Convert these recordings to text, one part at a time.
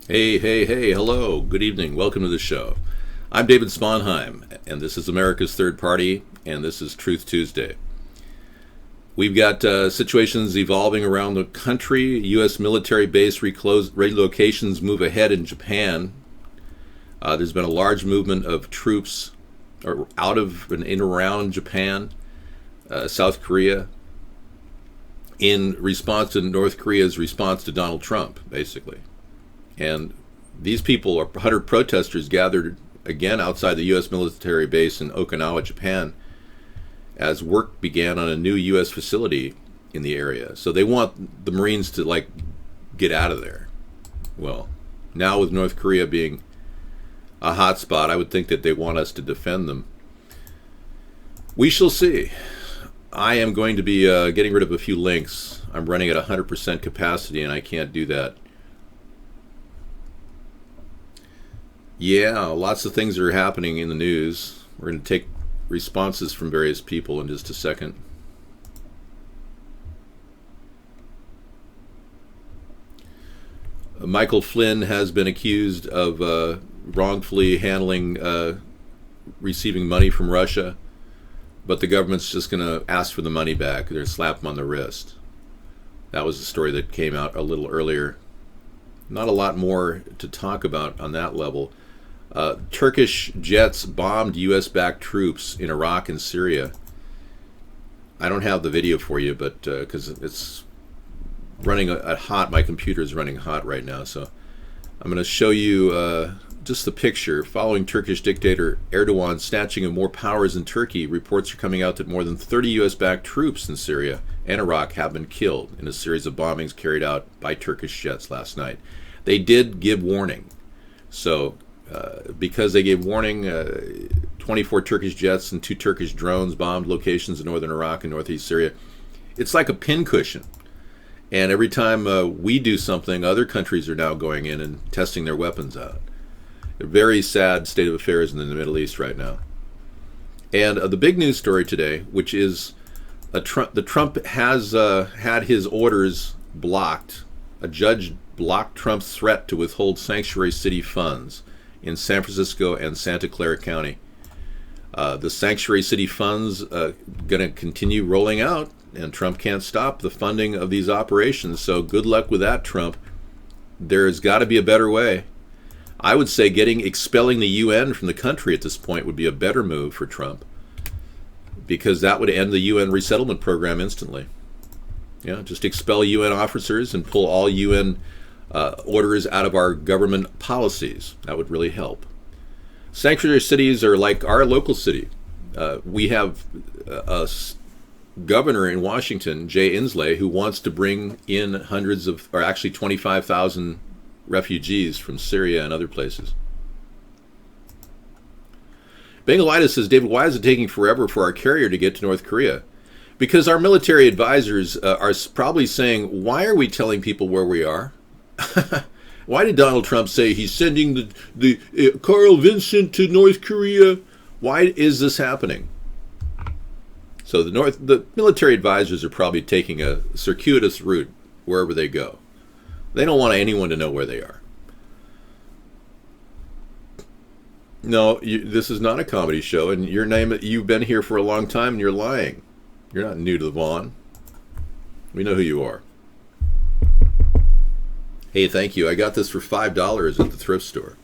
Hey, hey, hey, hello, good evening, welcome to the show. I'm David Sponheim, and this is America's Third Party, and this is Truth Tuesday. We've got situations evolving around the country. U.S. military base relocations move ahead in Japan. There's been a large movement of troops out of and in around Japan, South Korea, in response to North Korea's response to Donald Trump, basically. And these people, 100 protesters, gathered again outside the U.S. military base in Okinawa, Japan, as work began on a new U.S. facility in the area. So they want the Marines to, get out of there. Well, now with North Korea being a hot spot, I would think that they want us to defend them. We shall see. I am going to be getting rid of a few links. I'm running at 100% capacity, and I can't do that. Yeah, lots of things are happening in the news. We're going to take responses from various people in just a second. Michael Flynn has been accused of wrongfully handling receiving money from Russia, but the government's just going to ask for the money back. They're going to slap him on the wrist. That was a story that came out a little earlier. Not a lot more to talk about on that level. Turkish jets bombed U.S.-backed troops in Iraq and Syria. I don't have the video for you, but because it's running hot, my computer is running hot right now. So I'm going to show you just the picture. Following Turkish dictator Erdogan snatching of more powers in Turkey, reports are coming out that more than 30 U.S.-backed troops in Syria and Iraq have been killed in a series of bombings carried out by Turkish jets last night. They did give warning. So because they gave warning, 24 Turkish jets and 2 Turkish drones bombed locations in northern Iraq and northeast Syria. It's like a pincushion. And every time we do something, other countries are now going in and testing their weapons out. A very sad state of affairs in the Middle East right now. And the big news story today, which is the Trump has had his orders blocked. A judge blocked Trump's threat to withhold sanctuary city funds in San Francisco and Santa Clara County. The sanctuary city funds going to continue rolling out, and Trump can't stop the funding of these operations. So good luck with that, Trump. There's got to be a better way. I would say expelling the UN from the country at this point would be a better move for Trump, because that would end the UN resettlement program instantly. Yeah, just expel UN officers and pull all UN orders out of our government policies. That would really help. Sanctuary cities are like our local city. We have a governor in Washington, Jay Inslee, who wants to bring in actually 25,000 refugees from Syria and other places. Bangalitis says, David, why is it taking forever for our carrier to get to North Korea? Because our military advisors are probably saying, why are we telling people where we are? Why did Donald Trump say he's sending the Carl Vincent to North Korea? Why is this happening? So the military advisors are probably taking a circuitous route wherever they go. They don't want anyone to know where they are. No, this is not a comedy show, and you've been here for a long time, and you're lying. You're not new to the Vaughn. We know who you are. Hey, thank you. I got this for $5 at the thrift store.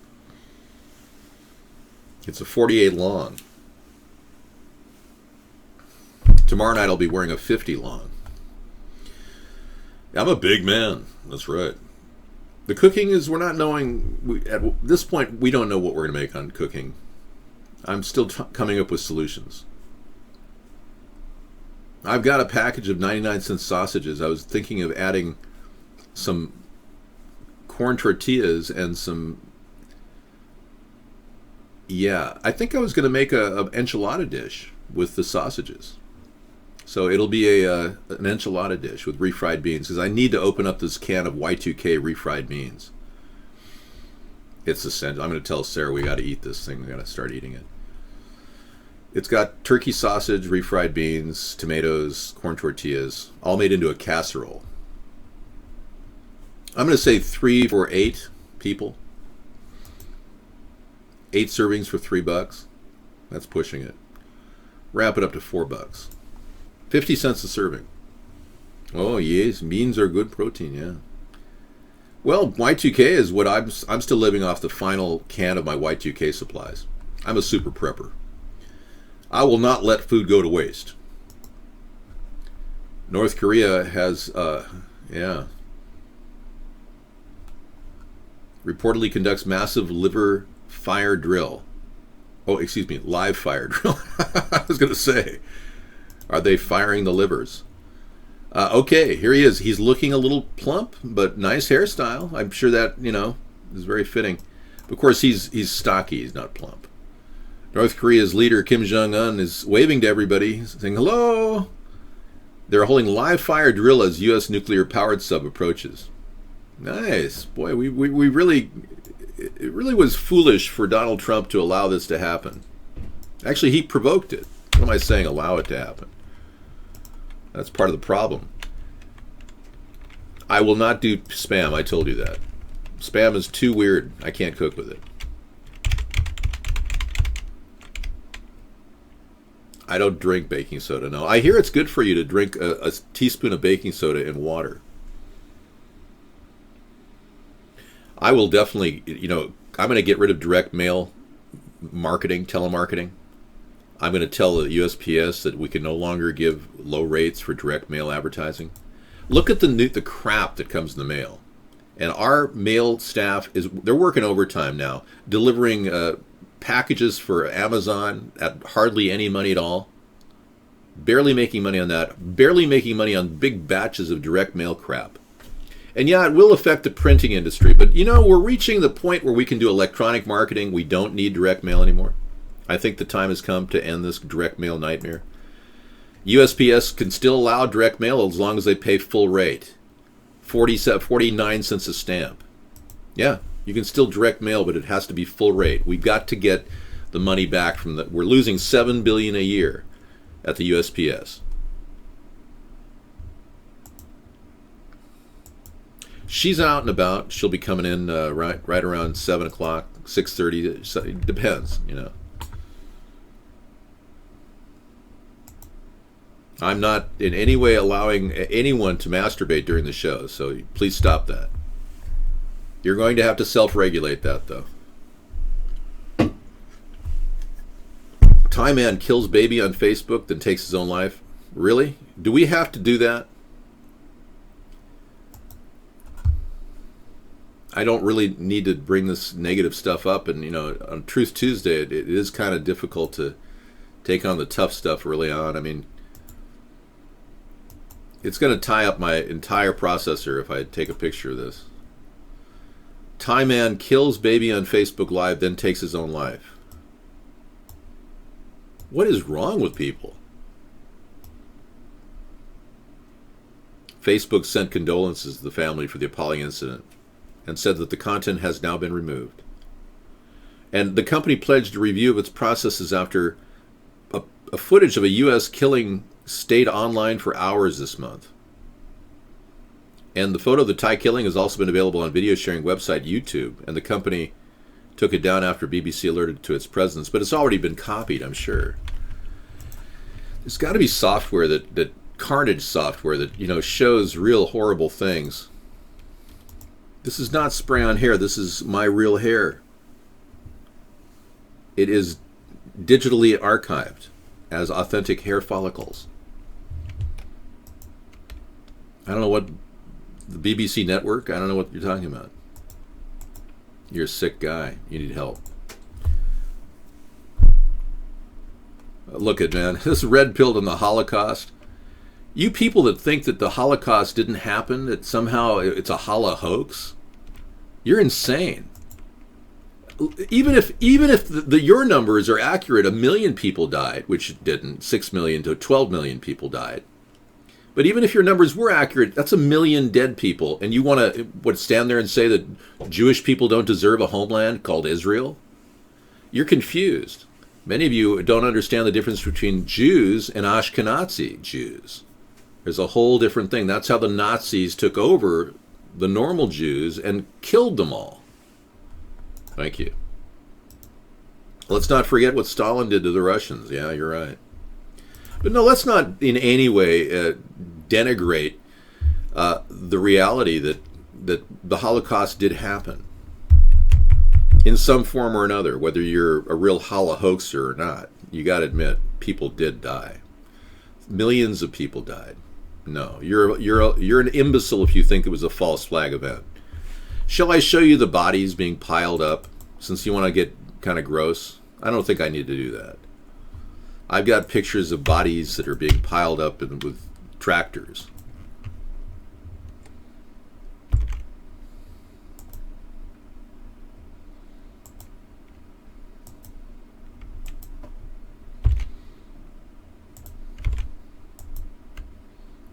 It's a 48 long. Tomorrow night I'll be wearing a 50 long. I'm a big man. That's right. The cooking is, we're not knowing, at this point, we don't know what we're going to make on cooking. I'm still coming up with solutions. I've got a package of 99-cent sausages. I was thinking of adding some corn tortillas and some, I think I was going to make an enchilada dish with the sausages. So it'll be an enchilada dish with refried beans, because I need to open up this can of Y2K refried beans. It's essential. I'm going to tell Sarah we got to eat this thing. We got to start eating it. It's got turkey sausage, refried beans, tomatoes, corn tortillas, all made into a casserole. I'm going to say 3 for 8 people. 8 servings for $3. That's pushing it. Wrap it up to $4. 50 cents a serving. Oh yes, beans are good protein, yeah. Well, Y2K is what I'm still living off the final can of my Y2K supplies. I'm a super prepper. I will not let food go to waste. North Korea has, reportedly conducts massive live fire drill. I was going to say, are they firing the livers? Okay, here he is. He's looking a little plump, but nice hairstyle. I'm sure that, is very fitting. Of course, he's stocky. He's not plump. North Korea's leader, Kim Jong-un, is waving to everybody, saying, hello. They're holding live fire drill as U.S. nuclear-powered sub approaches. Nice. Boy, we really... It really was foolish for Donald Trump to allow this to happen. Actually, he provoked it. What am I saying? Allow it to happen. That's part of the problem. I will not do spam. I told you that. Spam is too weird. I can't cook with it. I don't drink baking soda. No. I hear it's good for you to drink a teaspoon of baking soda in water. I will definitely, I'm going to get rid of direct mail marketing, telemarketing. I'm going to tell the USPS that we can no longer give low rates for direct mail advertising. Look at the crap that comes in the mail. And our mail staff, they're working overtime now, delivering packages for Amazon at hardly any money at all. Barely making money on that. Barely making money on big batches of direct mail crap. And yeah, it will affect the printing industry. But, we're reaching the point where we can do electronic marketing. We don't need direct mail anymore. I think the time has come to end this direct mail nightmare. USPS can still allow direct mail as long as they pay full rate. 49 cents a stamp. Yeah, you can still direct mail, but it has to be full rate. We've got to get the money back from we're losing $7 billion a year at the USPS. She's out and about. She'll be coming in right around 7 o'clock, 6:30. So it depends, I'm not in any way allowing anyone to masturbate during the show, so please stop that. You're going to have to self-regulate that, though. Thai man kills baby on Facebook, then takes his own life. Really? Do we have to do that? I don't really need to bring this negative stuff up. And, on Truth Tuesday, it is kind of difficult to take on the tough stuff early on. I mean, it's going to tie up my entire processor if I take a picture of this. Thai man kills baby on Facebook Live, then takes his own life. What is wrong with people? Facebook sent condolences to the family for the appalling incident and said that the content has now been removed. And the company pledged a review of its processes after a footage of a U.S. killing stayed online for hours this month. And the photo of the Thai killing has also been available on video sharing website YouTube, and the company took it down after BBC alerted to its presence, but it's already been copied, I'm sure. There's got to be software that carnage software that, shows real horrible things. This is not spray on hair. This is my real hair. It is digitally archived as authentic hair follicles. I don't know what the BBC network. I don't know what you're talking about. You're a sick guy. You need help. Look at, man, this red pilled on the Holocaust. You people that think that the Holocaust didn't happen, that somehow it's a hoax, you're insane. Even if your numbers are accurate, 1 million people died, which it didn't. 6 million to 12 million people died. But even if your numbers were accurate, that's 1 million dead people. And you want to stand there and say that Jewish people don't deserve a homeland called Israel? You're confused. Many of you don't understand the difference between Jews and Ashkenazi Jews. There's a whole different thing. That's how the Nazis took over the normal Jews and killed them all. Thank you. Let's not forget what Stalin did to the Russians. Yeah, you're right. But no, let's not in any way denigrate the reality that the Holocaust did happen in some form or another. Whether you're a real hoaxer or not, you got to admit people did die. Millions of people died. No, you're an imbecile if you think it was a false flag event. Shall I show you the bodies being piled up? Since you want to get kind of gross, I don't think I need to do that. I've got pictures of bodies that are being piled up with tractors.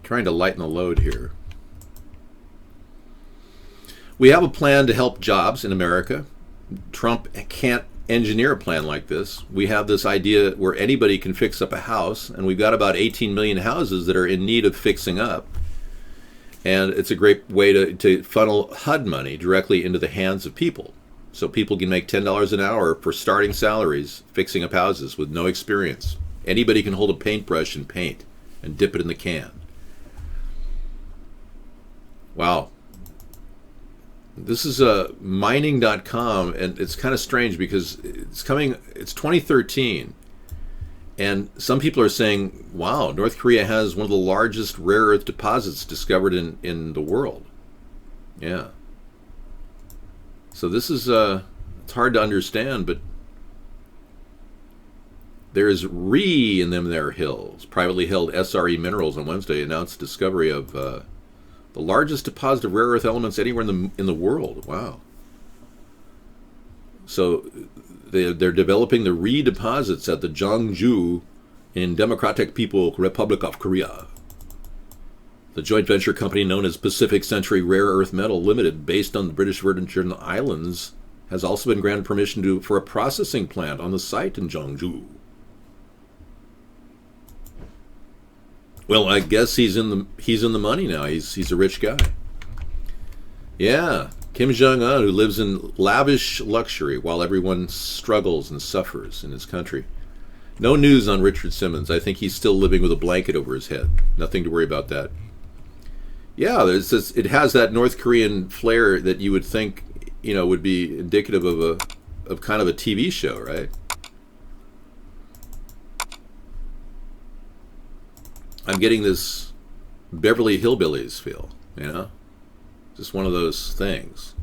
Trying to lighten the load here. We have a plan to help jobs in America. Trump can't engineer a plan like this. We have this idea where anybody can fix up a house, and we've got about 18 million houses that are in need of fixing up. And it's a great way to funnel HUD money directly into the hands of people. So people can make $10 an hour for starting salaries fixing up houses with no experience. Anybody can hold a paintbrush and paint and dip it in the can. Wow. This is mining.com, and it's kind of strange because it's 2013, and some people are saying, wow, North Korea has one of the largest rare earth deposits discovered in the world. Yeah. So this is, it's hard to understand, but there's in them there hills. Privately held SRE Minerals on Wednesday announced discovery of the largest deposit of rare earth elements anywhere in the world. Wow. So they're developing the deposits at the Jeongju in Democratic People's Republic of Korea. The joint venture company known as Pacific Century Rare Earth Metal Limited, based on the British Virgin Islands, has also been granted permission for a processing plant on the site in Jeongju. Well, I guess he's in the money now. He's a rich guy. Yeah, Kim Jong-un, who lives in lavish luxury while everyone struggles and suffers in his country. No news on Richard Simmons. I think he's still living with a blanket over his head. Nothing to worry about that. Yeah, it has that North Korean flair that you would think, would be indicative of kind of a TV show, right? I'm getting this Beverly Hillbillies feel, just one of those things.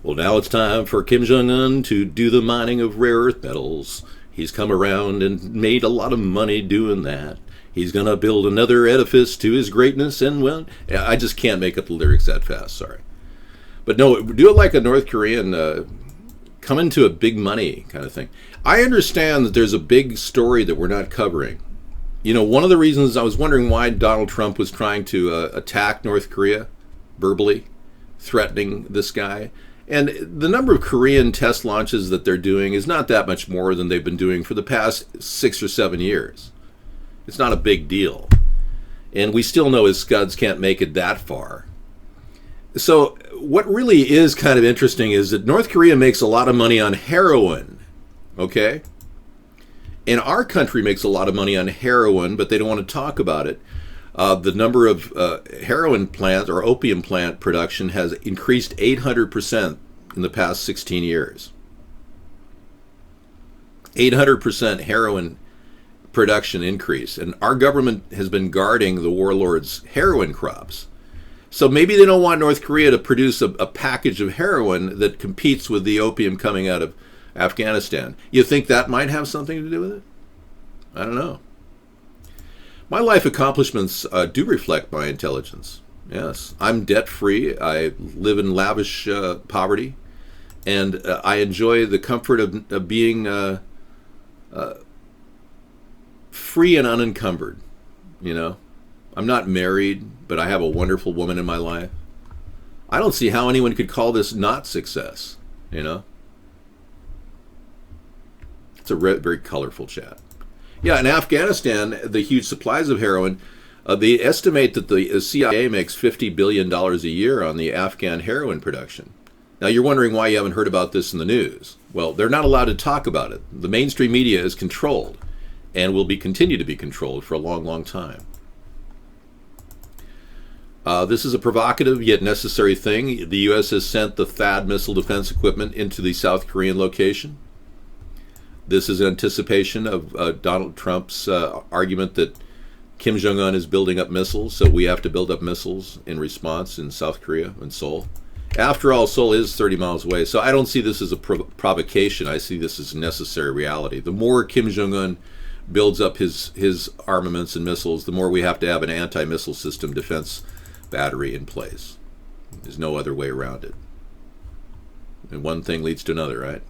Well, now it's time for Kim Jong-un to do the mining of rare earth metals. He's come around and made a lot of money doing that. He's going to build another edifice to his greatness, and, well, I just can't make up the lyrics that fast, sorry. But no, do it like a North Korean, come into a big money kind of thing. I understand that there's a big story that we're not covering. One of the reasons I was wondering why Donald Trump was trying to attack North Korea verbally, threatening this guy. And the number of Korean test launches that they're doing is not that much more than they've been doing for the past 6 or 7 years. It's not a big deal. And we still know his Scuds can't make it that far. So what really is kind of interesting is that North Korea makes a lot of money on heroin, okay? And our country makes a lot of money on heroin, but they don't want to talk about it. The number of heroin plant or opium plant production has increased 800% in the past 16 years. 800% heroin production increase. And our government has been guarding the warlords' heroin crops. So maybe they don't want North Korea to produce a package of heroin that competes with the opium coming out of Afghanistan. You think that might have something to do with it? I don't know. My life accomplishments do reflect my intelligence. Yes, I'm debt-free. I live in lavish poverty, and I enjoy the comfort of being free and unencumbered. I'm not married, but I have a wonderful woman in my life. I don't see how anyone could call this not success. You know, it's a very colorful chat. Yeah, in Afghanistan, the huge supplies of heroin. They estimate that the CIA makes $50 billion a year on the Afghan heroin production. Now, you're wondering why you haven't heard about this in the news. Well, they're not allowed to talk about it. The mainstream media is controlled and will continue to be controlled for a long, long time. This is a provocative yet necessary thing. The U.S. has sent the THAAD missile defense equipment into the South Korean location. This is in anticipation of Donald Trump's argument that Kim Jong-un is building up missiles, so we have to build up missiles in response in South Korea and Seoul. After all, Seoul is 30 miles away, so I don't see this as a provocation. I see this as necessary reality. The more Kim Jong-un builds up his armaments and missiles, the more we have to have an anti-missile system defense battery in place. There's no other way around it. And one thing leads to another, right?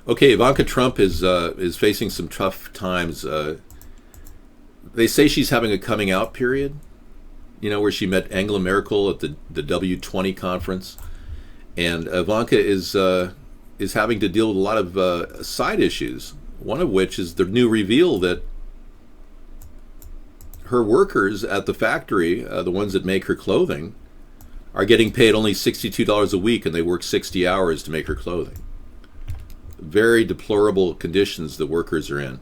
Okay, Ivanka Trump is facing some tough times. They say she's having a coming out period, you know, where she met Angela Merkel at the W20 conference, and Ivanka is having to deal with a lot of side issues. One of which is the new reveal that her workers at the factory, the ones that make her clothing, are getting paid only $62 a week, and they work 60 hours to make her clothing. Very deplorable conditions the workers are in.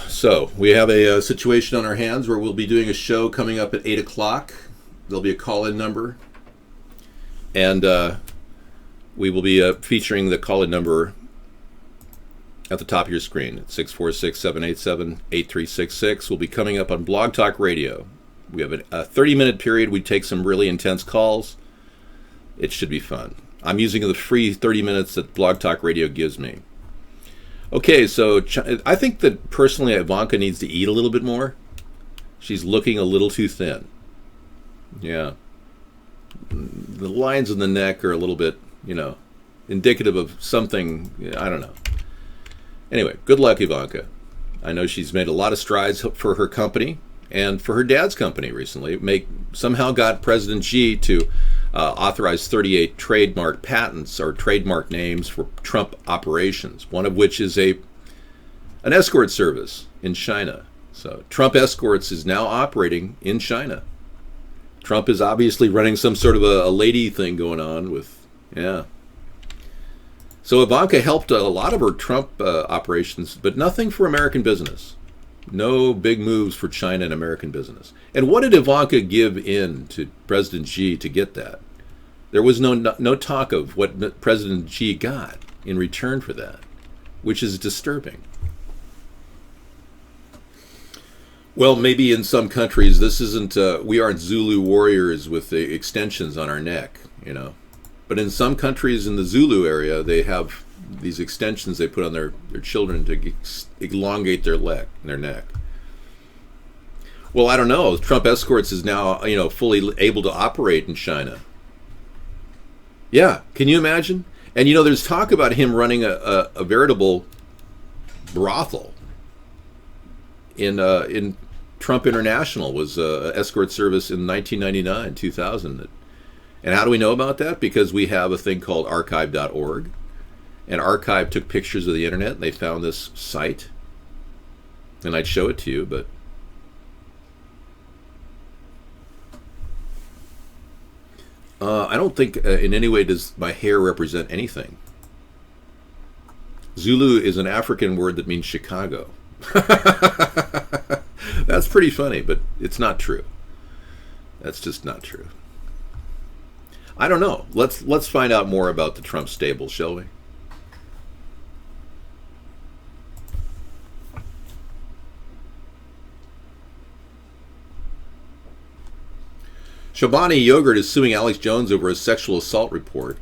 So we have a situation on our hands where we'll be doing a show coming up at 8 o'clock. There'll be a call-in number. And we will be featuring the call-in number at the top of your screen. It's 646-787-8366. We'll be coming up on Blog Talk Radio. We have a 30-minute period. We take some really intense calls. It should be fun. I'm using the free 30 minutes that Blog Talk Radio gives me. Okay, so I think that personally Ivanka needs to eat a little bit more. She's looking a little too thin. Yeah. The lines in the neck are a little bit, you know, indicative of something, I don't know. Anyway, good luck, Ivanka. I know she's made a lot of strides for her company and for her dad's company recently. Somehow got President Xi to authorize 38 trademark patents or trademark names for Trump operations, one of which is an escort service in China. So Trump Escorts is now operating in China. Trump is obviously running some sort of a lady thing going on with, yeah. So Ivanka helped a lot of her Trump operations, but nothing for American business. No big moves for China and American business. And what did Ivanka give in to President Xi to get that? There was no talk of what President Xi got in return for that, which is disturbing. Well, maybe in some countries this isn't, we aren't Zulu warriors with the extensions on our neck, you know. But in some countries in the Zulu area, they have these extensions they put on their children to elongate their neck. Well, I don't know. Trump Escorts is now, you know, fully able to operate in China. Yeah, can you imagine? And, you know, there's talk about him running a veritable brothel in Trump International, was an escort service in 1999, 2000. And how do we know about that? Because we have a thing called archive.org. And Archive took pictures of the internet, and they found this site. And I'd show it to you, but I don't think in any way does my hair represent anything. Zulu is an African word that means Chicago. That's pretty funny, but it's not true. That's just not true. I don't know. Let's find out more about the Trump stable, shall we? Chobani Yogurt is suing Alex Jones over a sexual assault report.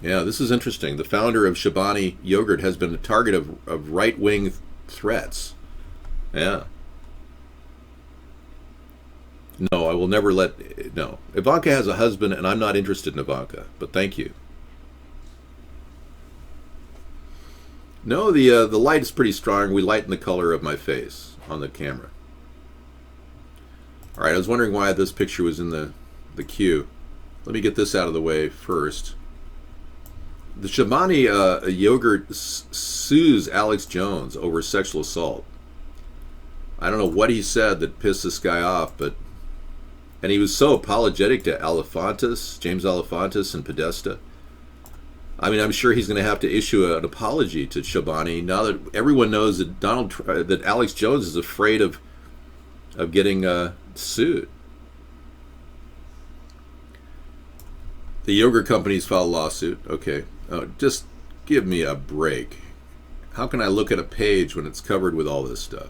Yeah, this is interesting. The founder of Chobani Yogurt has been a target of right-wing threats. Yeah. No, I will never let... No. Ivanka has a husband, and I'm not interested in Ivanka, but thank you. No, the light is pretty strong. We lighten the color of my face on the camera. All right, I was wondering why this picture was in the queue. Let me get this out of the way first. The Chobani Yogurt sues Alex Jones over sexual assault. I don't know what he said that pissed this guy off, but... And he was so apologetic to James Alefantis and Podesta. I mean, I'm sure he's going to have to issue an apology to Chobani now that everyone knows that that Alex Jones is afraid of getting sued. The yogurt companies filed a lawsuit. Okay, just give me a break. How can I look at a page when it's covered with all this stuff?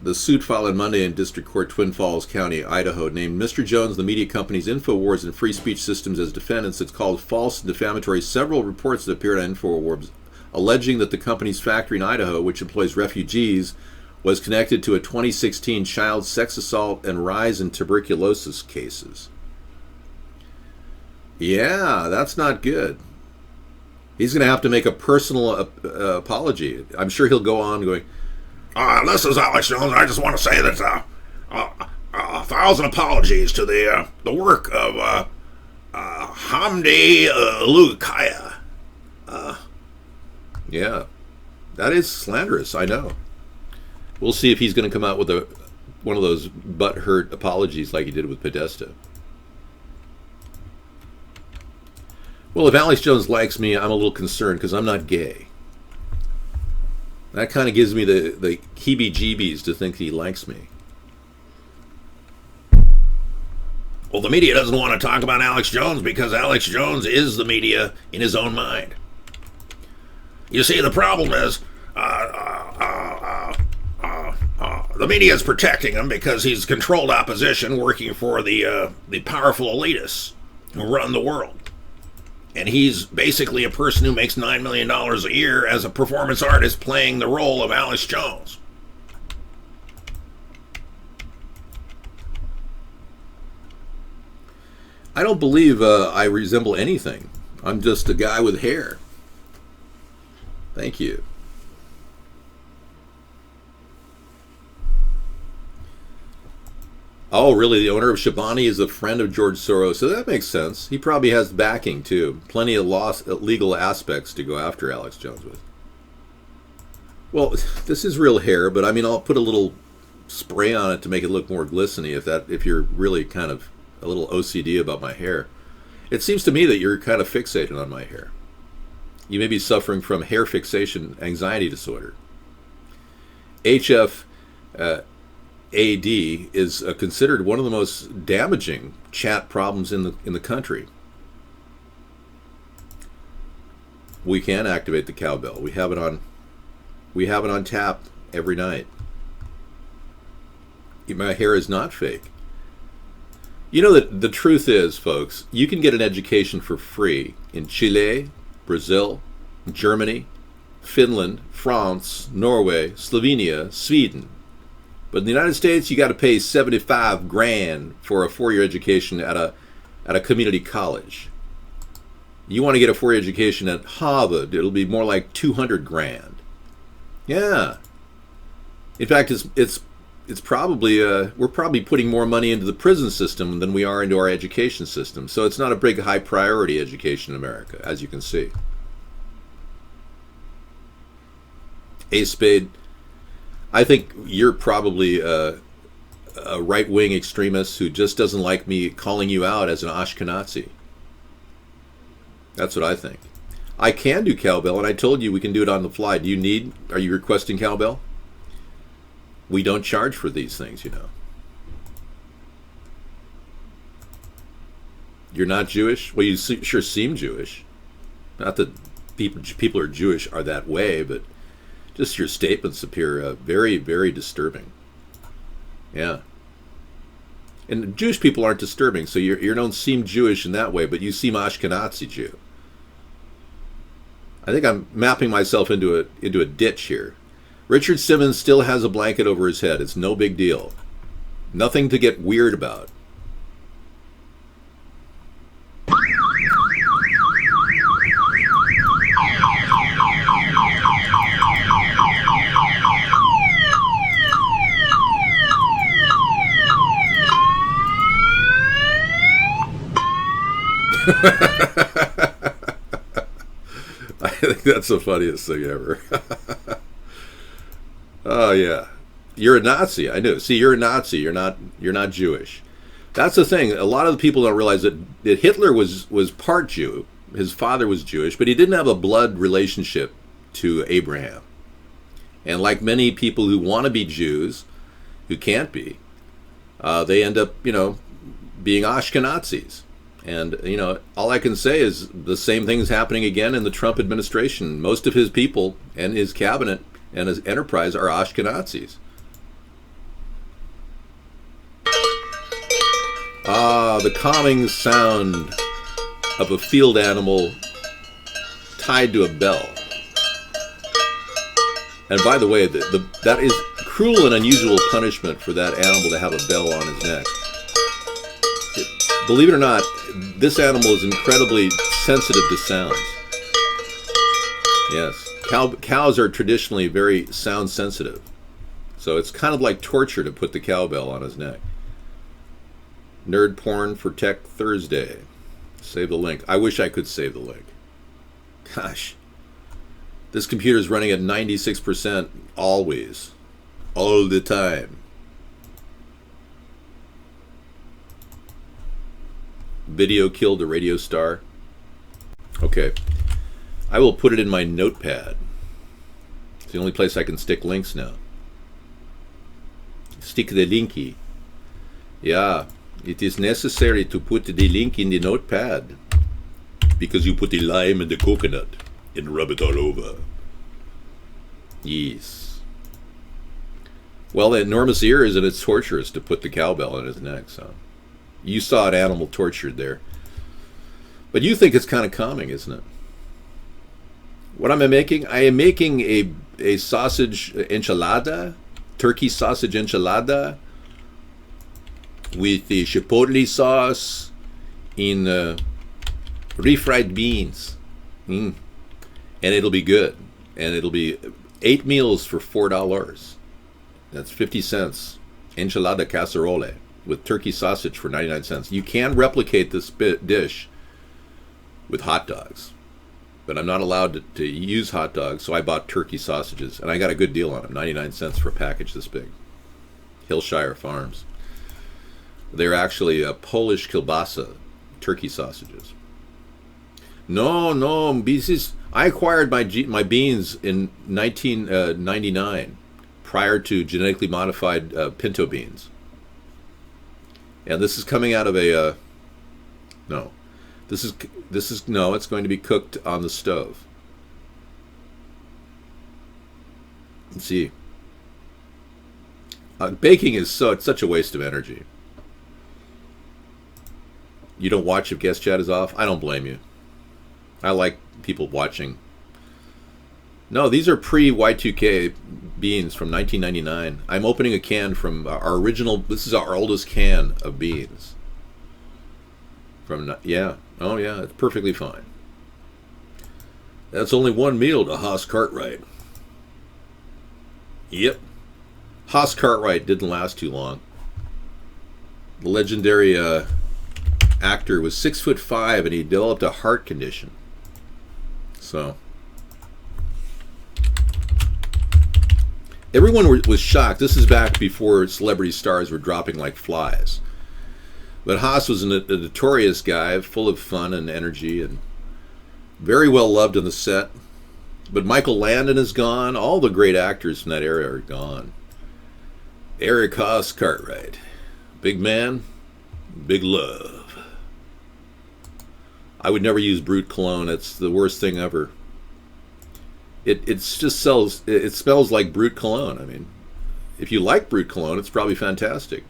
The suit filed on Monday in District Court, Twin Falls County, Idaho, named Mr. Jones, the media company's InfoWars and Free Speech Systems as defendants. It's called false and defamatory. Several reports that appeared on InfoWars alleging that the company's factory in Idaho, which employs refugees, was connected to a 2016 child sex assault and rise in tuberculosis cases. Yeah, that's not good. He's going to have to make a personal apology. I'm sure he'll go on going, this is Alex Jones. I just want to say that 1,000 apologies to the work of Hamdi Lukaya. Yeah, that is slanderous, I know. We'll see if he's going to come out with one of those butt-hurt apologies like he did with Podesta. Well, if Alex Jones likes me, I'm a little concerned because I'm not gay. That kind of gives me the heebie-jeebies to think he likes me. Well, the media doesn't want to talk about Alex Jones because Alex Jones is the media in his own mind. You see, the problem is the media is protecting him because he's controlled opposition working for the powerful elitists who run the world. And he's basically a person who makes $9 million a year as a performance artist playing the role of Alex Jones. I don't believe I resemble anything. I'm just a guy with hair. Thank you. Oh, really? The owner of Chobani is a friend of George Soros, so that makes sense. He probably has backing, too. Plenty of legal aspects to go after Alex Jones with. Well, this is real hair, but I mean, I'll put a little spray on it to make it look more glistening if you're really kind of a little OCD about my hair. It seems to me that you're kind of fixated on my hair. You may be suffering from hair fixation anxiety disorder. HF... AD is considered one of the most damaging chat problems in the country. We can activate the cowbell. We have it on tap every night. My hair is not fake. You know that the truth is, folks, you can get an education for free in Chile, Brazil, Germany, Finland, France, Norway, Slovenia, Sweden. But in the United States, you got to pay $75,000 for a 4-year education at a community college. You want to get a 4-year education at Harvard, it'll be more like $200,000. Yeah. In fact, it's probably we're probably putting more money into the prison system than we are into our education system. So it's not a big high priority education in America, as you can see. Ace Spade. I think you're probably a right-wing extremist who just doesn't like me calling you out as an Ashkenazi. That's what I think. I can do cowbell, and I told you we can do it on the fly. Are you requesting cowbell? We don't charge for these things, you know. You're not Jewish? Well, you sure seem Jewish. Not that people are Jewish are that way, but just your statements appear very, very disturbing. Yeah. And Jewish people aren't disturbing, so you don't seem Jewish in that way, but you seem Ashkenazi Jew. I think I'm mapping myself into a ditch here. Richard Simmons still has a blanket over his head. It's no big deal. Nothing to get weird about. I think that's the funniest thing ever. Oh yeah, you're a Nazi. I knew. See, you're a Nazi. You're not Jewish. That's the thing. A lot of the people don't realize that Hitler was part Jew. His father was Jewish, but he didn't have a blood relationship to Abraham. And like many people who want to be Jews, who can't be, they end up, being Ashkenazis. And, all I can say is the same thing's happening again in the Trump administration. Most of his people and his cabinet and his enterprise are Ashkenazis. The calming sound of a field animal tied to a bell. And by the way, that is cruel and unusual punishment for that animal to have a bell on his neck. Believe it or not, this animal is incredibly sensitive to sounds. Yes, cows are traditionally very sound sensitive. So it's kind of like torture to put the cowbell on his neck. Nerd porn for Tech Thursday. Save the link. I wish I could save the link. Gosh. This computer is running at 96% always. All the time. Video killed a radio star. Okay. I will put it in my notepad. It's the only place I can stick links now. Stick the linky. Yeah. It is necessary to put the link in the notepad. Because you put the lime in the coconut and rub it all over. Yes. Well, the enormous ears, and it's torturous to put the cowbell in his neck, so. You saw an animal tortured there. But you think it's kind of calming, isn't it? What am I making? I am making a sausage enchilada, turkey sausage enchilada, with the chipotle sauce in refried beans. And it'll be good. And it'll be 8 meals for $4. That's 50 cents. Enchilada casserole with turkey sausage for 99 cents. You can replicate this dish with hot dogs. But I'm not allowed to use hot dogs, so I bought turkey sausages. And I got a good deal on them. 99 cents for a package this big. Hillshire Farms. They're actually Polish kielbasa turkey sausages. No, I acquired my beans in 1999, prior to genetically modified pinto beans. And this is coming out of a it's going to be cooked on the stove. Let's see. Baking is it's such a waste of energy. You don't watch if guest chat is off? I don't blame you. I like people watching. No, these are pre-Y2K beans from 1999. I'm opening a can from our original. This is our oldest can of beans. Oh yeah, it's perfectly fine. That's only one meal to Haas Cartwright. Yep. Haas Cartwright didn't last too long. The legendary actor was 6'5" and he developed a heart condition. So everyone was shocked. This is back before celebrity stars were dropping like flies. But Haas was a notorious guy, full of fun and energy, and very well loved on the set. But Michael Landon is gone. All the great actors from that era are gone. Eric Haas Cartwright. Big man, big love. I would never use Brute cologne. It's the worst thing ever. It smells like Brute cologne. I mean, if you like Brut cologne, it's probably fantastic.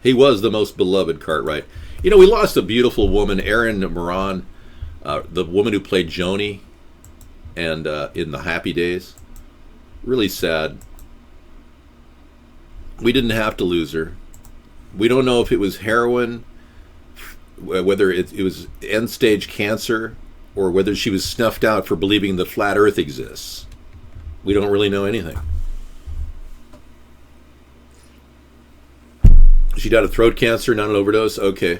He was the most beloved Cartwright. You know, we lost a beautiful woman, Erin Moran, the woman who played Joni, and in The Happy Days. Really sad. We didn't have to lose her. We don't know if it was heroin, whether it was end-stage cancer, or whether she was snuffed out for believing the flat Earth exists. We don't really know anything. She died of throat cancer, not an overdose. Okay.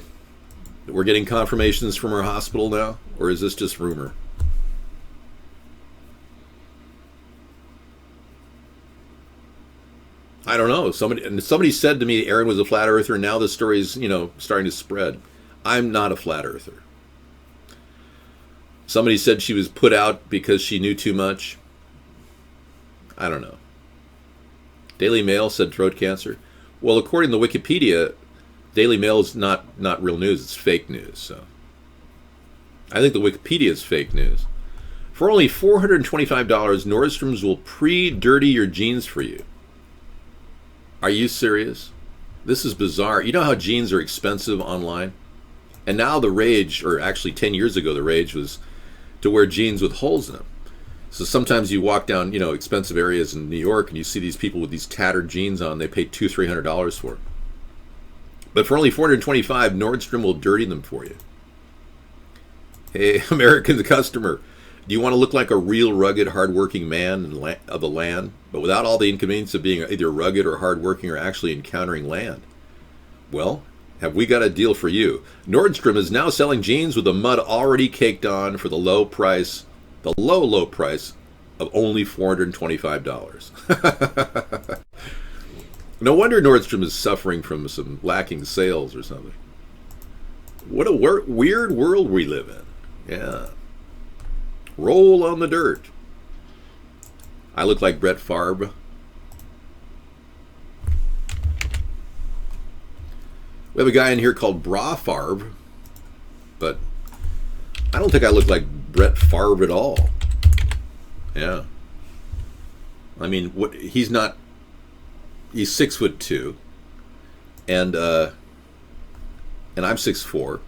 We're getting confirmations from her hospital now, or is this just rumor? I don't know. Somebody said to me Erin was a flat earther, and now the story's, starting to spread. I'm not a flat earther. Somebody said she was put out because she knew too much. I don't know. Daily Mail said throat cancer. Well, according to Wikipedia, Daily Mail is not real news. It's fake news. So I think the Wikipedia is fake news. For only $425, Nordstrom's will pre-dirty your jeans for you. Are you serious? This is bizarre. You know how jeans are expensive online? And now the rage, or actually 10 years ago, the rage was to wear jeans with holes in them. So sometimes you walk down, expensive areas in New York and you see these people with these tattered jeans on. They pay $200-$300 for it. But for only $425, Nordstrom will dirty them for you. Hey, American customer, do you want to look like a real rugged, hardworking man of the land, but without all the inconvenience of being either rugged or hardworking or actually encountering land? Well, have we got a deal for you? Nordstrom is now selling jeans with the mud already caked on for the low price of only $425. No wonder Nordstrom is suffering from some lacking sales or something. What a weird world we live in. Yeah. Roll on the dirt. I look like Brett Favre. We have a guy in here called Bra Favre, but I don't think I look like Brett Favre at all. Yeah. I mean, he's 6'2", and I'm 6'4".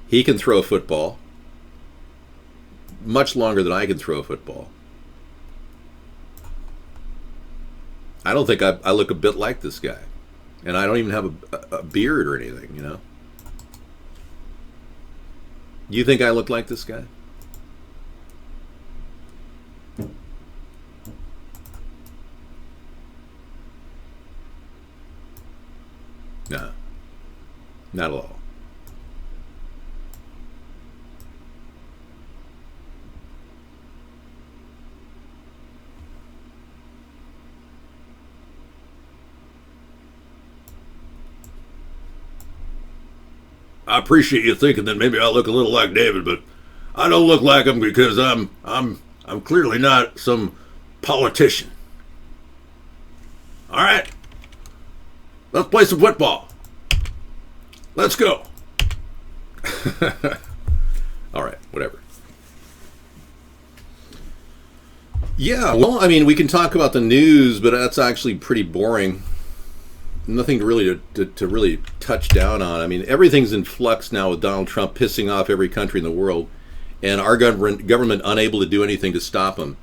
He can throw a football much longer than I can throw a football. I don't think I look a bit like this guy, and I don't even have a beard or anything. You think I look like this guy? No, not at all. I appreciate you thinking that maybe I look a little like David, but I don't look like him because I'm clearly not some politician. All right, let's play some football. Let's go. All right, whatever. Yeah, well, I mean, we can talk about the news, but that's actually pretty boring. Nothing to really touch down on. I mean, everything's in flux now with Donald Trump pissing off every country in the world, and our government unable to do anything to stop him.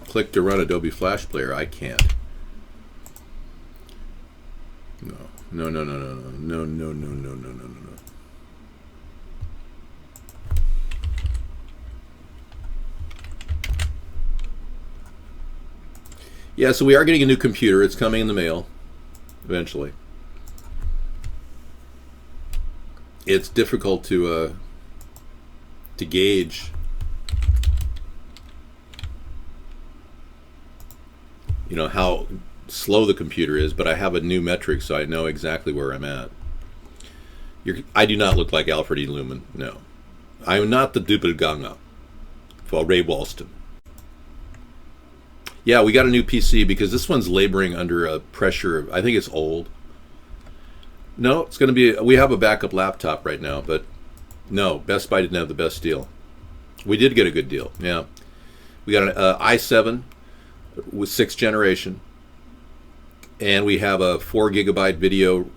Click to run Adobe Flash Player. I can't. No. No. Yeah, so we are getting a new computer. It's coming in the mail eventually. It's difficult to gauge, how slow the computer is, but I have a new metric, so I know exactly where I'm at. I do not look like Alfred E. Lumen, no. I am not the Doppelganger for Ray Walston. Yeah, we got a new PC because this one's laboring under a pressure. I think it's old. No, it's going to be. We have a backup laptop right now, but no, Best Buy didn't have the best deal. We did get a good deal. Yeah, we got an i7 with 6th generation, and we have a 4 GB video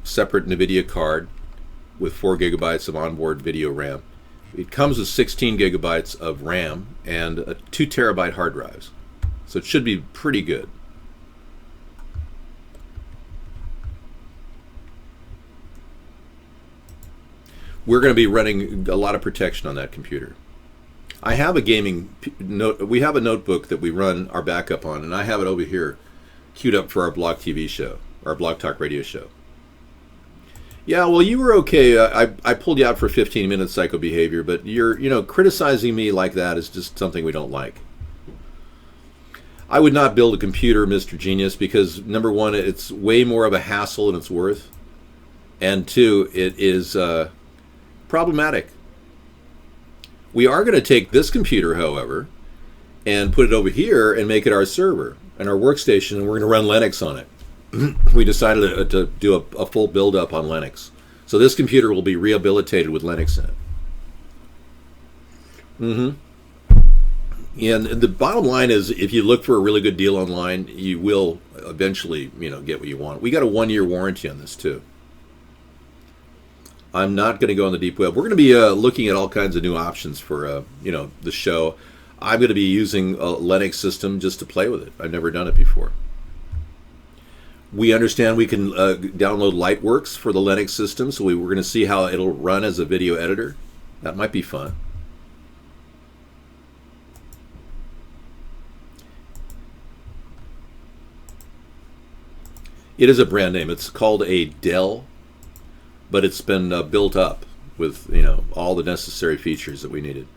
separate NVIDIA card with 4 GB of onboard video RAM. It comes with 16 GB of RAM and 2 TB hard drives, so it should be pretty good. We're going to be running a lot of protection on that computer. I have a gaming note. We have a notebook that we run our backup on, and I have it over here, queued up for our Blog TV show, our Blog Talk Radio show. Yeah, well, you were okay. I pulled you out for 15 minutes, psycho behavior, but criticizing me like that is just something we don't like. I would not build a computer, Mr. Genius, because number one, it's way more of a hassle than it's worth, and two, it is problematic. We are going to take this computer, however, and put it over here and make it our server and our workstation, and we're going to run Linux on it. We decided to do a full build-up on Linux. So this computer will be rehabilitated with Linux in it. And the bottom line is, if you look for a really good deal online, you will eventually, get what you want. We got a 1-year warranty on this too. I'm not going to go on the deep web. We're going to be looking at all kinds of new options for, the show. I'm going to be using a Linux system just to play with it. I've never done it before. We understand we can download Lightworks for the Linux system, so we're going to see how it'll run as a video editor. That might be fun. It is a brand name. It's called a Dell, but it's been built up with all the necessary features that we needed.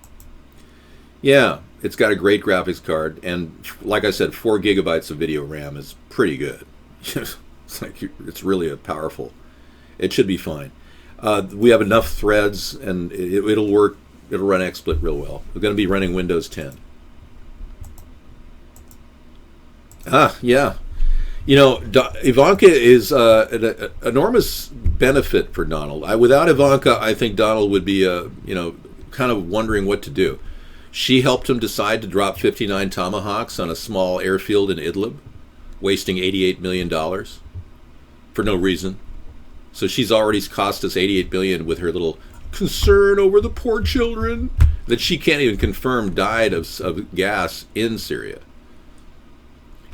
Yeah, it's got a great graphics card, and like I said, 4 GB of video RAM is pretty good. It's really powerful. It should be fine. We have enough threads, and it'll work. It'll run XSplit real well. We're going to be running Windows 10. Yeah. Ivanka is an enormous benefit for Donald. Without Ivanka, I think Donald would be, kind of wondering what to do. She helped him decide to drop 59 Tomahawks on a small airfield in Idlib, wasting $88 million for no reason. So she's already cost us $88 million with her little concern over the poor children that she can't even confirm died of gas in Syria.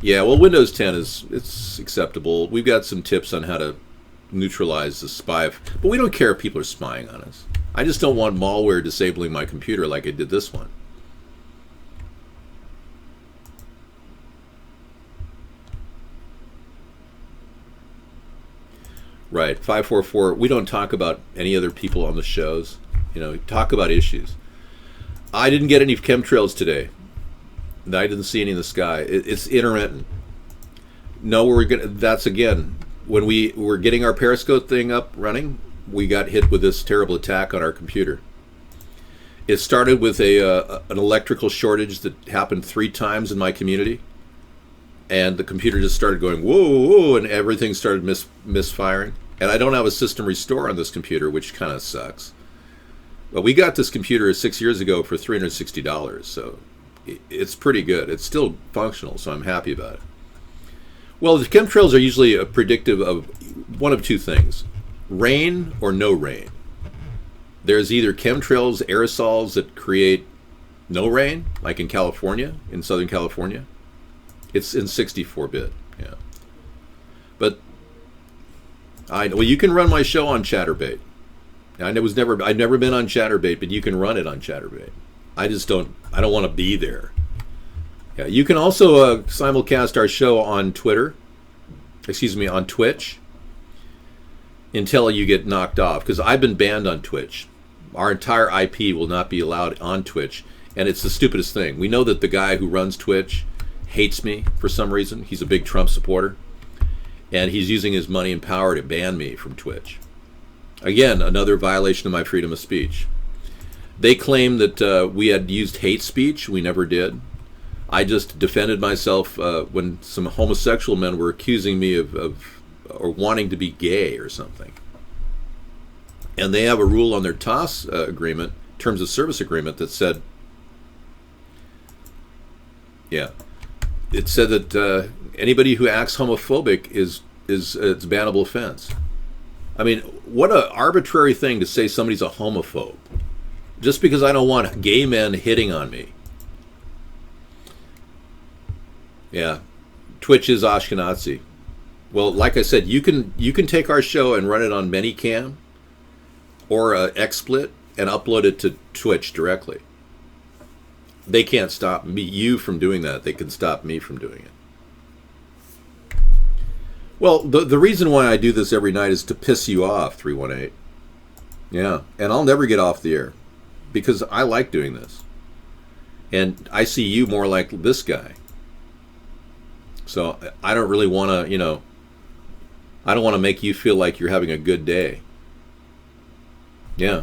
Yeah, well, Windows 10 it's acceptable. We've got some tips on how to neutralize the spy, but we don't care if people are spying on us. I just don't want malware disabling my computer like I did this one. Right, 544. We don't talk about any other people on the shows. Talk about issues. I didn't get any chemtrails today. I didn't see any in the sky. It's intermittent. No, that's again, when we were getting our Periscope thing up running, we got hit with this terrible attack on our computer. It started with an electrical shortage that happened 3 times in my community, and the computer just started going whoa, whoa, and everything started misfiring. And I don't have a system restore on this computer, which kind of sucks. But we got this computer 6 years ago for $360, so it's pretty good. It's still functional, so I'm happy about it. Well, the chemtrails are usually predictive of one of two things: rain or no rain. There's either chemtrails, aerosols that create no rain, like in California, in Southern California. It's in 64-bit, yeah. But you can run my show on Chatterbait. I've never been on Chatterbait, but you can run it on Chatterbait. I don't want to be there. Yeah, you can also simulcast our show on on Twitch, until you get knocked off, because I've been banned on Twitch. Our entire IP will not be allowed on Twitch, and it's the stupidest thing. We know that the guy who runs Twitch hates me for some reason. He's a big Trump supporter, and he's using his money and power to ban me from Twitch. Again, another violation of my freedom of speech. They claim that we had used hate speech. We never did. I just defended myself when some homosexual men were accusing me of or wanting to be gay or something. And they have a rule on their TOS agreement, terms of service agreement, that said, it said that anybody who acts homophobic is it's a bannable offense. I mean, what an arbitrary thing to say somebody's a homophobe just because I don't want gay men hitting on me. Yeah, Twitch is Ashkenazi. Well, like I said, you can take our show and run it on Manycam or XSplit and upload it to Twitch directly. They can't stop you from doing that. They can stop me from doing it. Well, the reason why I do this every night is to piss you off, 318. Yeah, and I'll never get off the air because I like doing this. And I see you more like this guy. So I don't really want to, I don't want to make you feel like you're having a good day. Yeah.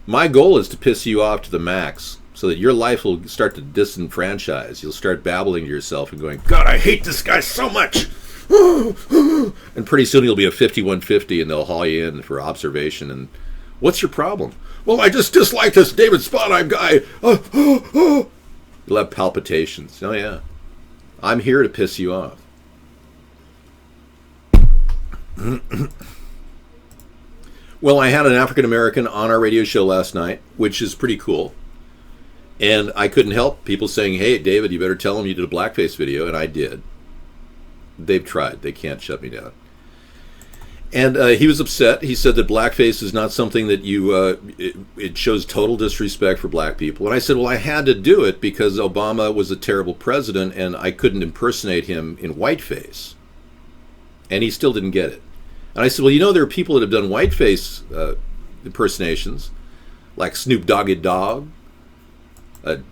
My goal is to piss you off to the max so that your life will start to disenfranchise. You'll start babbling to yourself and going, God, I hate this guy so much. And pretty soon you'll be a 5150 and they'll haul you in for observation. And what's your problem? Well, I just dislike this David Sponheim guy. You'll have palpitations. Oh, yeah. I'm here to piss you off. Well, I had an African American on our radio show last night, which is pretty cool. And I couldn't help people saying, hey, David, you better tell them you did a blackface video. And I did. They've tried. They can't shut me down. And he was upset. He said that blackface is not something that it shows total disrespect for black people. And I said, well, I had to do it because Obama was a terrible president and I couldn't impersonate him in whiteface. And he still didn't get it. And I said, well, there are people that have done whiteface impersonations, like Snoop Doggy Dogg,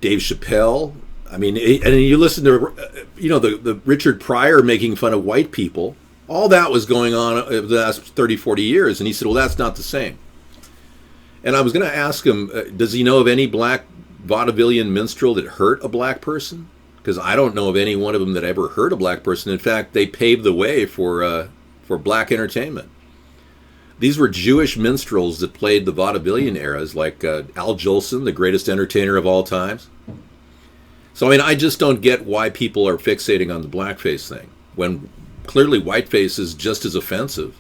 Dave Chappelle. I mean, and you listen to, the Richard Pryor making fun of white people. All that was going on the last 30, 40 years. And he said, well, that's not the same. And I was going to ask him, does he know of any black vaudevillian minstrel that hurt a black person? Because I don't know of any one of them that ever hurt a black person. In fact, they paved the way for black entertainment. These were Jewish minstrels that played the vaudevillian eras, like Al Jolson, the greatest entertainer of all times. So, I mean, I just don't get why people are fixating on the blackface thing, when clearly whiteface is just as offensive.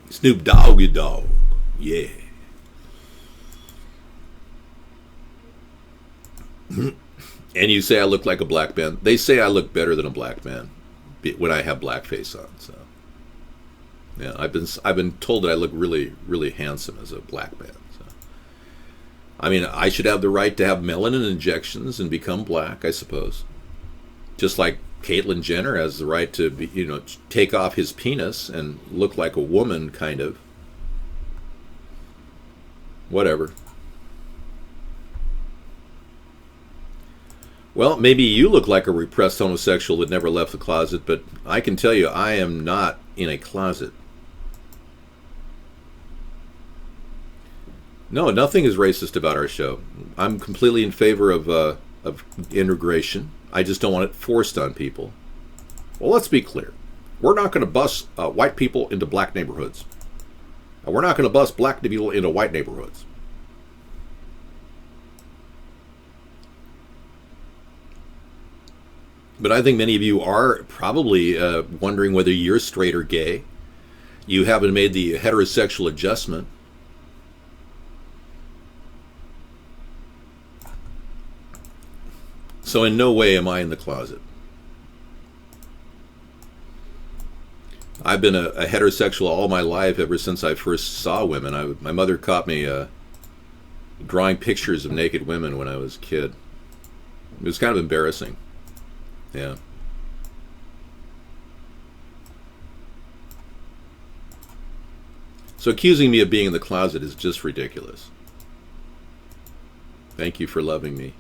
Snoop Doggy Dogg, yeah. And you say I look like a black man. They say I look better than a black man when I have blackface on. So, yeah, I've been told that I look really, really handsome as a black man. So, I mean, I should have the right to have melanin injections and become black, I suppose. Just like Caitlyn Jenner has the right to be, take off his penis and look like a woman, kind of. Whatever. Well, maybe you look like a repressed homosexual that never left the closet, but I can tell you I am not in a closet. No, nothing is racist about our show. I'm completely in favor of integration. I just don't want it forced on people. Well, let's be clear. We're not going to bus white people into black neighborhoods. We're not going to bus black people into white neighborhoods. But I think many of you are probably wondering whether you're straight or gay. You haven't made the heterosexual adjustment. So in no way am I in the closet. I've been a heterosexual all my life ever since I first saw women. My mother caught me drawing pictures of naked women when I was a kid. It was kind of embarrassing. Yeah. So accusing me of being in the closet is just ridiculous. Thank you for loving me.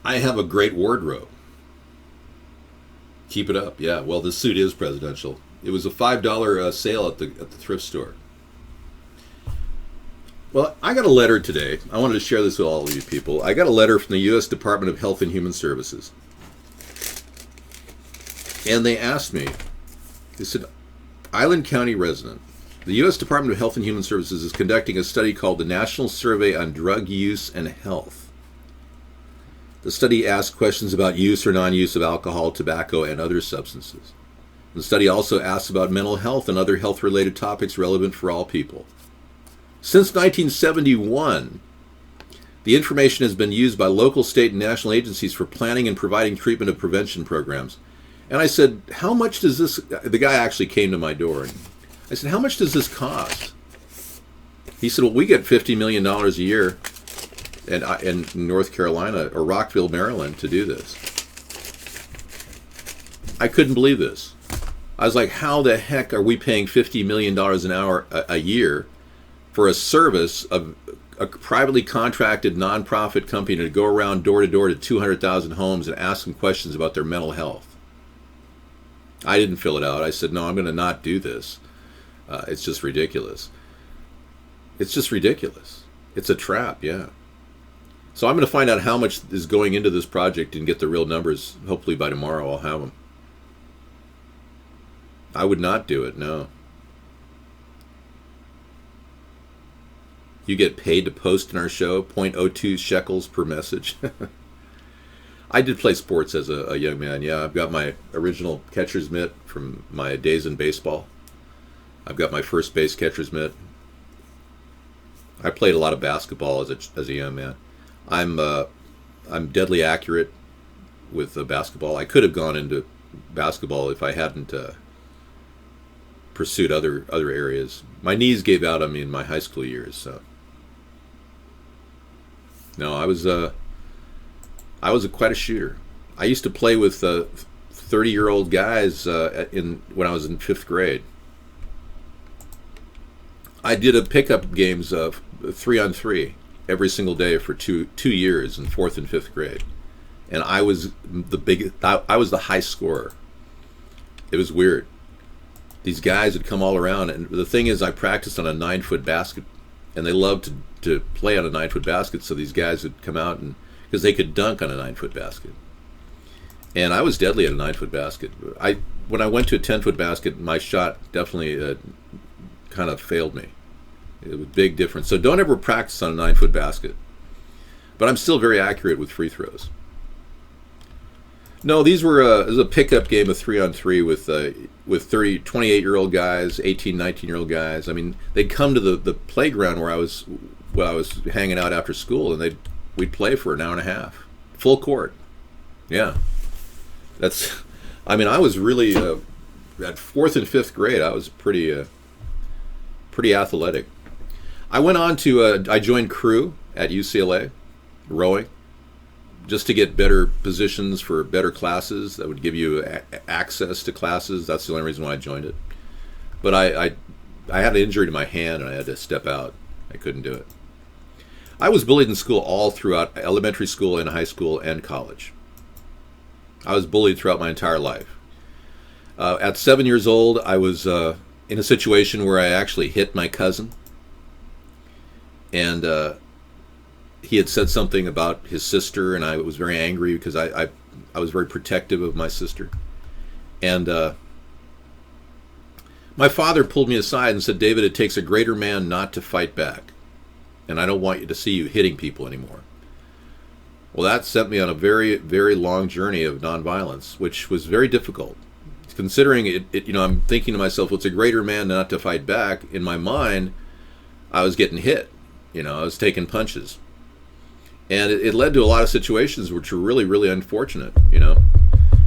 I have a great wardrobe. Keep it up. Yeah, well, this suit is presidential. It was a $5 sale at the thrift store. Well, I got a letter today. I wanted to share this with all of you people. I got a letter from the U.S. Department of Health and Human Services. And they asked me, they said, Island County resident, the U.S. Department of Health and Human Services is conducting a study called the National Survey on Drug Use and Health. The study asks questions about use or non-use of alcohol, tobacco, and other substances. The study also asks about mental health and other health-related topics relevant for all people. Since 1971, the information has been used by local, state, and national agencies for planning and providing treatment of prevention programs. And I said, how much does this, the guy actually came to my door, and I said, how much does this cost? He said, well, we get $50 million a year in North Carolina, or Rockville, Maryland, to do this. I couldn't believe this. I was like, how the heck are we paying $50 million a year for a service of a privately contracted nonprofit company to go around door to door to 200,000 homes and ask them questions about their mental health? I didn't fill it out. I said, no, I'm going to not do this. It's just ridiculous. It's just ridiculous. It's a trap, yeah. So I'm going to find out how much is going into this project and get the real numbers. Hopefully by tomorrow I'll have them. I would not do it, no. You get paid to post in our show, 0.02 shekels per message. I did play sports as a young man, yeah. I've got my original catcher's mitt from my days in baseball. I've got my first base catcher's mitt. I played a lot of basketball as a young man. I'm deadly accurate with basketball. I could have gone into basketball if I hadn't pursued other areas. My knees gave out on me in my high school years, so. No, I was quite a shooter. I used to play with 30-year-old guys when I was in 5th grade. I did a pickup games of 3-on-3 every single day for two years in 4th and 5th grade, and I was the high scorer. It was weird. These guys would come all around, and the thing is, I practiced on a 9-foot basket, and they loved to play on a 9-foot basket. So these guys would come out and because they could dunk on a 9-foot basket, and I was deadly at a 9-foot basket. When I went to a 10-foot basket, my shot definitely kind of failed me. It was a big difference. So don't ever practice on a 9-foot basket. But I'm still very accurate with free throws. No, these were it was a pickup game of 3-on-3 with 28-year-old guys, 18, 19-year-old guys. I mean, they'd come to the playground where I was hanging out after school, and we'd play for an hour and a half, full court. Yeah, I was really at 4th and 5th grade. I was pretty athletic. I went on to I joined crew at UCLA, rowing, just to get better positions for better classes that would give you access to classes. That's the only reason why I joined it. But I had an injury to my hand and I had to step out. I couldn't do it. I was bullied in school all throughout elementary school and high school and college. I was bullied throughout my entire life. At 7 years old, I was in a situation where I actually hit my cousin. And he had said something about his sister, and I was very angry because I was very protective of my sister. And my father pulled me aside and said, "David, it takes a greater man not to fight back. And I don't want you to see you hitting people anymore." Well, that sent me on a very, very long journey of nonviolence, which was very difficult. Considering it, I'm thinking to myself, well, it's a greater man not to fight back. In my mind, I was getting hit. I was taking punches. And it led to a lot of situations which were really, really unfortunate.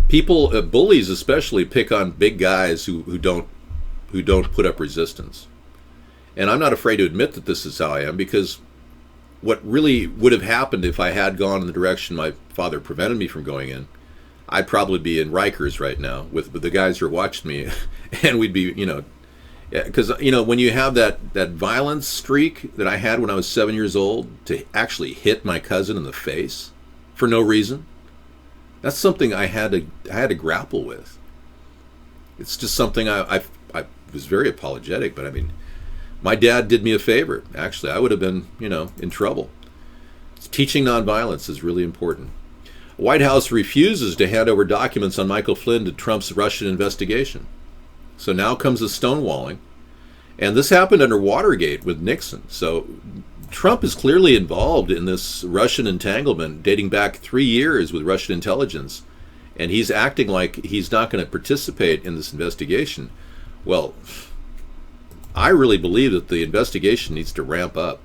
People, bullies especially, pick on big guys who don't put up resistance. And I'm not afraid to admit that this is how I am, because what really would have happened if I had gone in the direction my father prevented me from going in, I'd probably be in Rikers right now with the guys who are watching me, and we'd be, because when you have that violence streak that I had when I was 7 years old, to actually hit my cousin in the face, for no reason. That's something I had to grapple with. It's just something I was very apologetic, but I mean, my dad did me a favor. Actually, I would have been, in trouble. Teaching nonviolence is really important. The White House refuses to hand over documents on Michael Flynn to Trump's Russian investigation. So now comes the stonewalling. And this happened under Watergate with Nixon. So Trump is clearly involved in this Russian entanglement dating back 3 years with Russian intelligence. And he's acting like he's not going to participate in this investigation. Well, I really believe that the investigation needs to ramp up.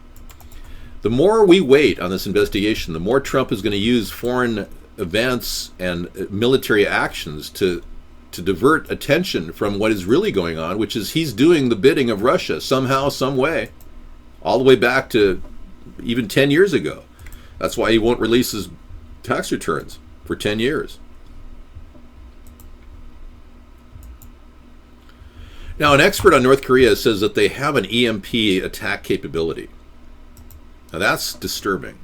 The more we wait on this investigation, the more Trump is going to use foreign events and military actions to divert attention from what is really going on, which is he's doing the bidding of Russia somehow, some way, all the way back to even 10 years ago. That's why he won't release his tax returns for 10 years. Now, an expert on North Korea says that they have an EMP attack capability. Now, that's disturbing.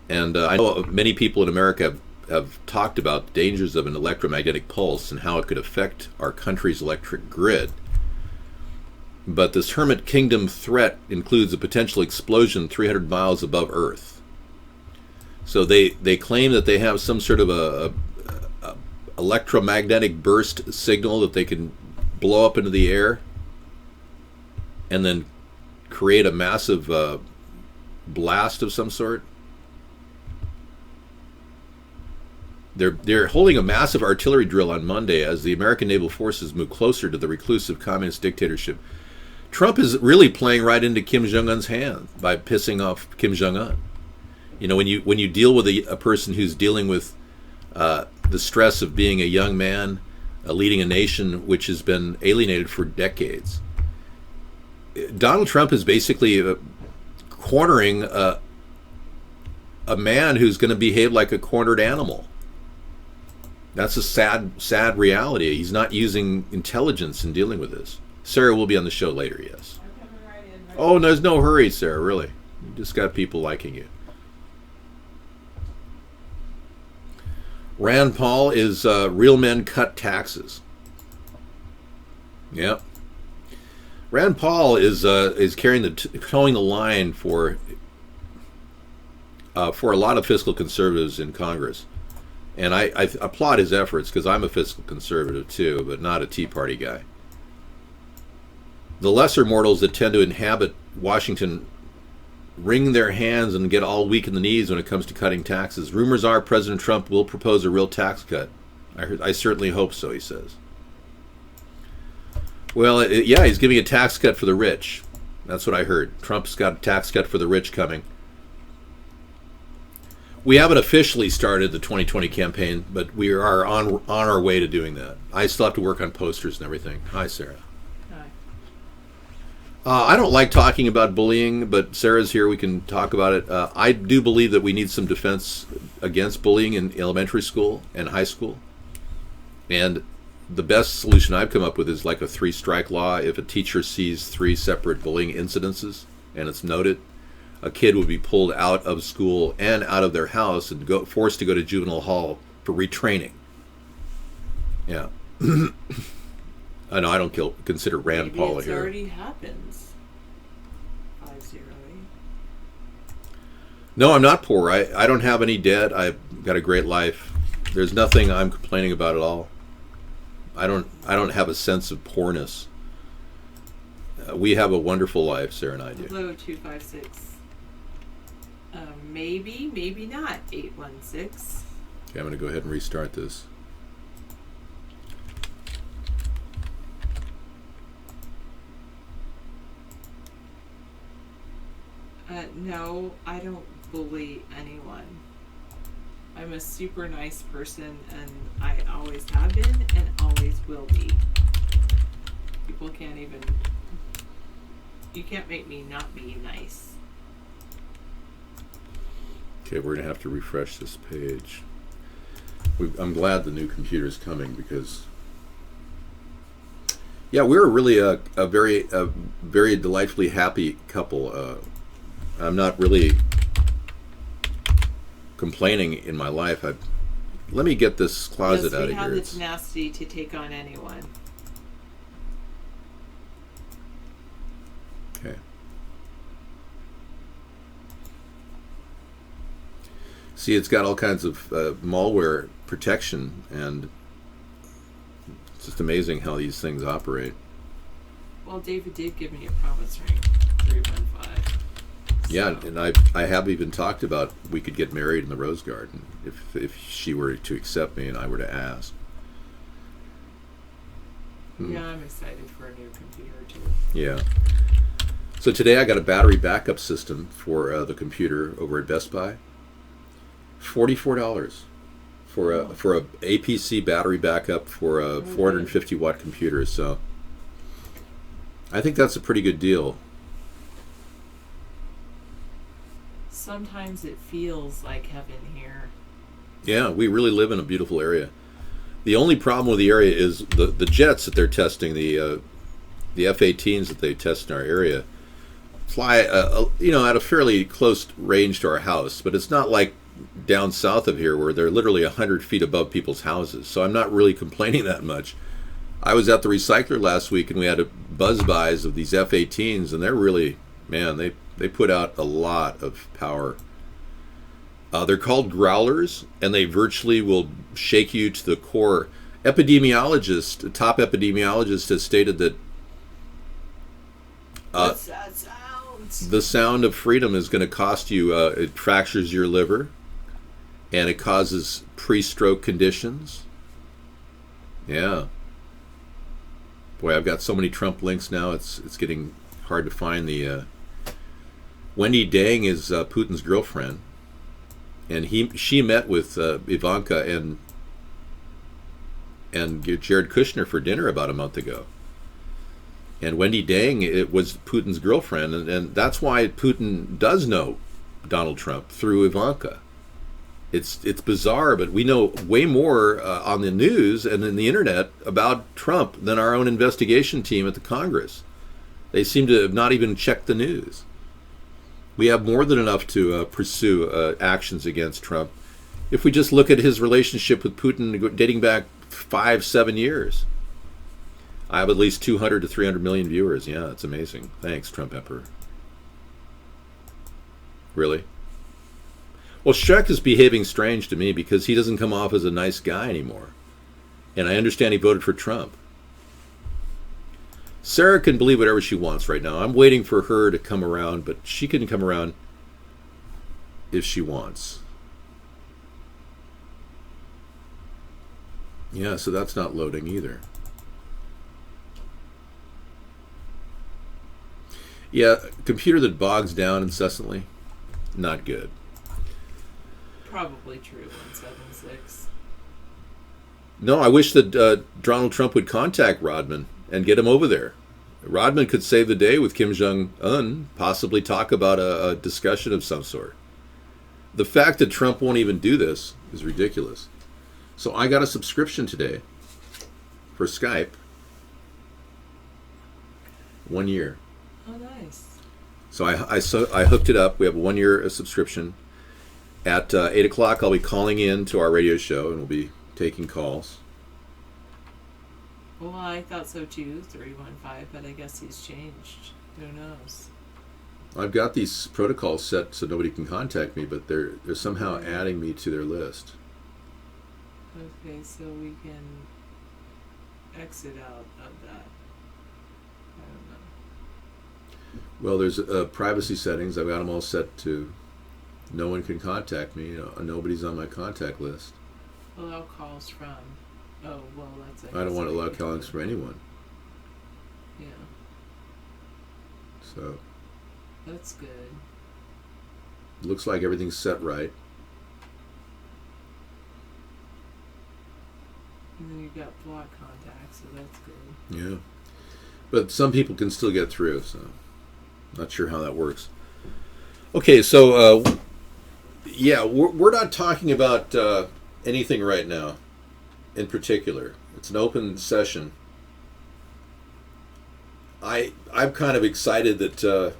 And I know many people in America have talked about the dangers of an electromagnetic pulse and how it could affect our country's electric grid. But this Hermit Kingdom threat includes a potential explosion 300 miles above Earth. So they claim that they have some sort of a electromagnetic burst signal that they can blow up into the air and then create a massive blast of some sort. They're holding a massive artillery drill on Monday as the American naval forces move closer to the reclusive communist dictatorship. Trump is really playing right into Kim Jong-un's hand by pissing off Kim Jong-un. When you deal with a person who's dealing with the stress of being a young man, leading a nation which has been alienated for decades, Donald Trump is basically cornering a man who's going to behave like a cornered animal. That's a sad reality. He's not using intelligence in dealing with this. Sarah will be on the show later, yes. I'm coming right in. Oh, there's no hurry, Sarah, really. You just got people liking you. Rand Paul is real men cut taxes. Yep. Rand Paul is towing the line for a lot of fiscal conservatives in Congress. And I applaud his efforts because I'm a fiscal conservative too, but not a Tea Party guy. The lesser mortals that tend to inhabit Washington wring their hands and get all weak in the knees when it comes to cutting taxes. Rumors are President Trump will propose a real tax cut. I certainly hope so, he says. Well, yeah, he's giving a tax cut for the rich. That's what I heard. Trump's got a tax cut for the rich coming. We haven't officially started the 2020 campaign, but we are on our way to doing that. I still have to work on posters and everything. Hi, Sarah. Hi. I don't like talking about bullying, but Sarah's here. We can talk about it. I do believe that we need some defense against bullying in elementary school and high school. And the best solution I've come up with is like a 3-strike law. If a teacher sees 3 separate bullying incidences and it's noted, a kid would be pulled out of school and out of their house and forced to go to juvenile hall for retraining. Yeah. I know I don't consider Rand Paul Maybe here. it already happens. 508. No, I'm not poor. I don't have any debt. I've got a great life. There's nothing I'm complaining about at all. I don't have a sense of poorness. We have a wonderful life, Sarah and I do. Hello, 256. Maybe not. 816. Okay, I'm going to go ahead and restart this. No, I don't bully anyone. I'm a super nice person, and I always have been and always will be. People can't even... You can't make me not be nice. Okay, we're going to have to refresh this page. I'm glad the new computer is coming because... Yeah, we're really a very delightfully happy couple. I'm not really complaining in my life. Let me get this closet yes, out we of have here. the tenacity to take on anyone. Okay. See, it's got all kinds of malware protection, and it's just amazing how these things operate. Well, David did give me a promise ring, 315. Yeah, and I have even talked about we could get married in the Rose Garden if she were to accept me and I were to ask. Yeah, I'm excited for a new computer too. Yeah. So today I got a battery backup system for the computer over at Best Buy. $44 for a APC battery backup for a 450 watt computer. So I think that's a pretty good deal. Sometimes it feels like heaven here. Yeah, we really live in a beautiful area. The only problem with the area is the jets that they're testing, the F-18s that they test in our area, fly at a fairly close range to our house, but it's not like down south of here where they're literally 100 feet above people's houses. So I'm not really complaining that much. I was at the recycler last week and we had a buzz-bys of these F-18s, and they're really, man, they put out a lot of power. They're called growlers, and they virtually will shake you to the core. A top epidemiologist has stated that What's that sound? the sound of freedom is going to cost you, it fractures your liver, and it causes pre-stroke conditions. Yeah. Boy, I've got so many Trump links now, it's getting hard to find the... Wendy Dang is Putin's girlfriend, and she met with Ivanka and Jared Kushner for dinner about a month ago. And Wendy Dang, it was Putin's girlfriend, and that's why Putin does know Donald Trump through Ivanka. It's bizarre, but we know way more on the news and in the internet about Trump than our own investigation team at the Congress. They seem to have not even checked the news. We have more than enough to pursue actions against Trump if we just look at his relationship with Putin dating back 5-7 years. I have at least 200 to 300 million viewers. Yeah, it's amazing. Thanks, Trump Emperor. Really? Well, Shrek is behaving strange to me because he doesn't come off as a nice guy anymore. And I understand he voted for Trump. Sarah can believe whatever she wants right now. I'm waiting for her to come around, but she can come around if she wants. Yeah, so that's not loading either. Yeah, computer that bogs down incessantly, not good. Probably true, 176. No, I wish that Donald Trump would contact Rodman and get him over there. Rodman could save the day with Kim Jong-un, possibly talk about a discussion of some sort. The fact that Trump won't even do this is ridiculous. So I got a subscription today for Skype. 1 year. Oh, nice. So I hooked it up. We have a 1 year subscription. At 8 o'clock, I'll be calling in to our radio show, and we'll be taking calls. Well, I thought so too, 315, but I guess he's changed. Who knows? I've got these protocols set so nobody can contact me, but they're somehow adding me to their list. Okay, so we can exit out of that. I don't know. Well, there's privacy settings. I've got them all set to no one can contact me. Nobody's on my contact list. Allow calls from. Oh, well, that's. I don't want to allow callings from anyone. Yeah. So. That's good. Looks like everything's set right. And then you've got block contacts, so that's good. Yeah. But some people can still get through, so not sure how that works. Okay, so yeah, we're not talking about anything right now in particular. It's an open session. I'm kind of excited that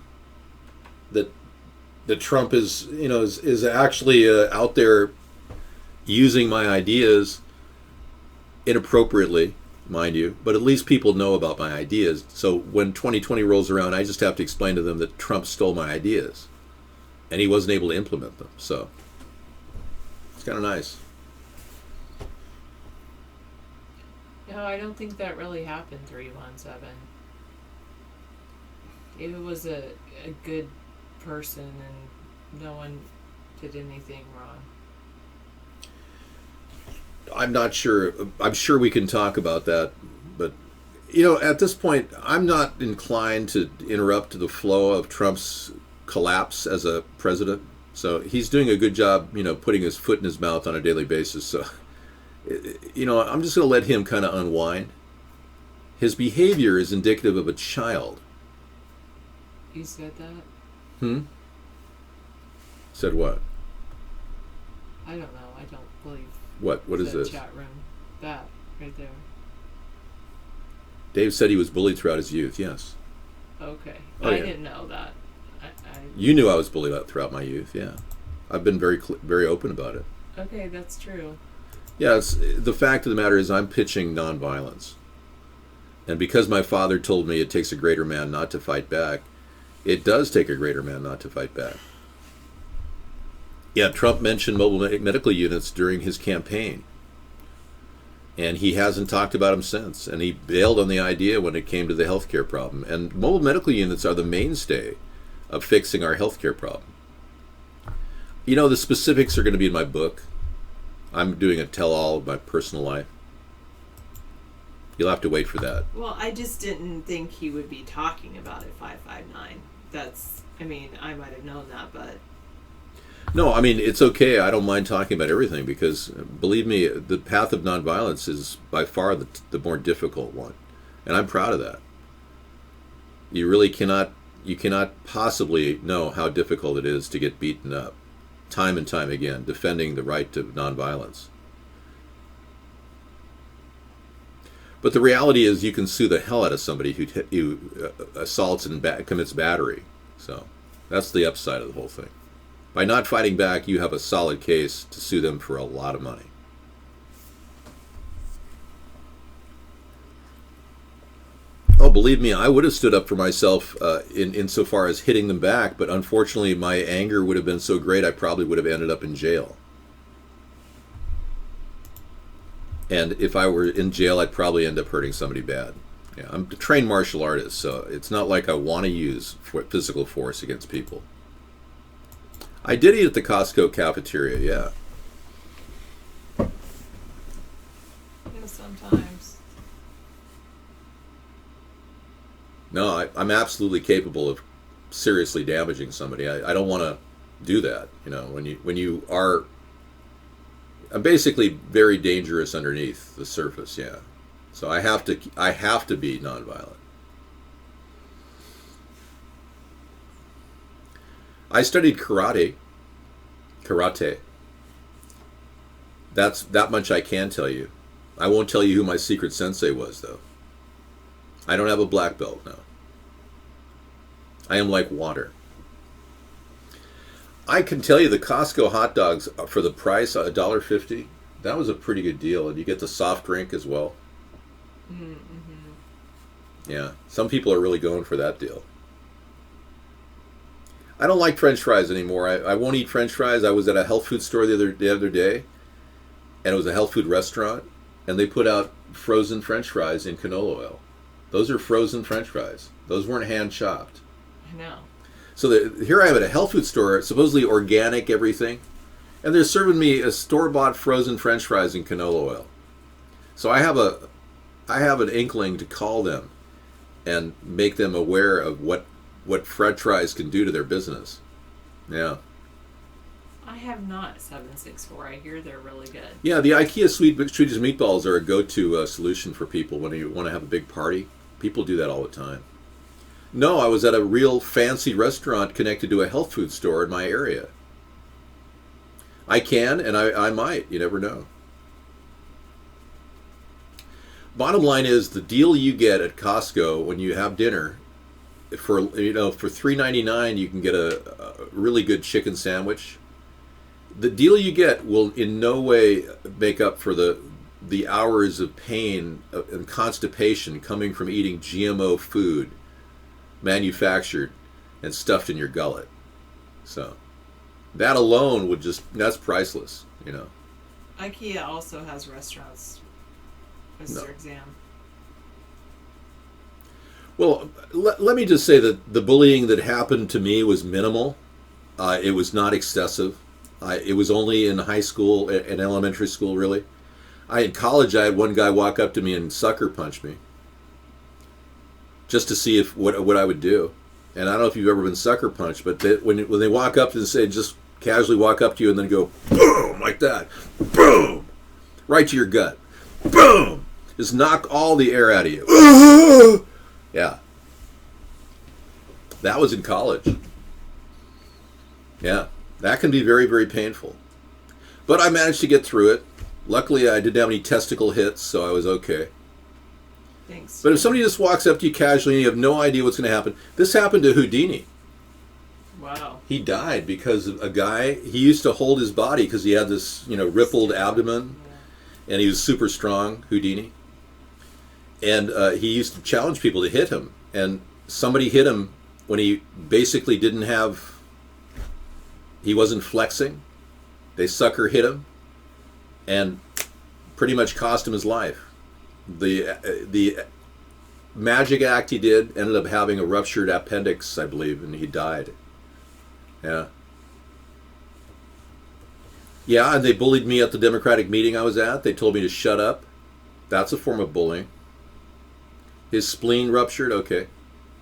that Trump is actually out there using my ideas inappropriately, mind you, but at least people know about my ideas. So when 2020 rolls around, I just have to explain to them that Trump stole my ideas and he wasn't able to implement them. So it's kind of nice. No, I don't think that really happened 317. David was a good person and no one did anything wrong. I'm not sure. I'm sure we can talk about that, but at this point, I'm not inclined to interrupt the flow of Trump's collapse as a president. So he's doing a good job, putting his foot in his mouth on a daily basis. So, I'm just going to let him kind of unwind. His behavior is indicative of a child. You said that? Said what? I don't know. I don't believe. What is this? Chat room. That right there. Dave said he was bullied throughout his youth. Yes. Okay. Oh, I yeah. didn't know that. You knew I was bullied throughout my youth. Yeah. I've been very open about it. Okay, that's true. Yeah. The fact of the matter is, I'm pitching nonviolence, and because my father told me it takes a greater man not to fight back, it does take a greater man not to fight back. Yeah, Trump mentioned mobile medical units during his campaign, and he hasn't talked about them since. And he bailed on the idea when it came to the healthcare problem. And mobile medical units are the mainstay of fixing our healthcare problem. The specifics are going to be in my book. I'm doing a tell-all of my personal life. You'll have to wait for that. Well, I just didn't think he would be talking about it 559. I might have known that, but... No, it's okay. I don't mind talking about everything because, believe me, the path of nonviolence is by far the more difficult one. And I'm proud of that. You cannot possibly know how difficult it is to get beaten up time and time again, defending the right to nonviolence. But the reality is you can sue the hell out of somebody who assaults and commits battery. So that's the upside of the whole thing. By not fighting back, you have a solid case to sue them for a lot of money. Oh, believe me, I would have stood up for myself insofar as hitting them back, but unfortunately my anger would have been so great I probably would have ended up in jail. And if I were in jail, I'd probably end up hurting somebody bad. Yeah, I'm a trained martial artist, so it's not like I want to use physical force against people. I did eat at the Costco cafeteria, yeah. Yeah, sometimes. No, I'm absolutely capable of seriously damaging somebody. I don't want to do that. When you are, I'm basically very dangerous underneath the surface. Yeah, so I have to be nonviolent. I studied karate. That's that much I can tell you. I won't tell you who my secret sensei was, though. I don't have a black belt now. I am like water. I can tell you the Costco hot dogs for the price $1.50. That was a pretty good deal, and you get the soft drink as well. Mm-hmm. Yeah, some people are really going for that deal. I don't like French fries anymore. I won't eat French fries. I was at a health food store the other day, and it was a health food restaurant, and they put out frozen French fries in canola oil. Those are frozen French fries. Those weren't hand chopped. I know. So here I am at a health food store, supposedly organic everything, and they're serving me a store-bought frozen French fries in canola oil. So I have an inkling to call them and make them aware of what French fries can do to their business. Yeah. I have not 764. I hear they're really good. Yeah, the IKEA Swedish meatballs are a go-to solution for people when you want to have a big party. People do that all the time. No, I was at a real fancy restaurant connected to a health food store in my area. I can, and I might. You never know. Bottom line is, the deal you get at Costco when you have dinner for for $3.99 you can get a really good chicken sandwich. The deal you get will in no way make up for the hours of pain and constipation coming from eating GMO food, manufactured and stuffed in your gullet. So that alone that's priceless. IKEA also has restaurants, Mr. No. Exam. Well, let me just say that the bullying that happened to me was minimal. It was not excessive. It was only in high school and elementary school, really. In college, I had one guy walk up to me and sucker punch me, just to see what I would do. And I don't know if you've ever been sucker punched, but when they walk up and say, just casually walk up to you and then go boom like that, boom, right to your gut, boom, just knock all the air out of you. Yeah. That was in college. Yeah. That can be very, very painful. But I managed to get through it. Luckily, I didn't have any testicle hits, so I was okay. Thanks. But if somebody just walks up to you casually and you have no idea what's going to happen, this happened to Houdini. Wow. He died because a guy, he used to hold his body because he had this, rippled abdomen, and he was super strong, Houdini. And he used to challenge people to hit him. And somebody hit him when he basically he wasn't flexing. They sucker hit him and pretty much cost him his life. The magic act he did ended up having a ruptured appendix, I believe, and he died. Yeah. Yeah, and they bullied me at the Democratic meeting I was at. They told me to shut up. That's a form of bullying. His spleen ruptured? Okay.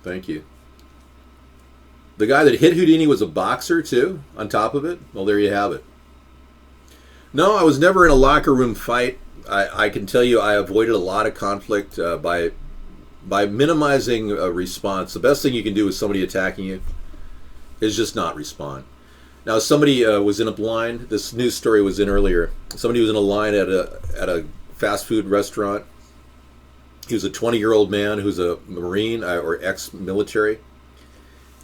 Thank you. The guy that hit Houdini was a boxer, too, on top of it. Well, there you have it. No, I was never in a locker room fight. I can tell you I avoided a lot of conflict by minimizing a response. The best thing you can do with somebody attacking you is just not respond. Now, somebody was in a line. This news story was in earlier. Somebody was in a line at a fast food restaurant. He was a 20-year-old man who's a Marine or ex-military.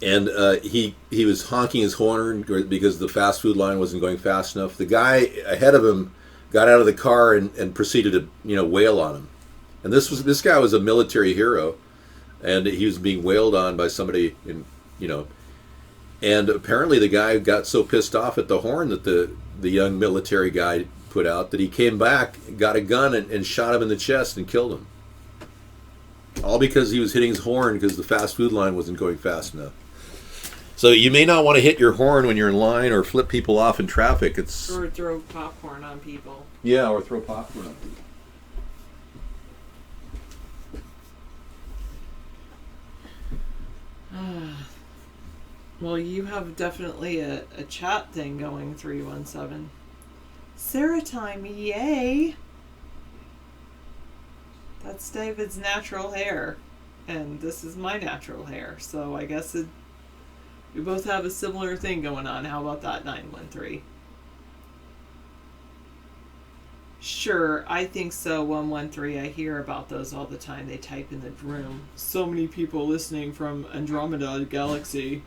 And he was honking his horn because the fast food line wasn't going fast enough. The guy ahead of him got out of the car and proceeded to wail on him. And this guy was a military hero, and he was being wailed on by somebody and apparently the guy got so pissed off at the horn that the young military guy put out that he came back, got a gun, and shot him in the chest and killed him. All because he was hitting his horn because the fast food line wasn't going fast enough. So you may not want to hit your horn when you're in line or flip people off in traffic. Or throw popcorn on people. Yeah, or throw popcorn on people. Well, you have definitely a chat thing going, 317. Sarah time, yay! That's David's natural hair. And this is my natural hair. So I guess we both have a similar thing going on. How about that, 913? Sure, I think so, 113. I hear about those all the time. They type in the room. So many people listening from Andromeda Galaxy.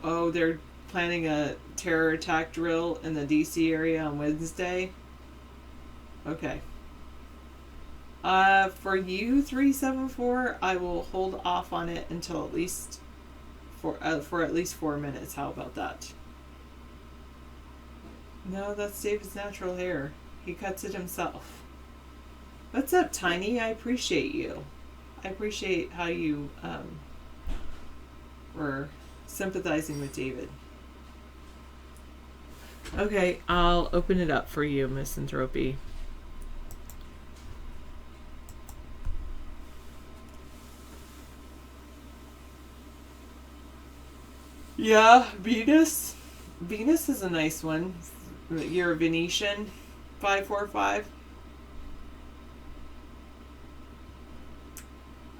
Oh, they're planning a terror attack drill in the DC area on Wednesday? Okay. For you, 374, I will hold off on it until at least for at least 4 minutes. How about that? No, that's David's natural hair. He cuts it himself. What's up, Tiny? I appreciate you. I appreciate how you were sympathizing with David. Okay, I'll open it up for you, Misanthropy. Yeah, Venus. Venus is a nice one. You're a Venetian. 545.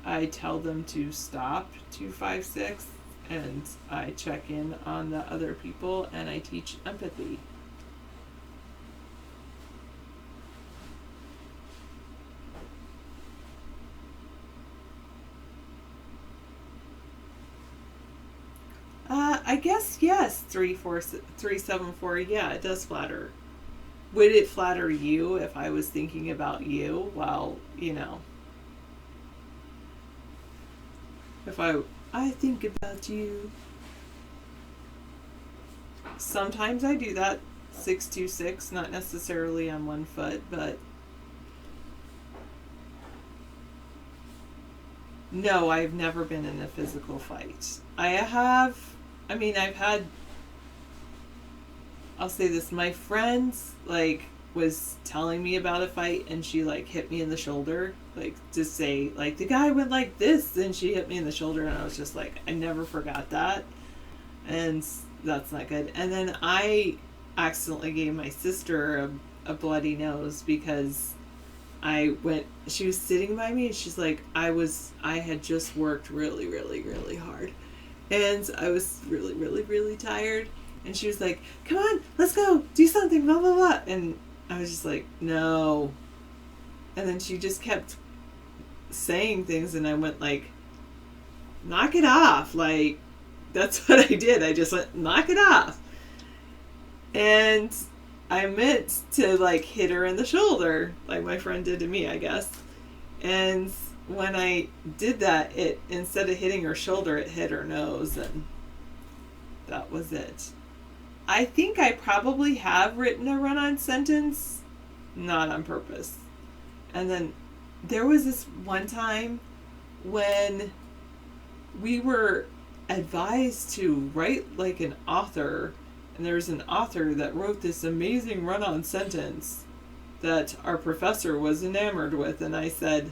I tell them to stop 256, and I check in on the other people, and I teach empathy. I guess yes. 374. Yeah, it does flatter. Would it flatter you if I was thinking about you? Well, if I think about you. Sometimes I do that. 626, not necessarily on 1 foot, but no, I've never been in a physical fight. I've had, I'll say this, my friends, was telling me about a fight, and she, hit me in the shoulder, to say, the guy went like this, and she hit me in the shoulder, and I was just like, I never forgot that, and that's not good. And then I accidentally gave my sister a bloody nose because she was sitting by me, and she's like, I had just worked really, really, really hard, and I was really, really, really tired, and she was like, come on, let's go do something, blah blah blah, and I was just like, no, and then she just kept saying things, and I went knock it off, that's what I did. I just went, knock it off, and I meant to hit her in the shoulder like my friend did to me, I guess. And when I did that, it, instead of hitting her shoulder, it hit her nose, and that was it. I think I probably have written a run-on sentence, not on purpose. And then there was this one time when we were advised to write like an author, and there's an author that wrote this amazing run-on sentence that our professor was enamored with, and I said,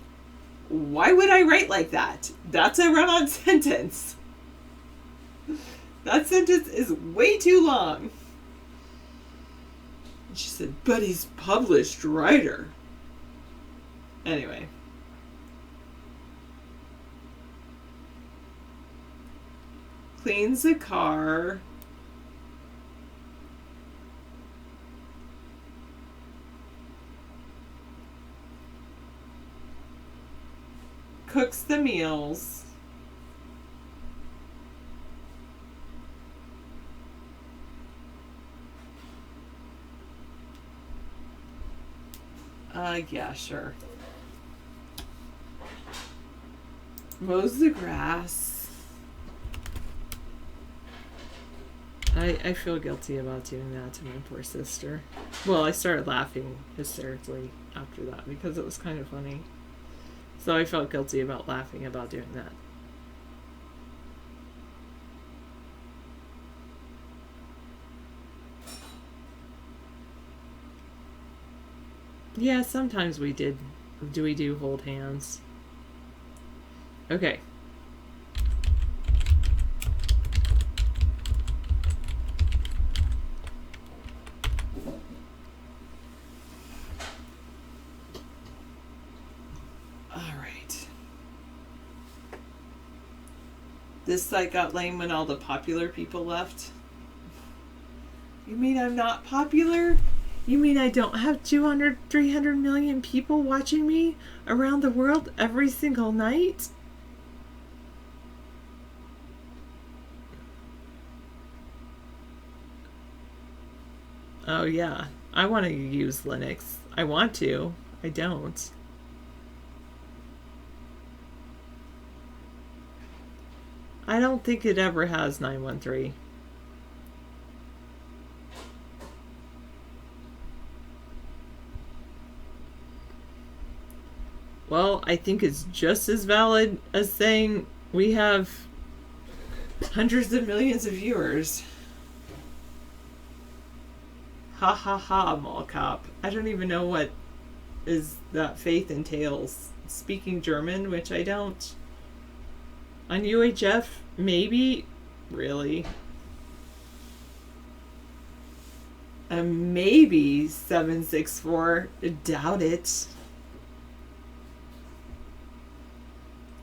why would I write like that? That's a run-on sentence. That sentence is way too long. And she said, but he's published writer. Anyway. Cleans the car. Cooks the meals. Yeah, sure. Mows the grass. I feel guilty about doing that to my poor sister. Well, I started laughing hysterically after that because it was kind of funny. So I felt guilty about laughing about doing that. Yeah, sometimes we did. We do hold hands? Okay. All right. This site got lame when all the popular people left. You mean I'm not popular? You mean I don't have 200, 300 million people watching me around the world every single night? Oh yeah, I want to use Linux. I want to. I don't. I don't think it ever has 913. Well, I think it's just as valid as saying we have hundreds of millions of viewers. Ha ha ha, mall cop. I don't even know what is that faith entails. Speaking German, which I don't. On UHF, maybe? Really? Maybe 764. Doubt it.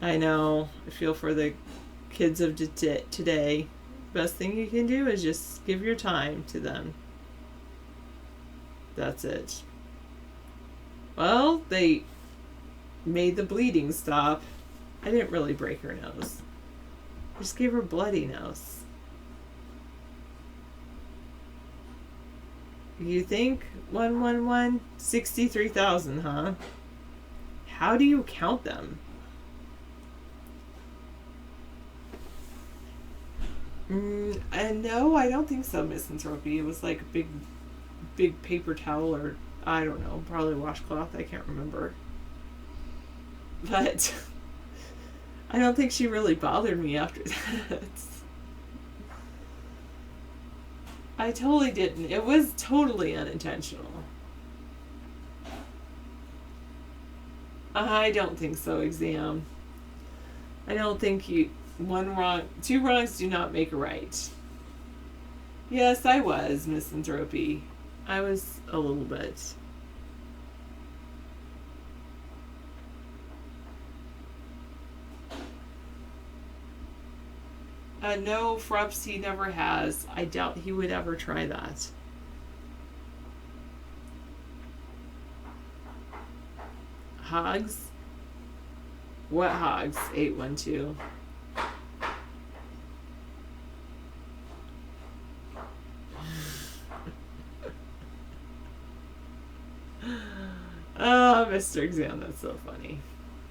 I know. I feel for the kids of today. Best thing you can do is just give your time to them. That's it. Well, they made the bleeding stop. I didn't really break her nose. I just gave her bloody nose. You think 111? 63,000, huh? How do you count them? And no, I don't think so, Misanthropy. It was like a big paper towel, or I don't know, probably washcloth. I can't remember. But I don't think she really bothered me after that. I totally didn't. It was totally unintentional. I don't think so, Exam. I don't think two wrongs do not make a right. Yes, I was, Misanthropy. I was a little bit. No, Frups, he never has. I doubt he would ever try that. Hogs? What hogs? 812. Oh, Mr. Exam, that's so funny.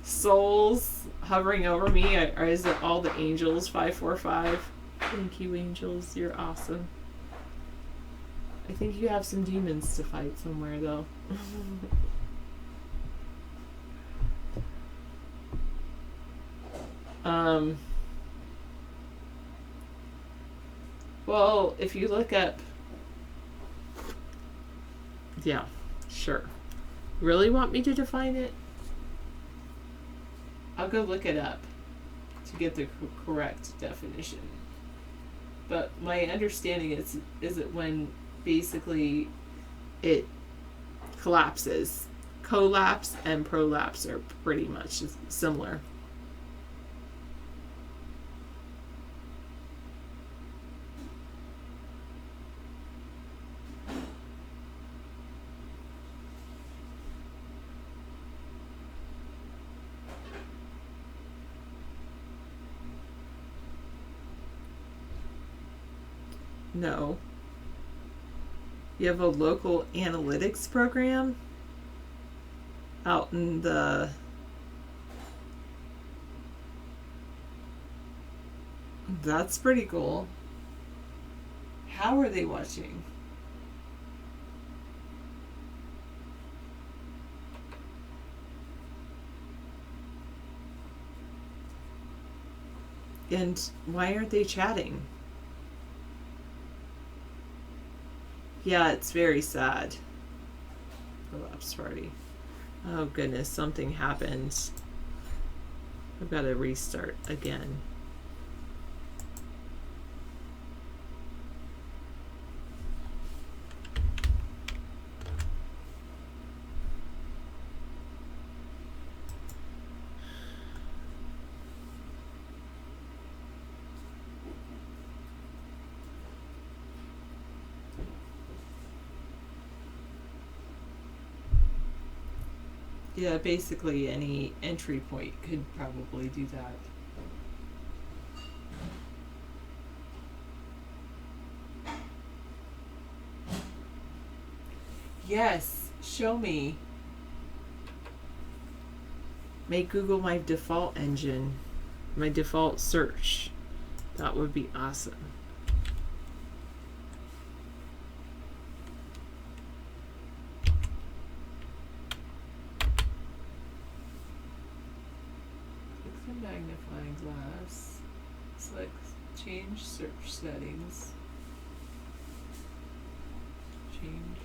Souls hovering over me, or is it all the angels? 545. Thank you, angels. You're awesome. I think you have some demons to fight somewhere, though. Well, if you look up, yeah, sure. Really want me to define it? I'll go look it up to get the correct definition. But my understanding is it when basically it collapses. Collapse and prolapse are pretty much similar. No. You have a local analytics program out in the That's pretty cool. How are they watching? And why aren't they chatting? Yeah, it's very sad. Collapse party. Oh goodness, something happened. I've got to restart again. Yeah, basically any entry point could probably do that. Yes, show me. Make Google my default engine, my default search. That would be awesome. Magnifying glass. Select change search settings. Change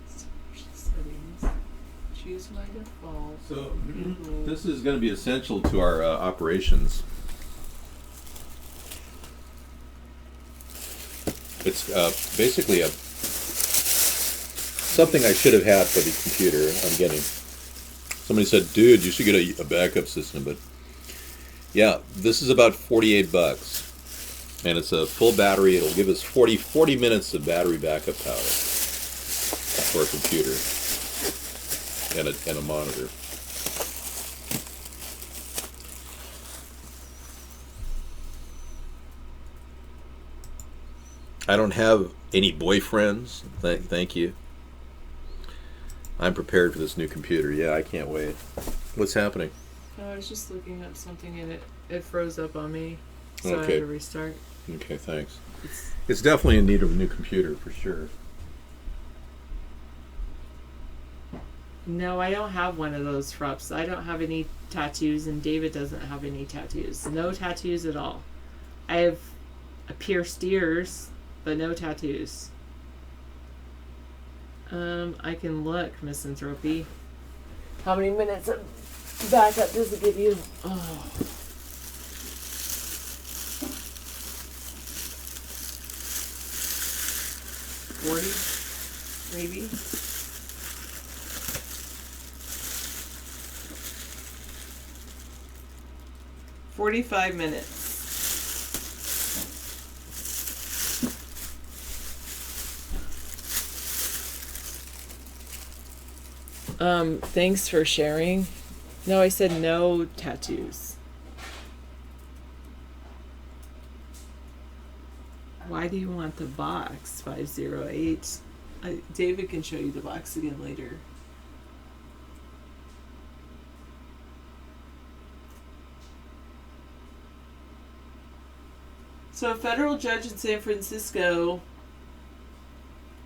search settings. Choose my default. So this is going to be essential to our operations. It's basically something I should have had for the computer. I'm getting. Somebody said, "Dude, you should get a backup system," but yeah, this is about $48, and it's a full battery. It'll give us 40 minutes of battery backup power for a computer and a monitor. I don't have any boyfriends. Thank you. I'm prepared for this new computer. Yeah, I can't wait. What's happening? I was just looking up something and it froze up on me, so I had Okay. to restart. Okay, thanks. It's, It's definitely in need of a new computer for sure. no, I don't have one of those frups. I don't have any tattoos, and David doesn't have any tattoos. No tattoos at all. I have pierced ears, but no tattoos. I can look, Misanthropy. How many minutes of backup does it give you? Oh. Maybe. 45 minutes. Thanks for sharing. No, I said no tattoos. Why do you want the box? 508. David can show you the box again later. So a federal judge in San Francisco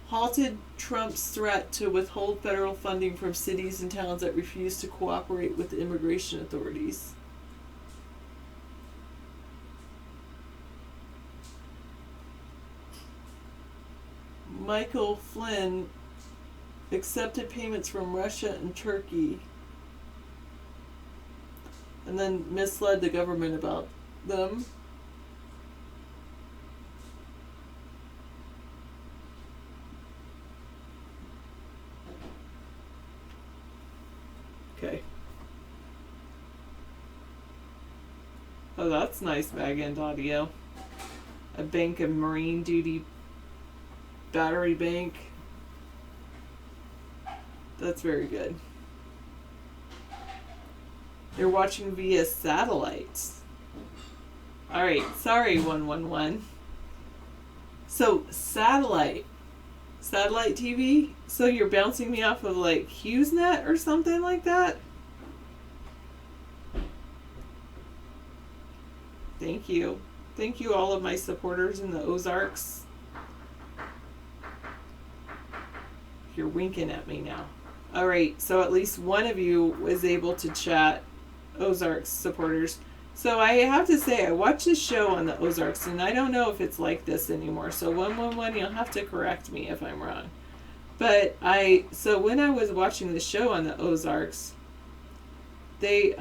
halted Trump's threat to withhold federal funding from cities and towns that refuse to cooperate with the immigration authorities. Michael Flynn accepted payments from Russia and Turkey and then misled the government about them. Okay. Oh, that's nice back end audio. A bank of marine duty battery bank. That's very good. You're watching via satellite. Alright, sorry 111. So satellite TV? So you're bouncing me off of like HughesNet or something like that? Thank you. Thank you all of my supporters in the Ozarks. You're winking at me now. Alright, so at least one of you was able to chat, Ozarks supporters. So I have to say, I watched this show on the Ozarks, and I don't know if it's like this anymore. So 111, you'll have to correct me if I'm wrong. But so when I was watching the show on the Ozarks, they,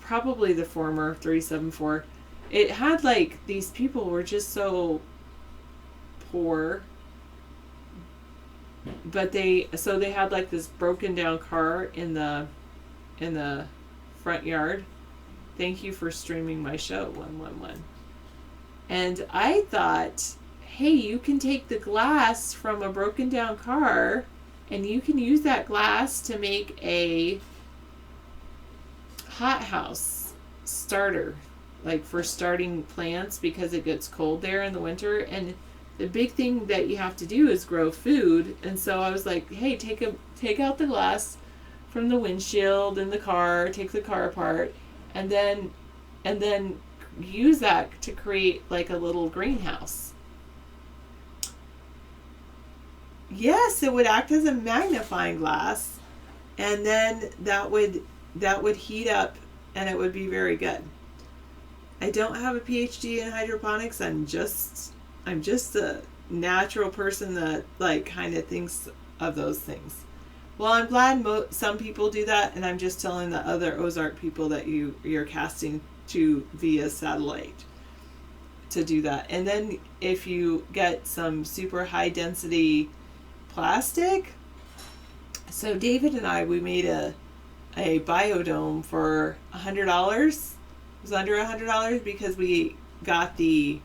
probably the former 374, it had like, these people were just so poor, but they had like this broken down car in the front yard. Thank you for streaming my show 111. And I thought, hey, you can take the glass from a broken down car and you can use that glass to make a hothouse starter, like for starting plants, because it gets cold there in the winter. And the big thing that you have to do is grow food. And so I was like, hey, take out the glass from the windshield in the car, take the car apart, and then use that to create like a little greenhouse. Yes, it would act as a magnifying glass, and then that would heat up and it would be very good. I don't have a PhD in hydroponics. I'm just a natural person that like kind of thinks of those things. Well, I'm glad some people do that, and I'm just telling the other Ozark people that you're casting to via satellite to do that. And then if you get some super high density plastic, so David and we made a biodome for $100. It was under $100 because we got the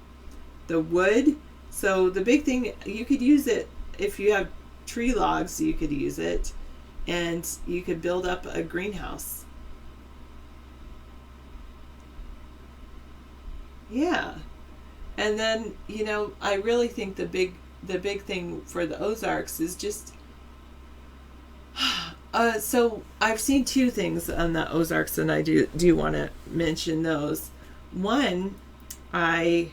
wood. So the big thing, you could use it if you have tree logs, you could use it, and you could build up a greenhouse. Yeah. And then, I really think the the big thing for the Ozarks is just so I've seen two things on the Ozarks, and I do want to mention those. One, I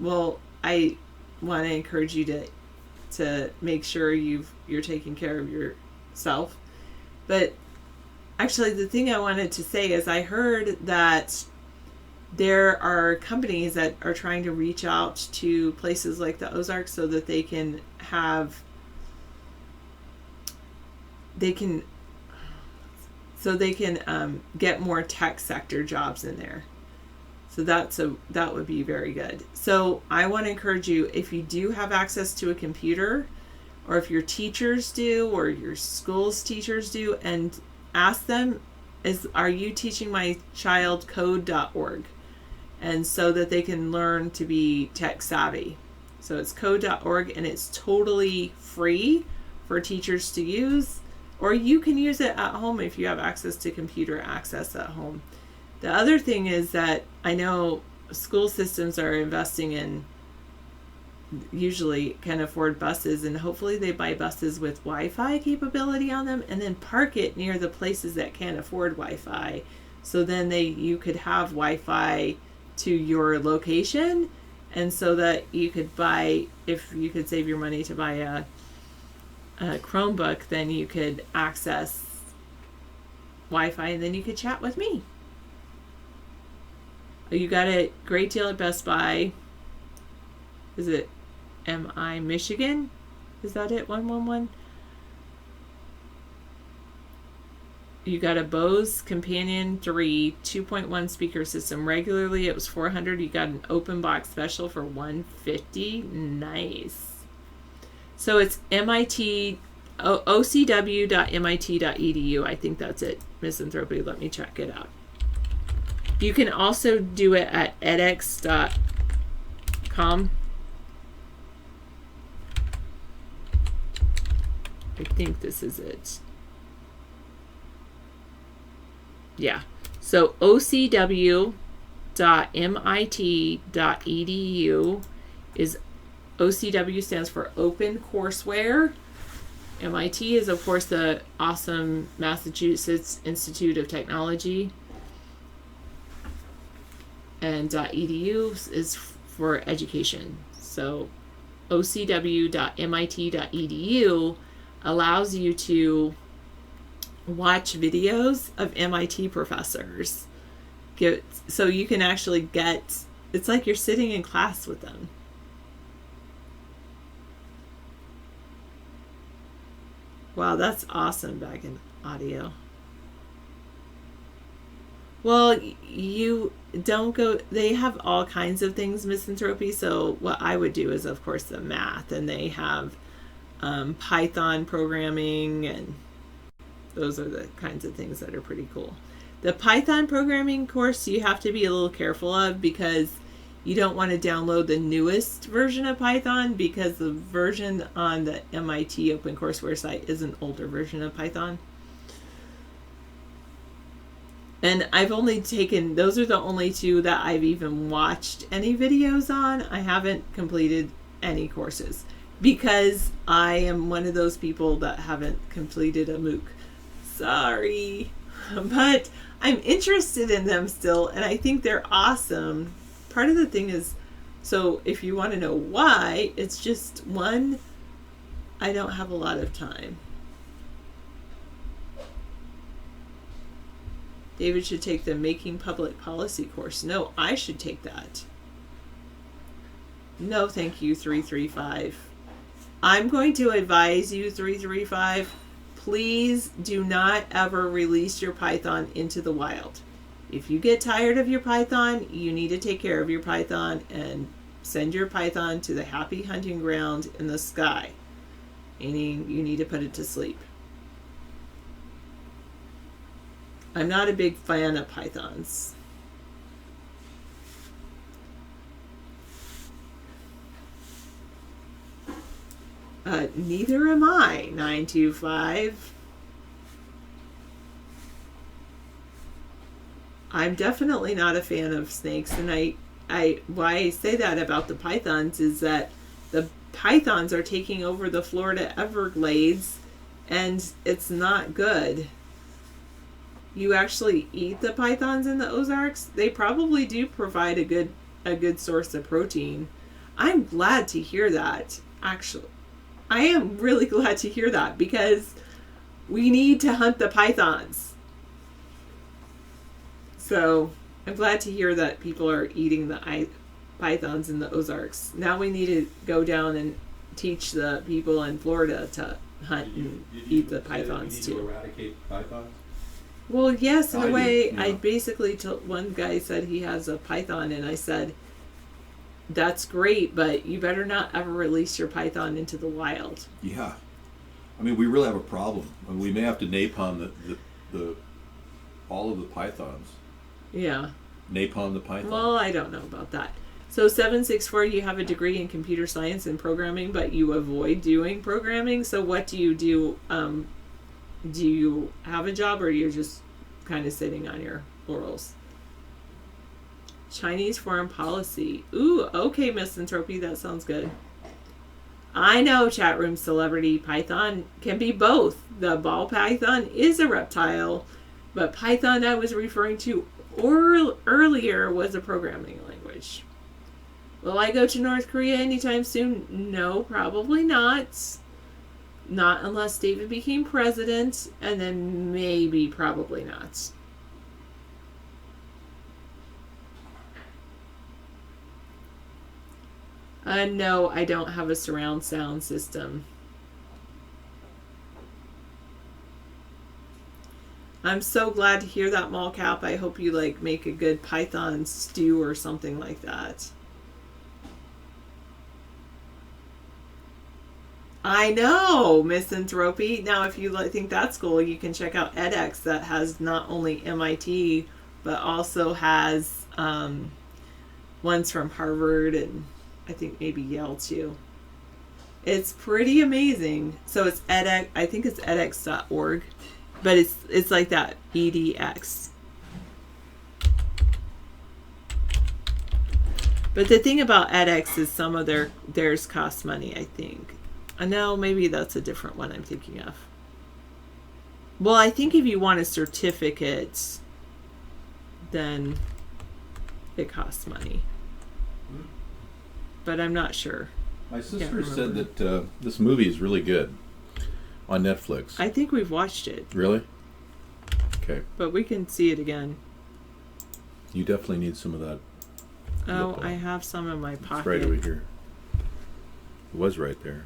want to encourage you to make sure you're taking care of yourself. But actually, the thing I wanted to say is I heard that there are companies that are trying to reach out to places like the Ozarks so that they can get more tech sector jobs in there. So that would be very good. So I want to encourage you, if you do have access to a computer, or if your teachers do, or your school's teachers do, and ask them, are you teaching my child code.org? And so that they can learn to be tech savvy. So it's code.org, and it's totally free for teachers to use, or you can use it at home if you have access to computer access at home. The other thing is that I know school systems are investing in, usually can afford buses, and hopefully they buy buses with Wi-Fi capability on them and then park it near the places that can't afford Wi-Fi. So then you could have Wi-Fi to your location, and so that you could buy, if you could save your money to buy a Chromebook, then you could access Wi-Fi, and then you could chat with me. You got a great deal at Best Buy. Is it MI Michigan? Is that it? 111? You got a Bose Companion 3 2.1 speaker system. Regularly it was $400. You got an open box special for $150. Nice. So it's MIT ocw.mit.edu. I think that's it. Misanthropy. Let me check it out. You can also do it at edx.com. I think this is it. Yeah. So ocw.mit.edu is OCW stands for Open Courseware. MIT is, of course, the awesome Massachusetts Institute of Technology. And .edu is for education. So ocw.mit.edu allows you to watch videos of MIT professors. So you can actually it's like you're sitting in class with them. Wow, that's awesome back in audio. Well, you don't go, they have all kinds of things, Misanthropy. So what I would do is, of course, the math, and they have Python programming, and those are the kinds of things that are pretty cool. The Python programming course you have to be a little careful of, because you don't want to download the newest version of Python, because the version on the MIT OpenCourseWare site is an older version of Python. And I've only taken, those are the only two that I've even watched any videos on. I haven't completed any courses because I am one of those people that haven't completed a MOOC. Sorry. But I'm interested in them still, and I think they're awesome. Part of the thing is, so if you want to know why, it's just, one, I don't have a lot of time. David should take the Making Public Policy course. No, I should take that. No, thank you, 335. I'm going to advise you, 335, please do not ever release your Python into the wild. If you get tired of your Python, you need to take care of your Python and send your Python to the happy hunting ground in the sky. Meaning you need to put it to sleep. I'm not a big fan of Pythons. Neither am I, 925. I'm definitely not a fan of snakes, and why I say that about the pythons is that the pythons are taking over the Florida Everglades, and it's not good. You actually eat the pythons in the Ozarks. They probably do provide a good source of protein. I'm glad to hear that. Actually, I am really glad to hear that because we need to hunt the pythons. So I'm glad to hear that people are eating the pythons in the Ozarks. Now we need to go down and teach the people in Florida to hunt and eat the pythons too. Eradicate pythons? Well, yes, in a way. Yeah. I basically told one guy said he has a python, and I said, "That's great, but you better not ever release your python into the wild." Yeah. I mean, we really have a problem. I mean, we may have to napalm the all of the pythons. Yeah. Napalm the python. Well, I don't know about that. So 764, you have a degree in computer science and programming, but you avoid doing programming. So what do you do? Do you have a job, or you're just kind of sitting on your laurels? Chinese foreign policy. Ooh, okay, Misanthropy, that sounds good. I know, chat room celebrity. Python can be both. The ball python is a reptile, but Python I was referring to earlier was a programming language. Will I go to North Korea anytime soon? No, probably not. Not unless David became president, and then maybe, probably not. No, I don't have a surround sound system. I'm so glad to hear that, Mallcap. I hope you make a good python stew or something like that. I know, Misanthropy. Now, if you think that's cool, you can check out edX that has not only MIT, but also has ones from Harvard and I think maybe Yale too. It's pretty amazing. So it's edX. I think it's edX.org, but it's like that, EDX. But the thing about edX is some of theirs cost money, I think. I know maybe that's a different one I'm thinking of. Well, I think if you want a certificate, then it costs money. But I'm not sure. My sister said that this movie is really good on Netflix. I think we've watched it. Really? Okay. But we can see it again. You definitely need some of that. Oh, I have some in my pocket. It's right over here. It was right there.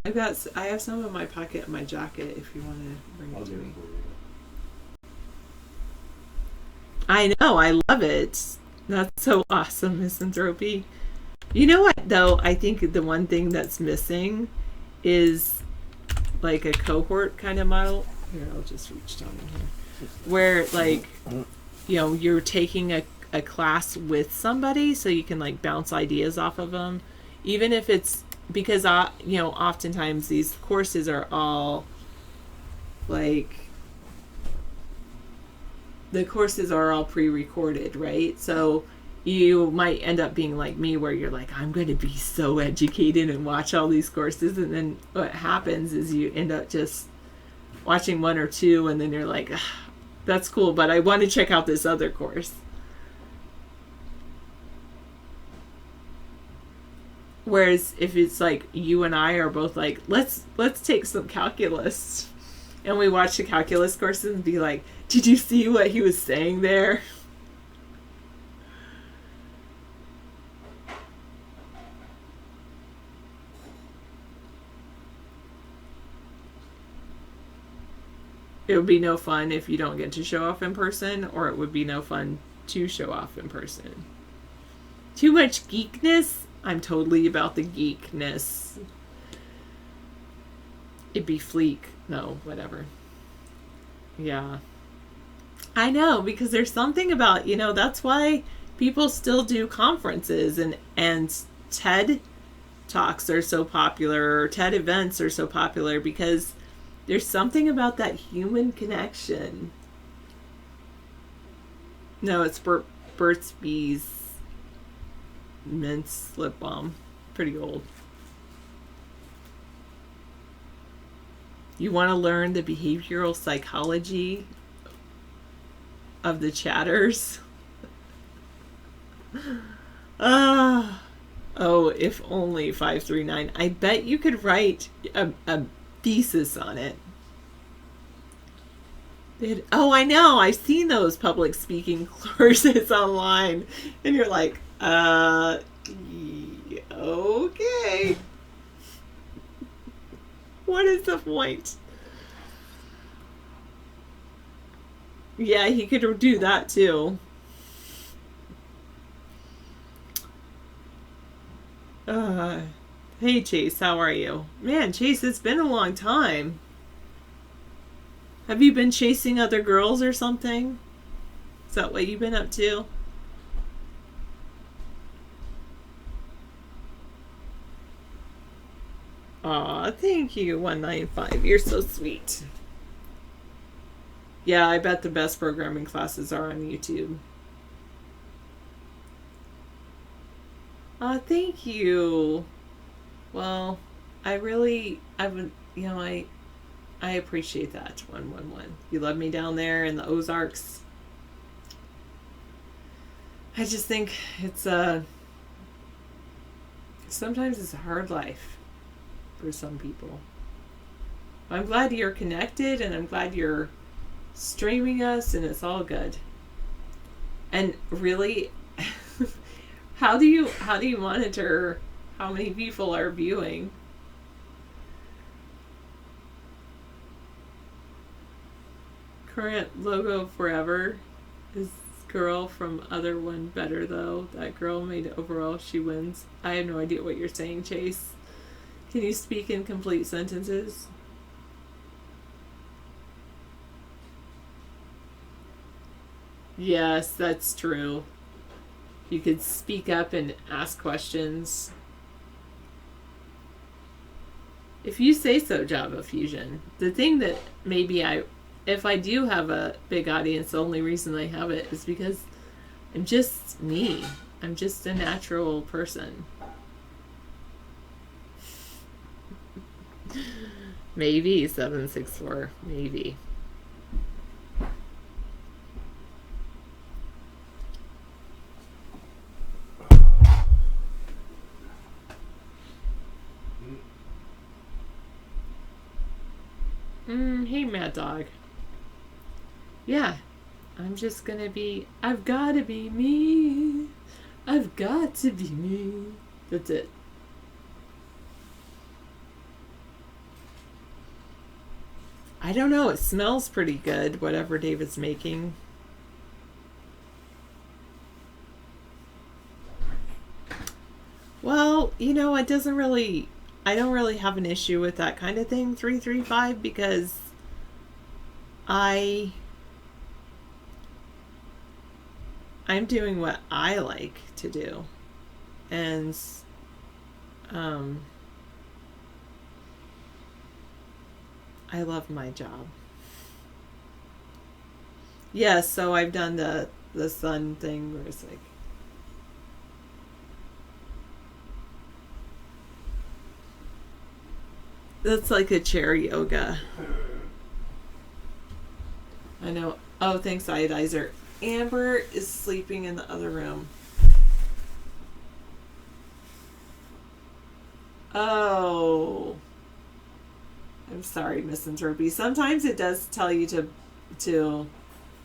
I have some in my pocket in my jacket if you want to bring it to me. I know, I love it. That's so awesome, Misanthropy. You know what, though? I think the one thing that's missing is like a cohort kind of model. Here, I'll just reach down in here. Where, you're taking a class with somebody so you can, bounce ideas off of them. Even if it's, because, oftentimes these courses are all, the courses are all pre-recorded, right? So you might end up being like me, where you're like, I'm going to be so educated and watch all these courses, and then what happens is you end up just watching one or two, and then you're like, that's cool, but I want to check out this other course. Whereas if it's you and I are both let's take some calculus, and we watch the calculus courses and be like, did you see what he was saying there? It would be no fun if you don't get to show off in person, or it would be no fun to show off in person. Too much geekness? I'm totally about the geekness. It'd be fleek. No, whatever. Yeah. I know, because there's something about, that's why people still do conferences and TED Talks are so popular, or TED events are so popular, because there's something about that human connection. No, it's Burt's Bees. mints lip balm. Pretty old. You want to learn the behavioral psychology of the chatters? Oh, if only 539. I bet you could write a thesis on it. Oh, I know. I've seen those public speaking courses online. And you're like, okay. What is the point? Yeah, he could do that too. Hey Chase, how are you? Man, Chase, it's been a long time. Have you been chasing other girls or something? Is that what you've been up to? Aw, thank you, 195. You're so sweet. Yeah, I bet the best programming classes are on YouTube. Thank you. Well, I appreciate that, 111. You love me down there in the Ozarks. I just think it's sometimes it's a hard life for some people. I'm glad you're connected, and I'm glad you're streaming us, and it's all good. And really, how do you monitor how many people are viewing? Current logo forever. Is girl from other one better though? That girl made it overall, she wins. I have no idea what you're saying, Chase. Can you speak in complete sentences? Yes, that's true. You could speak up and ask questions. If you say so, Java Fusion. The thing that maybe if I do have a big audience, the only reason I have it is because I'm just me. I'm just a natural person. Maybe 764. Maybe. Hey, Mad Dog. Yeah, I'm just gonna be. I've gotta be me. I've got to be me. That's it. I don't know. It smells pretty good, whatever David's making. Well, it doesn't really. I don't really have an issue with that kind of thing, 335, because I'm doing what I like to do. And I love my job. Yes, so I've done the sun thing where it's like, that's like a chair yoga. I know. Oh, thanks, Iodizer. Amber is sleeping in the other room. Oh. I'm sorry, Misanthropy. Sometimes it does tell you to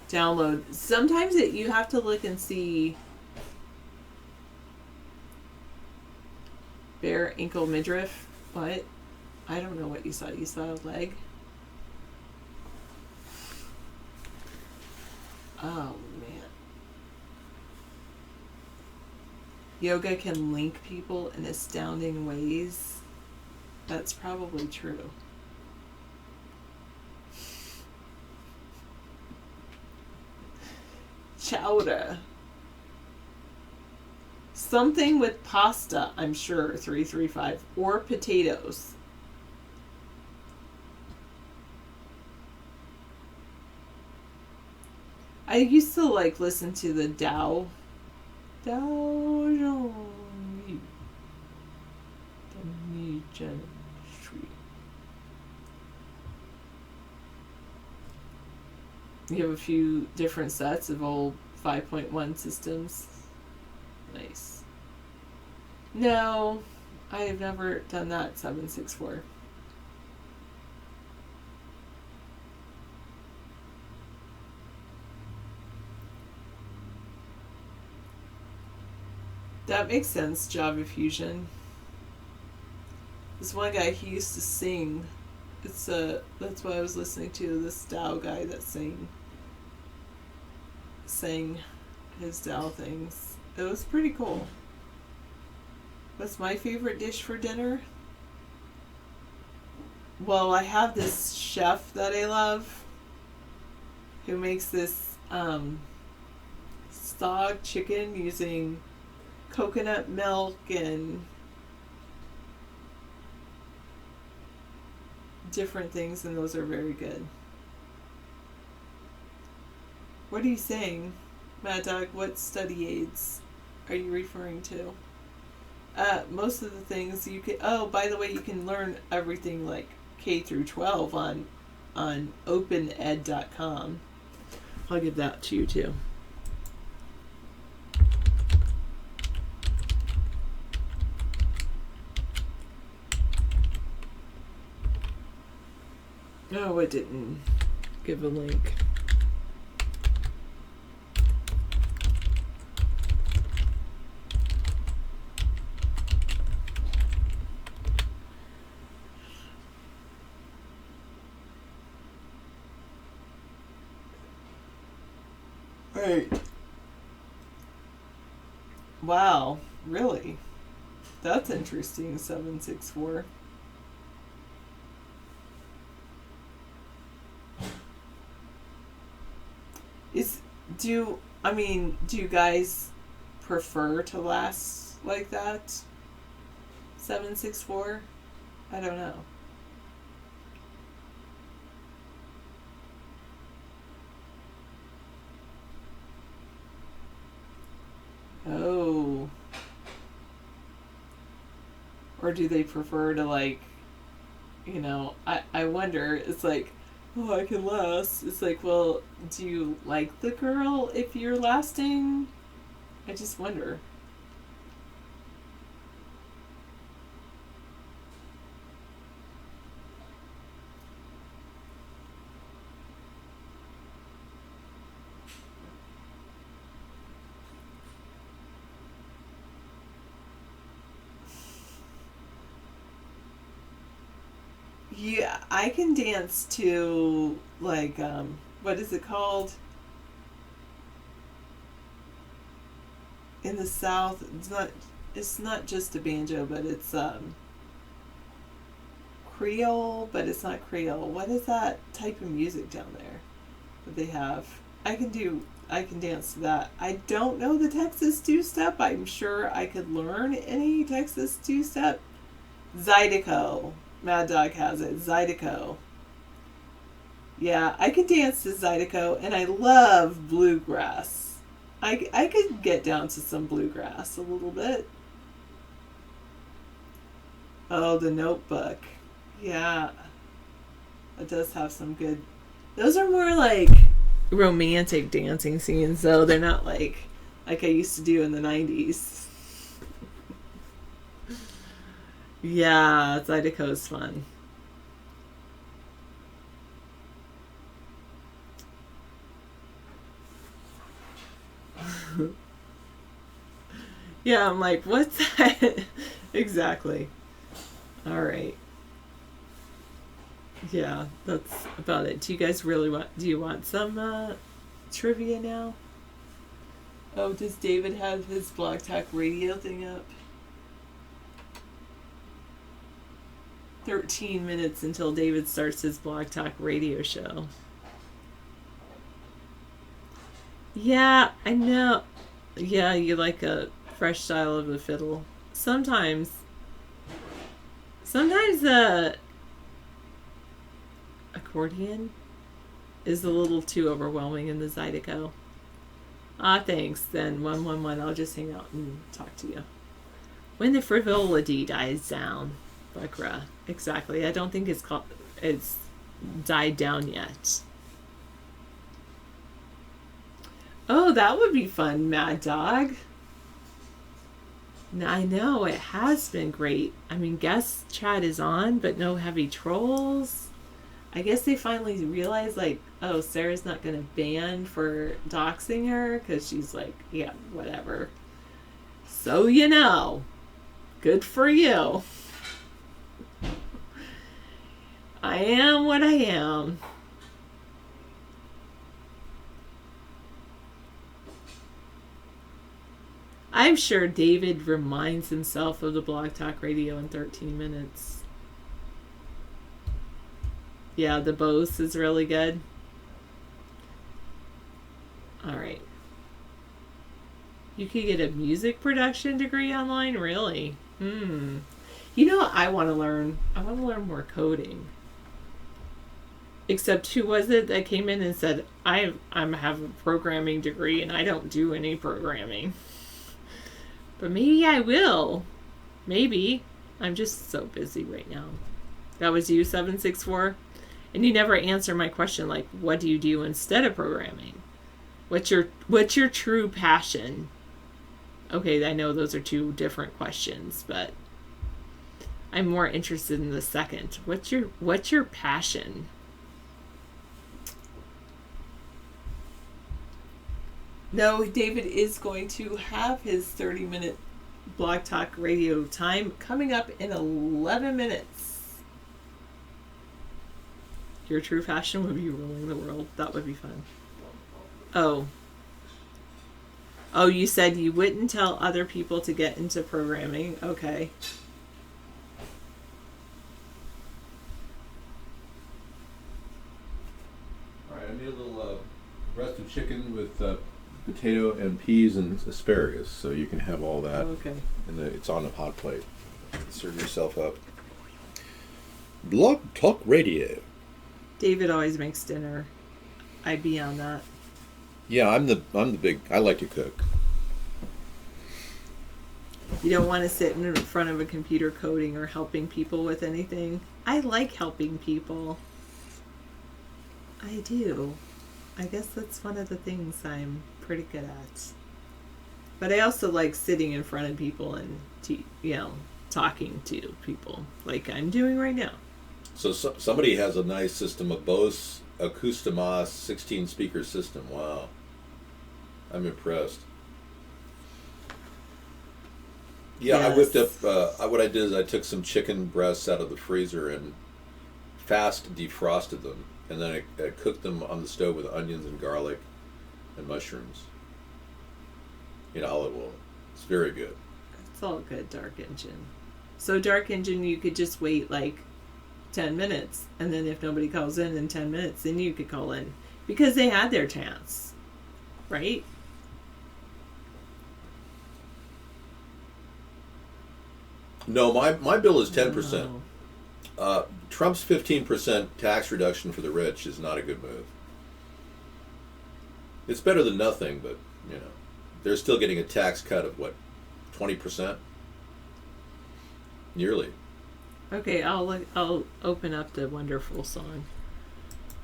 download. Sometimes you have to look and see bare ankle midriff. What? I don't know what you saw. You saw a leg? Oh, man. Yoga can link people in astounding ways. That's probably true. Chowder. Something with pasta, I'm sure, 335. Or potatoes. I used to listen to the Tao You have a few different sets of old 5.1 systems. Nice. No, I have never done that 764. That makes sense, Java Fusion. This one guy, he used to sing. That's what I was listening to, this DAO guy that sang his DAO things. It was pretty cool. What's my favorite dish for dinner? Well, I have this chef that I love who makes this stog chicken using coconut milk and different things, and those are very good. What are you saying, Mad Dog? What study aids are you referring to? Most of the things you can. Oh, by the way, you can learn everything like K through 12 on opened.com. I'll give that to you too. Oh, it didn't give a link. Right. Wow, really? That's interesting, 764. Do you guys prefer to last like that? 764? I don't know. Oh. Or do they prefer to I wonder, it's like, oh, I can last. It's like, well, do you like the girl if you're lasting? I just wonder. Yeah, I can dance to what is it called? In the South, it's not just a banjo, but it's Creole, but it's not Creole. What is that type of music down there that they have? I can dance to that. I don't know the Texas two-step. I'm sure I could learn any Texas two-step. Zydeco. Mad Dog has it. Zydeco. Yeah, I can dance to Zydeco, and I love bluegrass. I could get down to some bluegrass a little bit. Oh, The Notebook. Yeah. It does have some good... Those are more like romantic dancing scenes, though. They're not like I used to do in the 90s. Yeah, Zydeco is fun. Yeah, I'm like, what's that? Exactly. All right. Yeah, that's about it. Do you guys do you want some trivia now? Oh, does David have his Blog Talk Radio thing up? 13 minutes until David starts his Blog Talk Radio show. Yeah, I know. Yeah, you like a fresh style of the fiddle. Sometimes the accordion is a little too overwhelming in the Zydeco. Thanks. Then 111, I'll just hang out and talk to you. When the frivolity dies down. Buckra. Exactly. I don't think it's died down yet. Oh, that would be fun, Mad Dog. I know, it has been great. I mean, guest chat is on, but no heavy trolls. I guess they finally realized, like, oh, Sarah's not going to ban for doxing her because she's like, yeah, whatever. So, you know, good for you. I am what I am. I'm sure David reminds himself of the Blog Talk Radio in 13 minutes. Yeah, the Bose is really good. All right. You could get a music production degree online, really? You know what I want to learn? I want to learn more coding. Except who was it that came in and said, I have a programming degree and I don't do any programming. But maybe I will. Maybe. I'm just so busy right now. That was you, 764? And you never answer my question, like, what do you do instead of programming? What's your true passion? Okay, I know those are two different questions, but I'm more interested in the second. What's your passion? No, David is going to have his 30-minute Blog Talk Radio time coming up in 11 minutes. Your true passion would be ruling the world. That would be fun. Oh, you said you wouldn't tell other people to get into programming. Okay. All right, I made a little breast of chicken with potato and peas and asparagus, so you can have all that. Okay. And it's on a hot plate. Serve yourself up. Blog Talk Radio. David always makes dinner. I'd be on that. Yeah, I'm the big. I like to cook. You don't want to sit in front of a computer coding or helping people with anything. I like helping people. I do. I guess that's one of the things I'm pretty good at. But I also like sitting in front of people and talking to people like I'm doing right now. So somebody has a nice system, a Bose Acoustimas 16 speaker system. Wow. I'm impressed. Yeah, yes. I whipped up, what I did is I took some chicken breasts out of the freezer and fast defrosted them. And then I cooked them on the stove with onions and garlic and mushrooms in olive oil. It's very good. It's all good, Dark Engine. So Dark Engine, you could just wait like 10 minutes. And then if nobody calls in 10 minutes, then you could call in. Because they had their chance. Right? No, my bill is 10%. Trump's 15% tax reduction for the rich is not a good move. It's better than nothing, but, they're still getting a tax cut of, 20%? Yearly. Okay, I'll open up the wonderful song.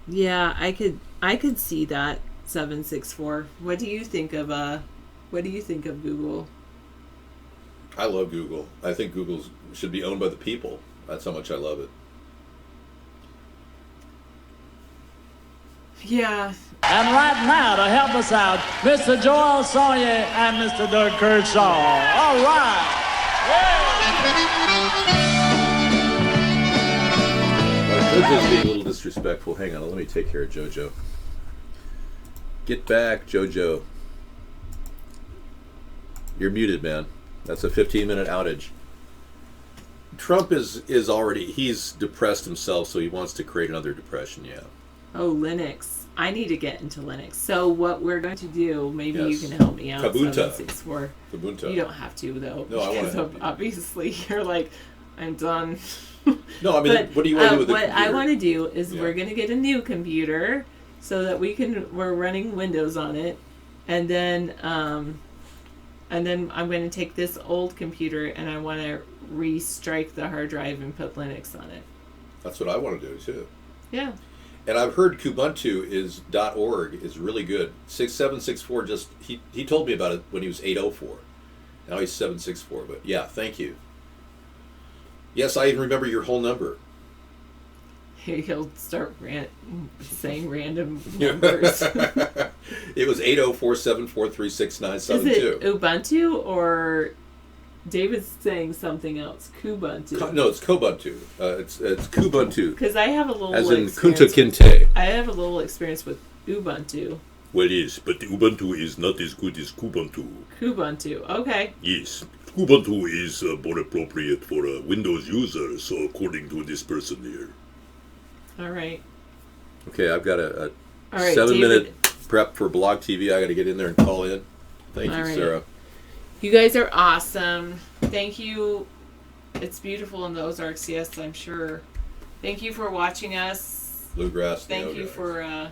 Yeah, I could see that, 764. What do you think of Google? I love Google. I think Google should be owned by the people. That's how much I love it. Yeah. And right now, to help us out, Mr. Joel Sawyer and Mr. Doug Kershaw. All right. JoJo's being a little disrespectful. Hang on, let me take care of JoJo. Get back, JoJo. You're muted, man. That's a 15-minute outage. Trump is already, he's depressed himself, so he wants to create another depression, yeah. Oh, Linux. I need to get into Linux. So what we're going to do, maybe you can help me out. Kubuntu. 764. Kubuntu. You don't have to, though. No, I want to help you. Obviously, you're like, I'm done. No, I mean, but, what do you want to do with the computer? What I want to do is we're going to get a new computer so that we're running Windows on it. And then I'm going to take this old computer and I want to restrike the hard drive and put Linux on it. That's what I want to do, too. Yeah. And I've heard Kubuntu .org is really good. 6764 he told me about it when he was 804. Now he's 764. But yeah, thank you. Yes, I even remember your whole number. He'll start saying random numbers. It was 804-743-6972. Is it Ubuntu or David's saying something else? Kubuntu. No, it's Kubuntu. It's Kubuntu. Because I have a little As in experience Kunta Kinte. I have a little experience with Ubuntu. Well, yes, but Ubuntu is not as good as Kubuntu. Kubuntu, okay. Yes, Kubuntu is more appropriate for a Windows user, so according to this person here. All right. Okay, I've got a All right, 7-minute prep for Blog TV. I got to get in there and call in. Thank you, All right. Sarah. You guys are awesome. Thank you. It's beautiful in the Ozarks, yes, I'm sure. Thank you for watching us. Bluegrass. Thank you for,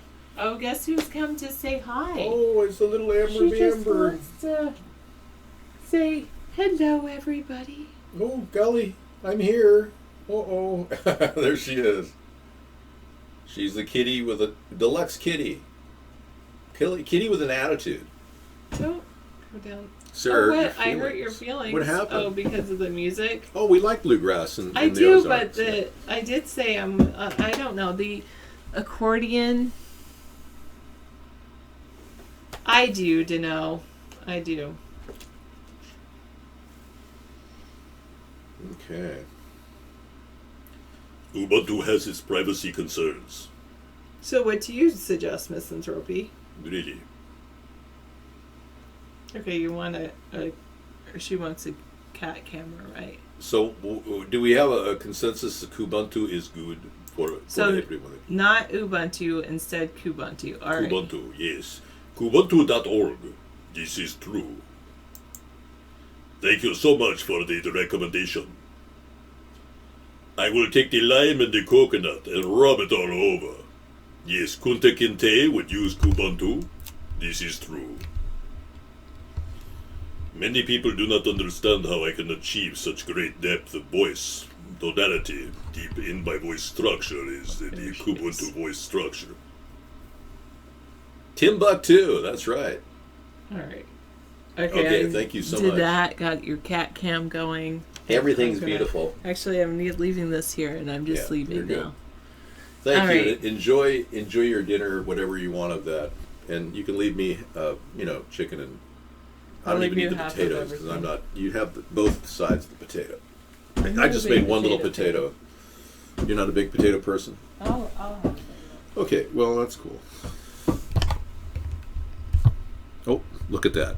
guess who's come to say hi? Oh, it's a little Amber She just Bamber. wants to say hello, everybody. Oh, golly, I'm here. Uh-oh. There she is. She's the kitty with a deluxe kitty. Kitty with an attitude. Don't go down. Sir, what? I hurt your feelings. What happened? Oh, because of the music? Oh, we like bluegrass. I do, but I did say I don't know, the accordion. I do, Dano. I do. Okay. Ubuntu has its privacy concerns. So what do you suggest, Misanthropy? Really. Okay, you want or she wants a cat camera, right? So, do we have a consensus that Kubuntu is good for everyone? Not Ubuntu, instead Kubuntu. All right. Kubuntu, yes. Kubuntu.org. This is true. Thank you so much for the recommendation. I will take the lime and the coconut and rub it all over. Yes, Kunta Kinte would use Kubuntu. This is true. Many people do not understand how I can achieve such great depth of voice. Tonality deep in my voice structure is the Kubuntu voice structure. Timbuktu, that's right. All right. Okay, thank you so much. Did that, got your cat cam going. Everything's beautiful. Actually, I'm leaving this here, and I'm just leaving you're good. now. Thank All you. right. Enjoy your dinner, whatever you want of that, and you can leave me, chicken and. I don't even need the potatoes because I'm not. You have both sides of the potato. I just made one little potato. You're not a big potato person? I'll have it. Okay, well that's cool. Oh, look at that.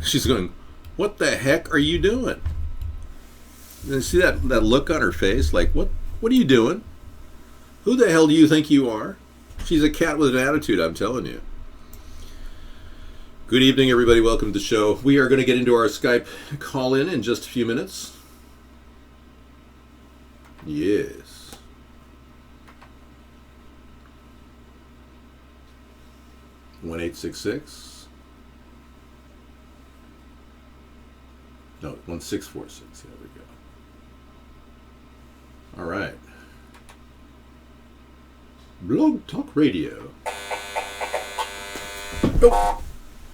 She's going, what the heck are you doing? You see that look on her face? Like, what are you doing? Who the hell do you think you are? She's a cat with an attitude, I'm telling you. Good evening, everybody. Welcome to the show. We are going to get into our Skype call-in in just a few minutes. Yes. One 866. No, 1646. There we go. All right. Blog Talk Radio. Oh.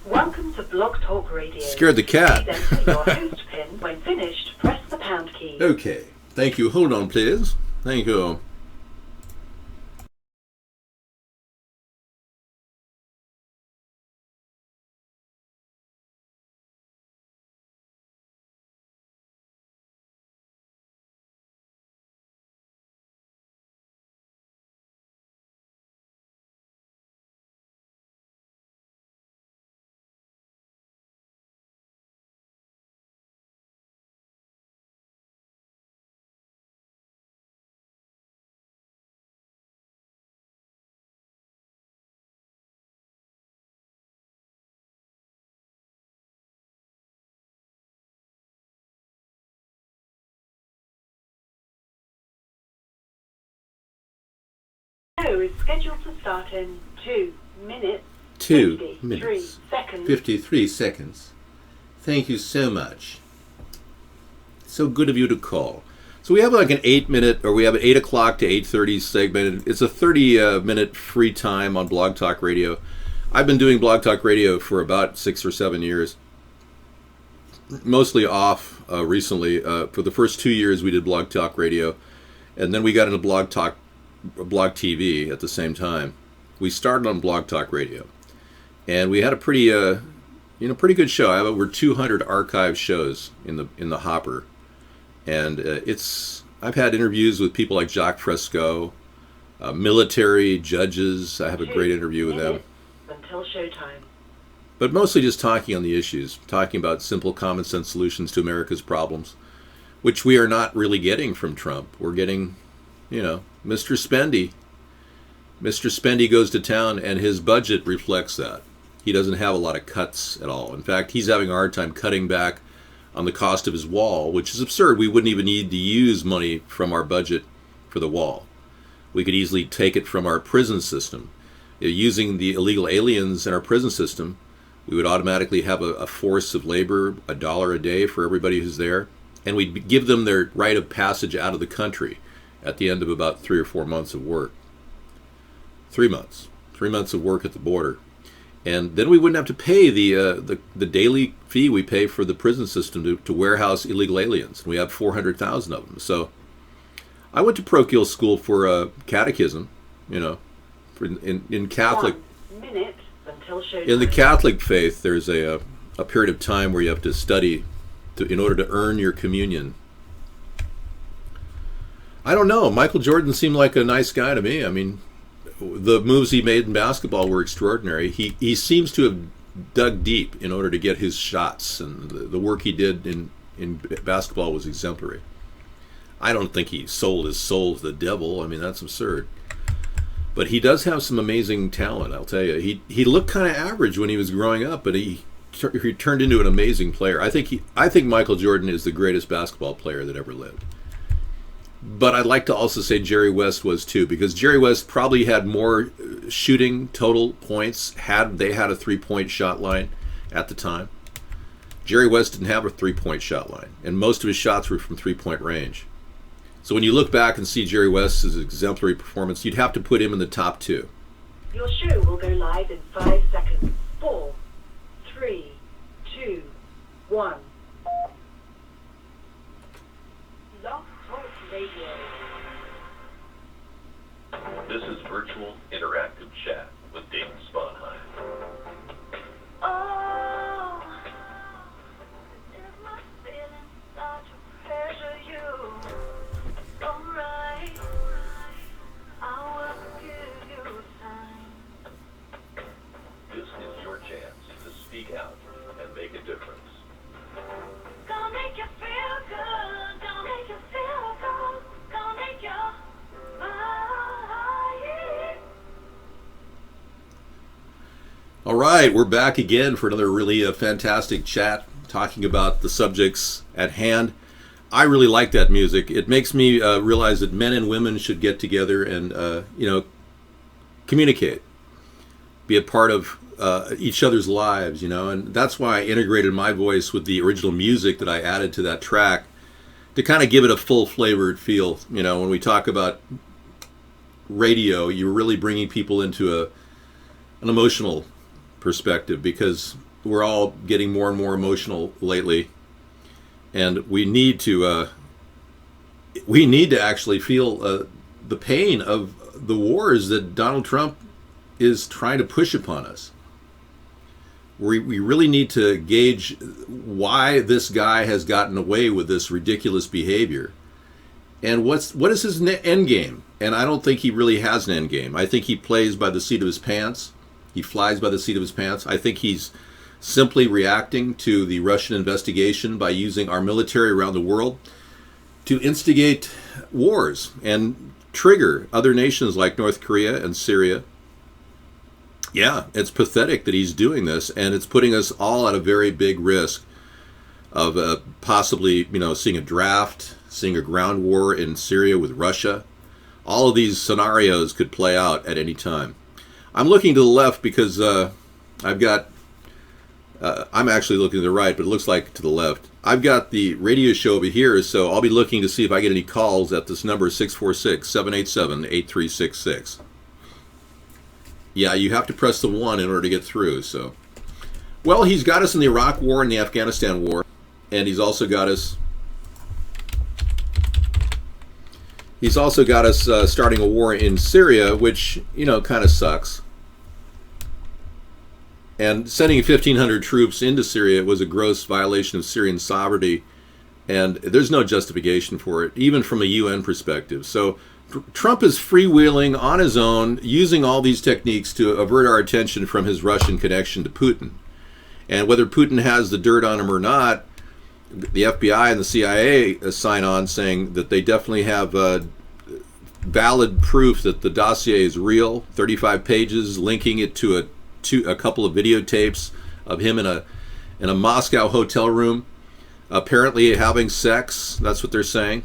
Welcome to Blog Talk Radio. Scared the cat. Please enter your host pin. When finished, press the pound key. Okay. Thank you. Hold on, please. Thank you. Show is scheduled to start in 2 minutes. 2 53 minutes. seconds. 53 seconds. Thank you so much. So good of you to call. So we have like an 8-minute, or we have an 8 o'clock to 8:30 segment. It's a 30-minute free time on Blog Talk Radio. I've been doing Blog Talk Radio for about 6 or 7 years. Mostly off recently. For the first 2 years we did Blog Talk Radio, and then we got into Blog TV at the same time. We started on Blog Talk Radio, and we had a pretty pretty good show. I have over 200 archive shows in the hopper, and I've had interviews with people like Jacques Fresco, military judges. I have a great interview with them. Until showtime. But mostly just talking on the issues, talking about simple common sense solutions to America's problems, which we are not really getting from Trump. We're getting, Mr. Spendy. Mr. Spendy goes to town, and his budget reflects that. He doesn't have a lot of cuts at all. In fact, he's having a hard time cutting back on the cost of his wall, which is absurd. We wouldn't even need to use money from our budget for the wall. We could easily take it from our prison system. Using the illegal aliens in our prison system, we would automatically have a force of labor, $1 a day for everybody who's there, and we'd give them their right of passage out of the country at the end of about 3 or 4 months of work. 3 months. 3 months of work at the border. And then we wouldn't have to pay the daily fee we pay for the prison system to warehouse illegal aliens. We have 400,000 of them. So I went to parochial school for catechism, in Catholic. 1 minute until showtime. In the Catholic faith, there's a period of time where you have to study in order to earn your communion. I don't know. Michael Jordan seemed like a nice guy to me. I mean, the moves he made in basketball were extraordinary. He seems to have dug deep in order to get his shots, and the work he did in basketball was exemplary. I don't think he sold his soul to the devil. I mean, that's absurd. But he does have some amazing talent, I'll tell you. He looked kind of average when he was growing up, but he turned into an amazing player. I think Michael Jordan is the greatest basketball player that ever lived. But I'd like to also say Jerry West was too, because Jerry West probably had more shooting total points had they had a 3-point shot line at the time. Jerry West didn't have a 3-point shot line, and most of his shots were from 3-point range. So when you look back and see Jerry West's exemplary performance, you'd have to put him in the top 2. Your show will go live in 5 seconds. 4, 3, 2, 1. Love Talk Radio. This is virtual interactive chat with David Sponheim. Oh, if my feelings start to pressure you, alright, I will give you time. This is your chance to speak out and make a difference. Gonna make you feel good, gonna make you feel good, gonna make you All right, we're back again for another really fantastic chat talking about the subjects at hand. I really like that music. It makes me realize that men and women should get together and communicate, be a part of each other's lives, and that's why I integrated my voice with the original music that I added to that track to kind of give it a full flavored feel. When we talk about radio, you're really bringing people into an emotional perspective, because we're all getting more and more emotional lately, and we need to actually feel the pain of the wars that Donald Trump is trying to push upon us. We really need to gauge why this guy has gotten away with this ridiculous behavior, and what is his end game. And I don't think he really has an end game. I think he plays by the seat of his pants. He flies by the seat of his pants. I think he's simply reacting to the Russian investigation by using our military around the world to instigate wars and trigger other nations like North Korea and Syria. Yeah, it's pathetic that he's doing this, and it's putting us all at a very big risk of possibly, seeing a draft, seeing a ground war in Syria with Russia. All of these scenarios could play out at any time. I'm looking to the left because I've got I'm actually looking to the right, but it looks like to the left. I've got the radio show over here, so I'll be looking to see if I get any calls at this number, 646-787-8366. Yeah, you have to press the 1 in order to get through, so. Well, he's got us in the Iraq War and the Afghanistan War, and he's also got us starting a war in Syria, which, kind of sucks. And sending 1,500 troops into Syria was a gross violation of Syrian sovereignty, and there's no justification for it, even from a UN perspective. So Trump is freewheeling on his own, using all these techniques to avert our attention from his Russian connection to Putin. And whether Putin has the dirt on him or not, the FBI and the CIA sign on saying that they definitely have valid proof that the dossier is real, 35 pages, linking it to a couple of videotapes of him in a Moscow hotel room, apparently having sex. That's what they're saying,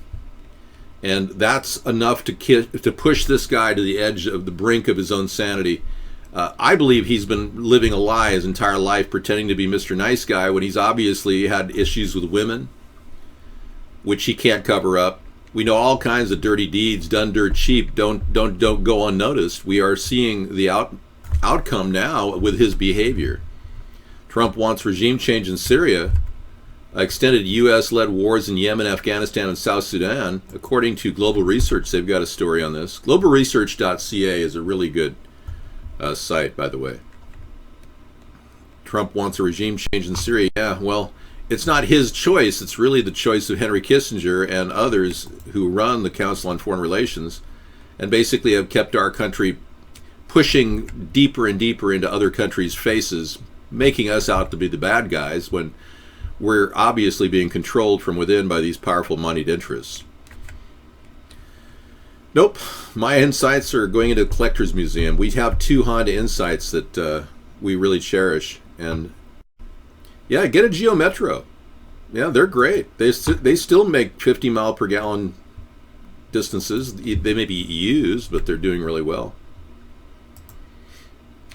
and that's enough to push this guy to the edge of the brink of his own sanity. I believe he's been living a lie his entire life, pretending to be Mr. Nice Guy when he's obviously had issues with women, which he can't cover up. We know all kinds of dirty deeds done dirt cheap don't go unnoticed. We are seeing the outcome now with his behavior. Trump wants regime change in Syria, extended U.S.-led wars in Yemen, Afghanistan, and South Sudan. According to Global Research, they've got a story on this. Globalresearch.ca is a really good site, by the way. Trump wants a regime change in Syria. Yeah, well, it's not his choice. It's really the choice of Henry Kissinger and others who run the Council on Foreign Relations and basically have kept our country pushing deeper and deeper into other countries' faces, making us out to be the bad guys when we're obviously being controlled from within by these powerful moneyed interests. Nope, my insights are going into a collector's museum. We have 2 Honda Insights that we really cherish, and yeah, get a Geo Metro. Yeah, they're great. They still make 50 mile per gallon distances. They may be used, but they're doing really well.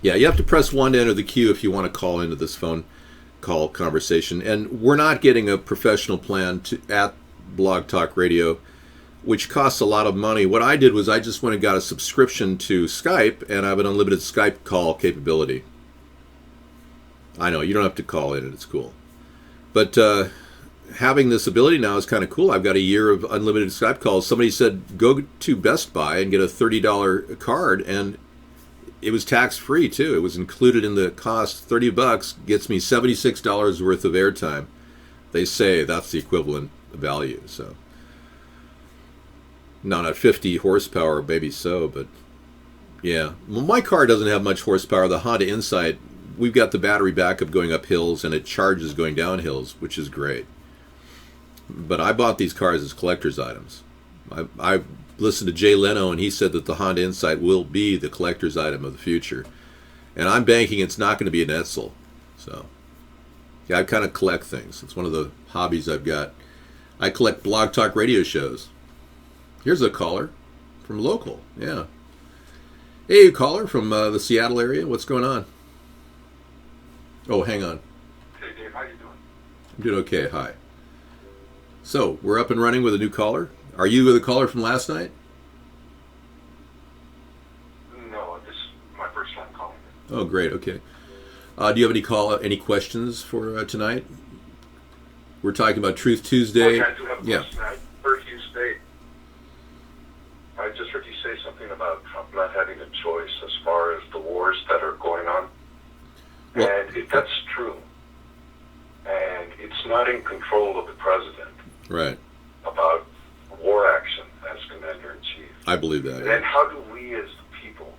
Yeah, you have to press 1 to enter the queue if you want to call into this phone call conversation. And we're not getting a professional plan at Blog Talk Radio, which costs a lot of money. What I did was I just went and got a subscription to Skype, and I have an unlimited Skype call capability. I know, you don't have to call in, and it's cool. But having this ability now is kind of cool. I've got a year of unlimited Skype calls. Somebody said, go to Best Buy and get a $30 card, and it was tax-free, too. It was included in the cost. $30 gets me $76 worth of airtime. They say that's the equivalent value, so. Not at 50 horsepower, maybe so, but yeah. Well, my car doesn't have much horsepower. The Honda Insight, we've got the battery backup going up hills, and it charges going down hills, which is great. But I bought these cars as collector's items. I listened to Jay Leno, and he said that the Honda Insight will be the collector's item of the future. And I'm banking it's not going to be an Edsel. So, yeah, I kind of collect things. It's one of the hobbies I've got. I collect Blog Talk radio shows. Here's a caller from local. Yeah. Hey, caller from the Seattle area. What's going on? Oh, hang on. Hey, Dave. How you doing? I'm doing okay. Hi. So, we're up and running with a new caller. Are you the caller from last night? No, this is my first time calling. Oh, great. Okay. Do you have any questions for tonight? We're talking about Truth Tuesday. Okay, I do have a question. I heard you say, I just heard you say something about Trump not having a choice as far as the wars that are going on. Well, and if that's true, and it's not in control of the president, right, about war action as commander-in-chief, I believe that. then how do we as the people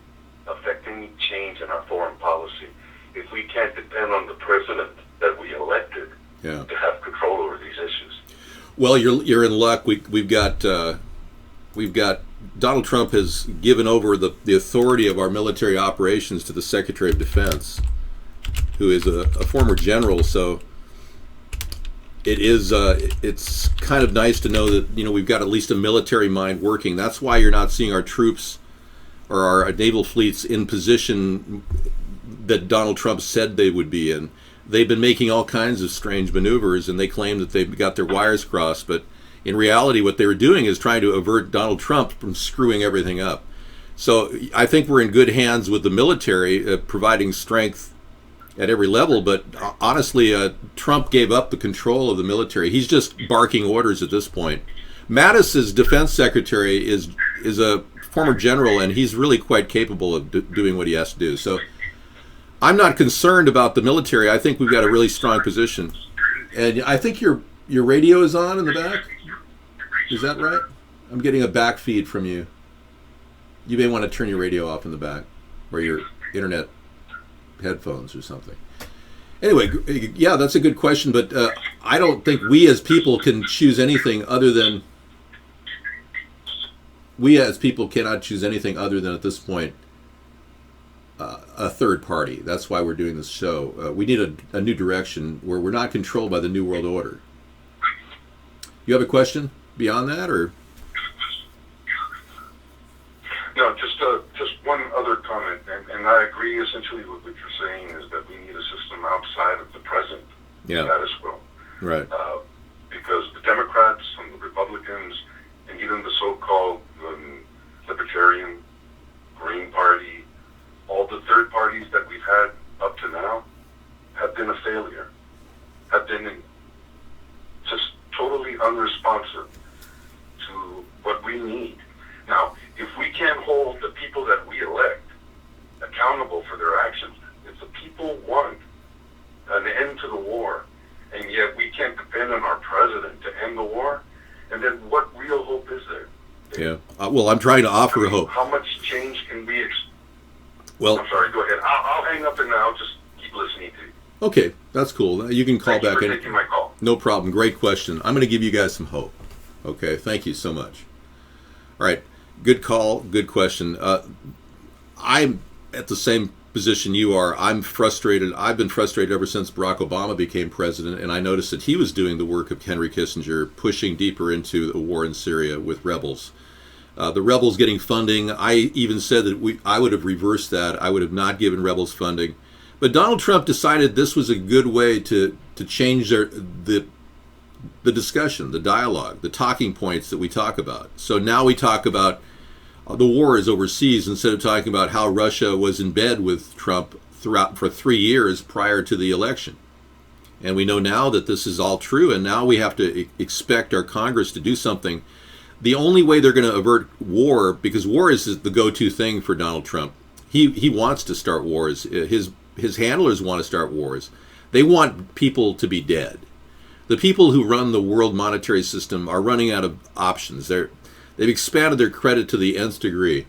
affect any change in our foreign policy if we can't depend on the president that we elected to have control over these issues? Well, you're in luck. We've got Donald Trump has given over the authority of our military operations to the Secretary of Defense, who is a former general. So it's kind of nice to know that we've got at least a military mind working. That's why you're not seeing our troops or our naval fleets in position that Donald Trump said they would be in. they've been making all kinds of strange maneuvers, and they claim that they've got their wires crossed, but in reality what they were doing is trying to avert Donald Trump from screwing everything up. So I think we're in good hands with the military, providing strength at every level, but honestly, Trump gave up the control of the military. He's just barking orders at this point. Mattis's defense secretary is a former general, and he's really quite capable of doing what he has to do. So I'm not concerned about the military. I think we've got a really strong position. And I think your radio is on in the back. Is that right? I'm getting a back feed from you. You may want to turn your radio off in the back, or your internet headphones or something. Anyway, yeah, that's a good question, but I don't think we as people can choose anything other than cannot choose anything other than at this point a third party. That's why we're doing this show. We need a new direction where we're not controlled by the New World Order. You have a question beyond that, or? No, just one other comment, and I agree essentially with what you're saying, is that we need a system outside of the present status quo. Right. Because the Democrats and the Republicans and even the so-called Libertarian, Green Party, all the third parties that we've had up to now have been a failure, have been just totally unresponsive to what we need. Now, if we can't hold the people that we elect accountable for their actions, if the people want an end to the war, and yet we can't depend on our president to end the war, and then what real hope is there? Yeah. Well, I'm trying to offer hope. How much change can we Well, I'm sorry, go ahead. I'll hang up and I'll just keep listening to you. Okay, that's cool. You can call back. Thank you for taking my call. No problem. Great question. I'm going to give you guys some hope. Okay, thank you so much. All right, good call, good question. I'm at the same position you are. I'm frustrated. I've been frustrated ever since Barack Obama became president, and I noticed that he was doing the work of Henry Kissinger, pushing deeper into the war in Syria with rebels. The rebels getting funding. I even said that I would have reversed that. I would have not given rebels funding. But Donald Trump decided this was a good way to change the discussion, the dialogue, the talking points that we talk about. So now we talk about the war is overseas instead of talking about how Russia was in bed with Trump for 3 years prior to the election. And we know now that this is all true, and now we have to expect our Congress to do something. The only way they're going to avert war, because war is the go-to thing for Donald Trump. He wants to start wars. His handlers want to start wars. They want people to be dead. The people who run the world monetary system are running out of options. They've expanded their credit to the nth degree,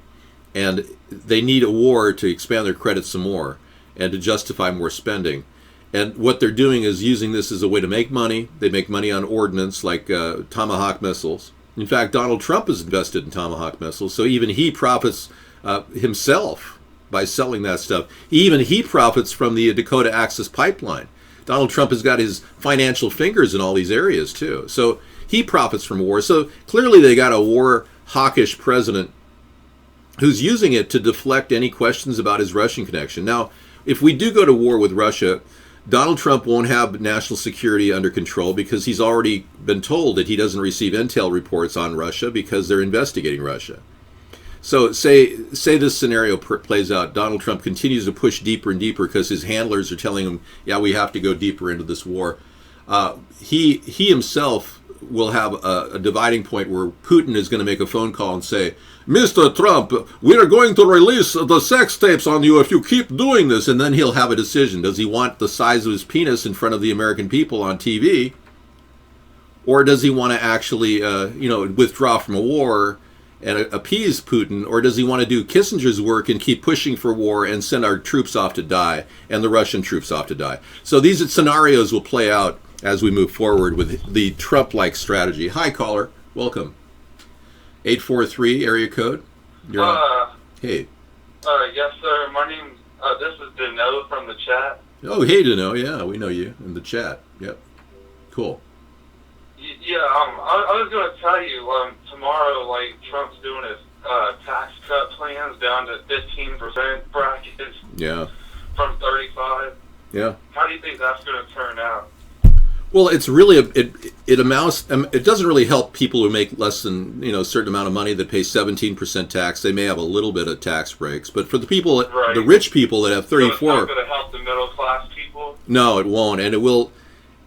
and they need a war to expand their credit some more and to justify more spending. And what they're doing is using this as a way to make money. They make money on ordnance like Tomahawk missiles. In fact, Donald Trump is invested in Tomahawk missiles, so even he profits himself by selling that stuff. Even he profits from the Dakota Access Pipeline. Donald Trump has got his financial fingers in all these areas, too. So he profits from war. So clearly they got a war hawkish president who's using it to deflect any questions about his Russian connection. Now, if we do go to war with Russia, Donald Trump won't have national security under control because he's already been told that he doesn't receive intel reports on Russia because they're investigating Russia. So say this scenario plays out. Donald Trump continues to push deeper and deeper because his handlers are telling him, yeah, we have to go deeper into this war. He himself will have a dividing point where Putin is going to make a phone call and say, Mr. Trump, we are going to release the sex tapes on you if you keep doing this. And then he'll have a decision. Does he want the size of his penis in front of the American people on TV? Or does he want to actually withdraw from a war and appease Putin? Or does he want to do Kissinger's work and keep pushing for war and send our troops off to die and the Russian troops off to die? So these scenarios will play out as we move forward with the Trump-like strategy. Hi, caller. Welcome. 843 area code. You're on. Hey. Yes, sir. My name. This is Dano from the chat. Oh, hey, Dano. Yeah, we know you in the chat. Yep. Cool. Yeah. I was going to tell you. Tomorrow, Trump's doing his tax cut plans down to 15% brackets. Yeah. From 35. Yeah. How do you think that's going to turn out? Well, it's really it amounts. It doesn't really help people who make less than a certain amount of money that pay 17% tax. They may have a little bit of tax breaks, but for the people, Right. the rich people that have So it's 34, not going to help the middle class people? no, it won't, and it will.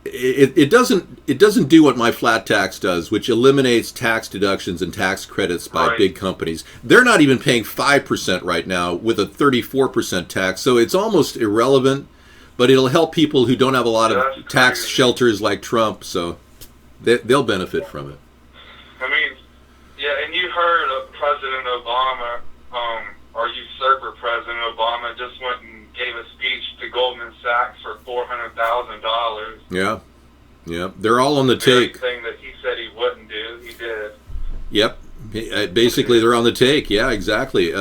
It doesn't do what my flat tax does, which eliminates tax deductions and tax credits by Right. big companies. They're not even paying 5% right now with a 34% tax, so it's almost irrelevant. But it'll help people who don't have a lot of That's tax crazy. shelters like Trump, so they'll benefit from it. I mean, yeah, and you heard of President Obama, or usurper President Obama, just went and gave a speech to Goldman Sachs for $400,000. Yeah, yeah, they're all on the take. Everything that he said he wouldn't do, he did. Yep, basically they're on the take. Yeah, exactly.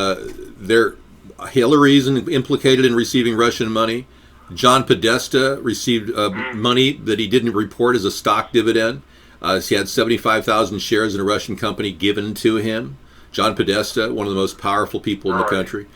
Hillary's implicated in receiving Russian money. John Podesta received money that he didn't report as a stock dividend. He had 75,000 shares in a Russian company given to him. John Podesta, one of the most powerful people in the country.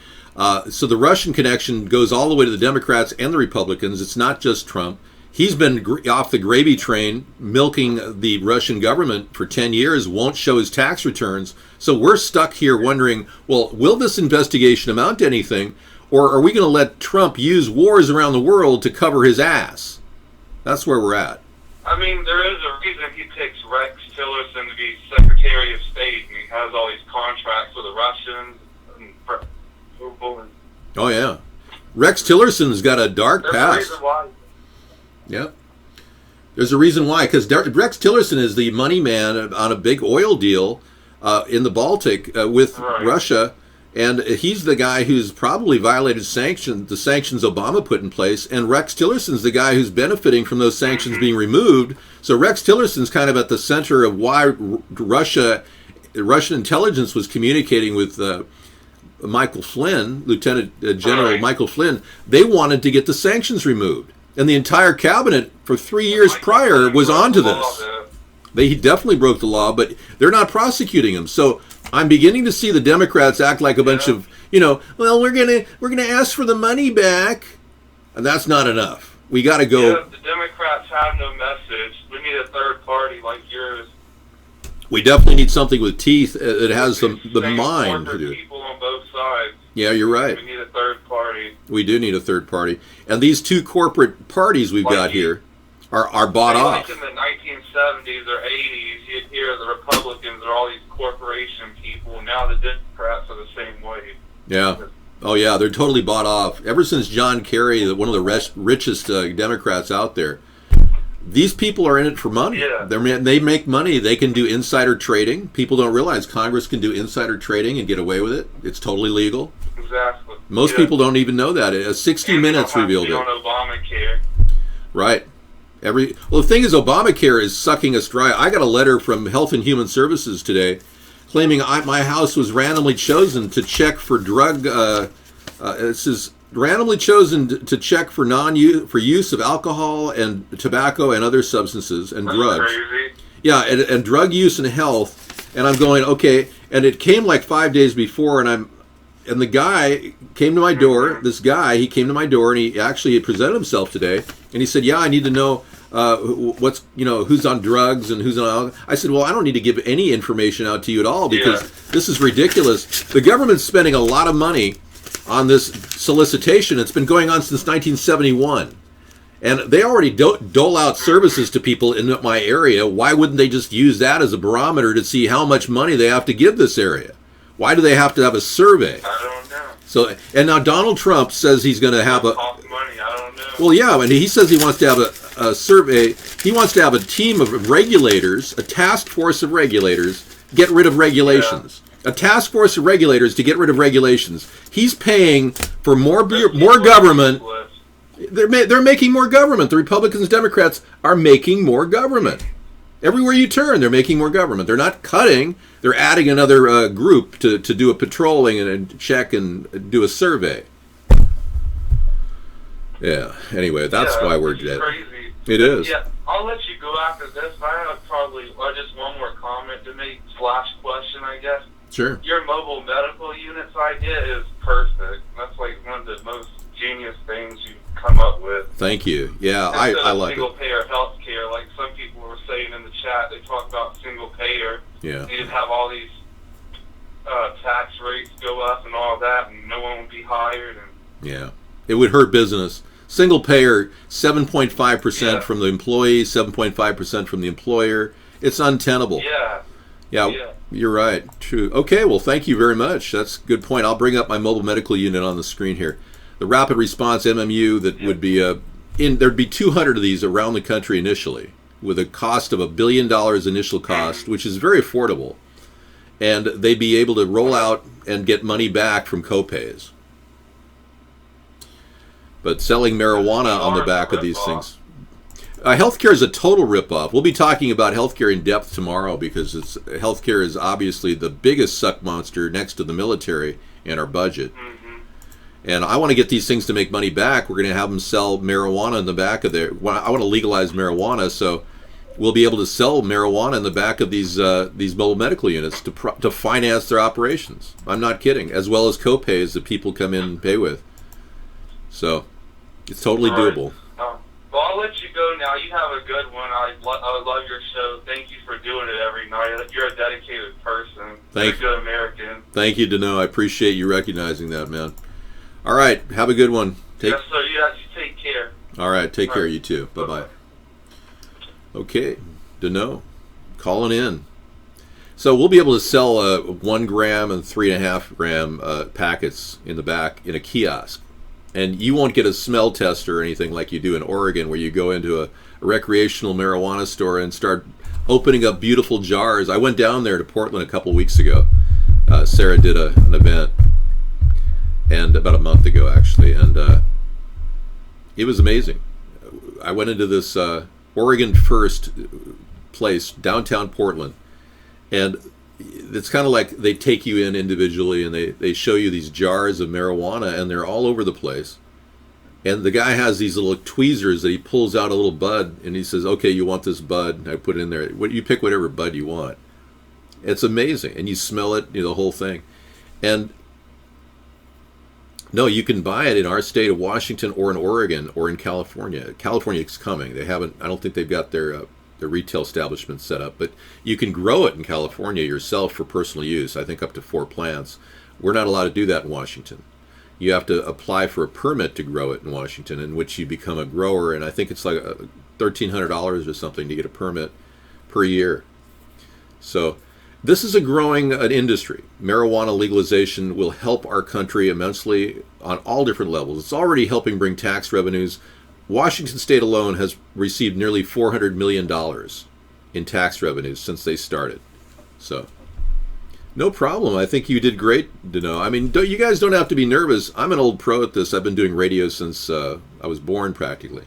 So the Russian connection goes all the way to the Democrats and the Republicans. It's not just Trump. He's been off the gravy train, milking the Russian government for 10 years, won't show his tax returns. So we're stuck here wondering, well, will this investigation amount to anything? Or are we going to let Trump use wars around the world to cover his ass? That's where we're at. I mean, there is a reason he picks Rex Tillerson to be Secretary of State, and he has all these contracts with the Russians. Oh, yeah. Rex Tillerson's got a dark There's a past. reason why. Yep. There's a reason why, because Rex Tillerson is the money man on a big oil deal in the Baltic with Russia. And he's the guy who's probably violated the sanctions Obama put in place. And Rex Tillerson's the guy who's benefiting from those sanctions being removed. So Rex Tillerson's kind of at the center of why Russian intelligence was communicating with Michael Flynn, Lieutenant General Michael Flynn. They wanted to get the sanctions removed. And the entire cabinet for 3 years prior was onto this. He definitely broke the law, but they're not prosecuting him. So I'm beginning to see the Democrats act like a bunch of, well, we're gonna ask for the money back, and that's not enough. We got to go. Yeah, the Democrats have no message. We need a third party like yours. We definitely need something with teeth that has the mind to do it. People on both sides. Yeah, you're right. We need a third party. We do need a third party, and these two corporate parties we've got here are bought off. Like in the 1970s or 80s, you'd hear the Republicans are all these corporation people. Now the Democrats are the same way. Yeah. Oh, yeah. They're totally bought off. Ever since John Kerry, one of the richest Democrats out there, these people are in it for money. Yeah. They make money. They can do insider trading. People don't realize Congress can do insider trading and get away with it. It's totally legal. Exactly. Most people don't even know that. 60 Minutes revealed it. On Obamacare. Right. Well, the thing is, Obamacare is sucking us dry. I got a letter from Health and Human Services today claiming my house was randomly chosen to check for drug. It says randomly chosen to check for use of alcohol and tobacco and other substances and drugs. Crazy. Yeah, and drug use and health. And I'm going, okay. And it came like 5 days before, and the guy came to my door. This guy, he came to my door, and he actually presented himself today. And he said, "Yeah, I need to know who's on drugs and who's on alcohol." I said, "Well, I don't need to give any information out to you at all because this is ridiculous. The government's spending a lot of money on this solicitation. It's been going on since 1971. And they already dole out services to people in my area. Why wouldn't they just use that as a barometer to see how much money they have to give this area? Why do they have to have a survey?" I don't know. So, and now Donald Trump says he's going to have a... Cost money, I don't know. Well, yeah, and he says he wants to have a survey. He wants to have a team of regulators, a task force of regulators, get rid of regulations. A task force of regulators to get rid of regulations. He's paying for more government. They're making more government. The Republicans, Democrats are making more government. Everywhere you turn, they're making more government. They're not cutting. They're adding another group to do a patrolling and check and do a survey. Yeah. Anyway, that's why we're dead. Crazy. It is. Yeah, I'll let you go after this. I have probably just one more comment to make / question, I guess. Sure. Your mobile medical units idea is perfect. That's like one of the most genius things you've come up with. Thank you. Yeah, I like single it. payer health care, like some people were saying in the chat. They talk about single payer. Yeah. They just have all these tax rates go up and all that, and no one will be hired. And Yeah, it would hurt business. Single payer, 7.5% from the employee, 7.5% from the employer. It's untenable. Yeah, you're right. True. Okay, well, thank you very much. That's a good point. I'll bring up my mobile medical unit on the screen here. The rapid response MMU that would be there'd be 200 of these around the country initially, with a cost of $1 billion initial cost, which is very affordable, and they'd be able to roll out and get money back from copays. But selling marijuana on the back of these things. Healthcare is a total ripoff. We'll be talking about healthcare in depth tomorrow because healthcare is obviously the biggest suck monster next to the military in our budget. And I want to get these things to make money back. We're going to have them sell marijuana in the back of their. I want to legalize marijuana, so we'll be able to sell marijuana in the back of these mobile medical units to finance their operations. I'm not kidding, as well as copays that people come in and pay with. So it's totally doable. Well, I'll let you go now. You have a good one. I love your show. Thank you for doing it every night. You're a dedicated person. You're a good American. Thank you, Dano. I appreciate you recognizing that, man. All right. Have a good one. Yes, sir. You take care. All right. Take care, you too. Bye-bye. Okay. Dano, calling in. So we'll be able to sell 1 gram and 3.5 gram packets in the back in a kiosk. And you won't get a smell test or anything like you do in Oregon, where you go into a recreational marijuana store and start opening up beautiful jars. I went down there to Portland a couple weeks ago. Sarah did an event, and about a month ago actually, and it was amazing. I went into this Oregon First place downtown Portland, and it's kind of like they take you in individually and they show you these jars of marijuana, and they're all over the place. And the guy has these little tweezers that he pulls out a little bud, and he says, okay, you want this bud? I put it in there. You pick whatever bud you want. It's amazing. And you smell it, the whole thing. And no, you can buy it in our state of Washington or in Oregon or in California. California's coming. They haven't, I don't think they've got their retail establishment set up, but you can grow it in California yourself for personal use. I think up to 4 plants. We're not allowed to do that in Washington. You have to apply for a permit to grow it in Washington, in which you become a grower, and I think it's like $1,300 or something to get a permit per year. So this is a growing industry. Marijuana legalization will help our country immensely on all different levels. It's already helping bring tax revenues. Washington State alone has received nearly $400 million in tax revenues since they started. So, no problem. I think you did great, Dano. I mean, you guys don't have to be nervous. I'm an old pro at this. I've been doing radio since I was born, practically.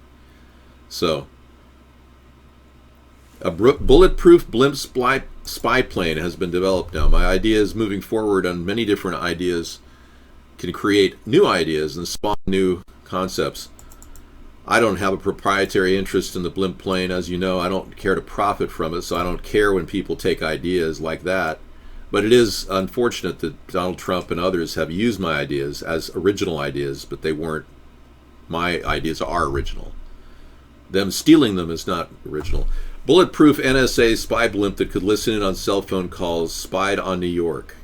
So, a bulletproof blimp spy plane has been developed now. My idea is moving forward on many different ideas, can create new ideas and spawn new concepts. I don't have a proprietary interest in the blimp plane, as you know. I don't care to profit from it, so I don't care when people take ideas like that. But it is unfortunate that Donald Trump and others have used my ideas as original ideas, but they weren't. My ideas are original. Them stealing them is not original. Bulletproof NSA spy blimp that could listen in on cell phone calls spied on New York.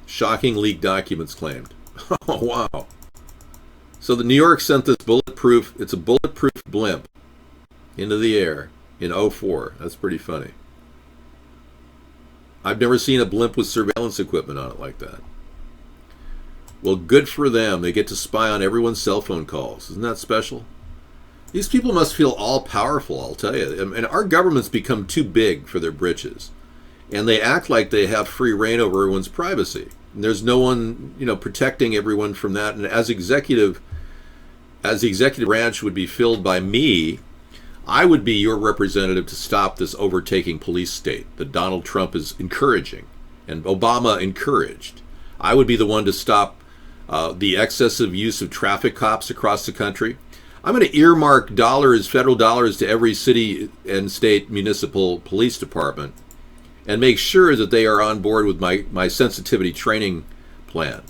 Shocking leaked documents claimed. Oh, wow. So the New York sent this it's a bulletproof blimp into the air in 2004. That's pretty funny. I've never seen a blimp with surveillance equipment on it like that. Well, good for them. They get to spy on everyone's cell phone calls. Isn't that special? These people must feel all powerful, I'll tell you. And our government's become too big for their britches. And they act like they have free reign over everyone's privacy. And there's no one, protecting everyone from that. And as the executive branch would be filled by me, I would be your representative to stop this overtaking police state that Donald Trump is encouraging and Obama encouraged. I would be the one to stop the excessive use of traffic cops across the country. I'm going to earmark federal dollars to every city and state municipal police department and make sure that they are on board with my sensitivity training plan.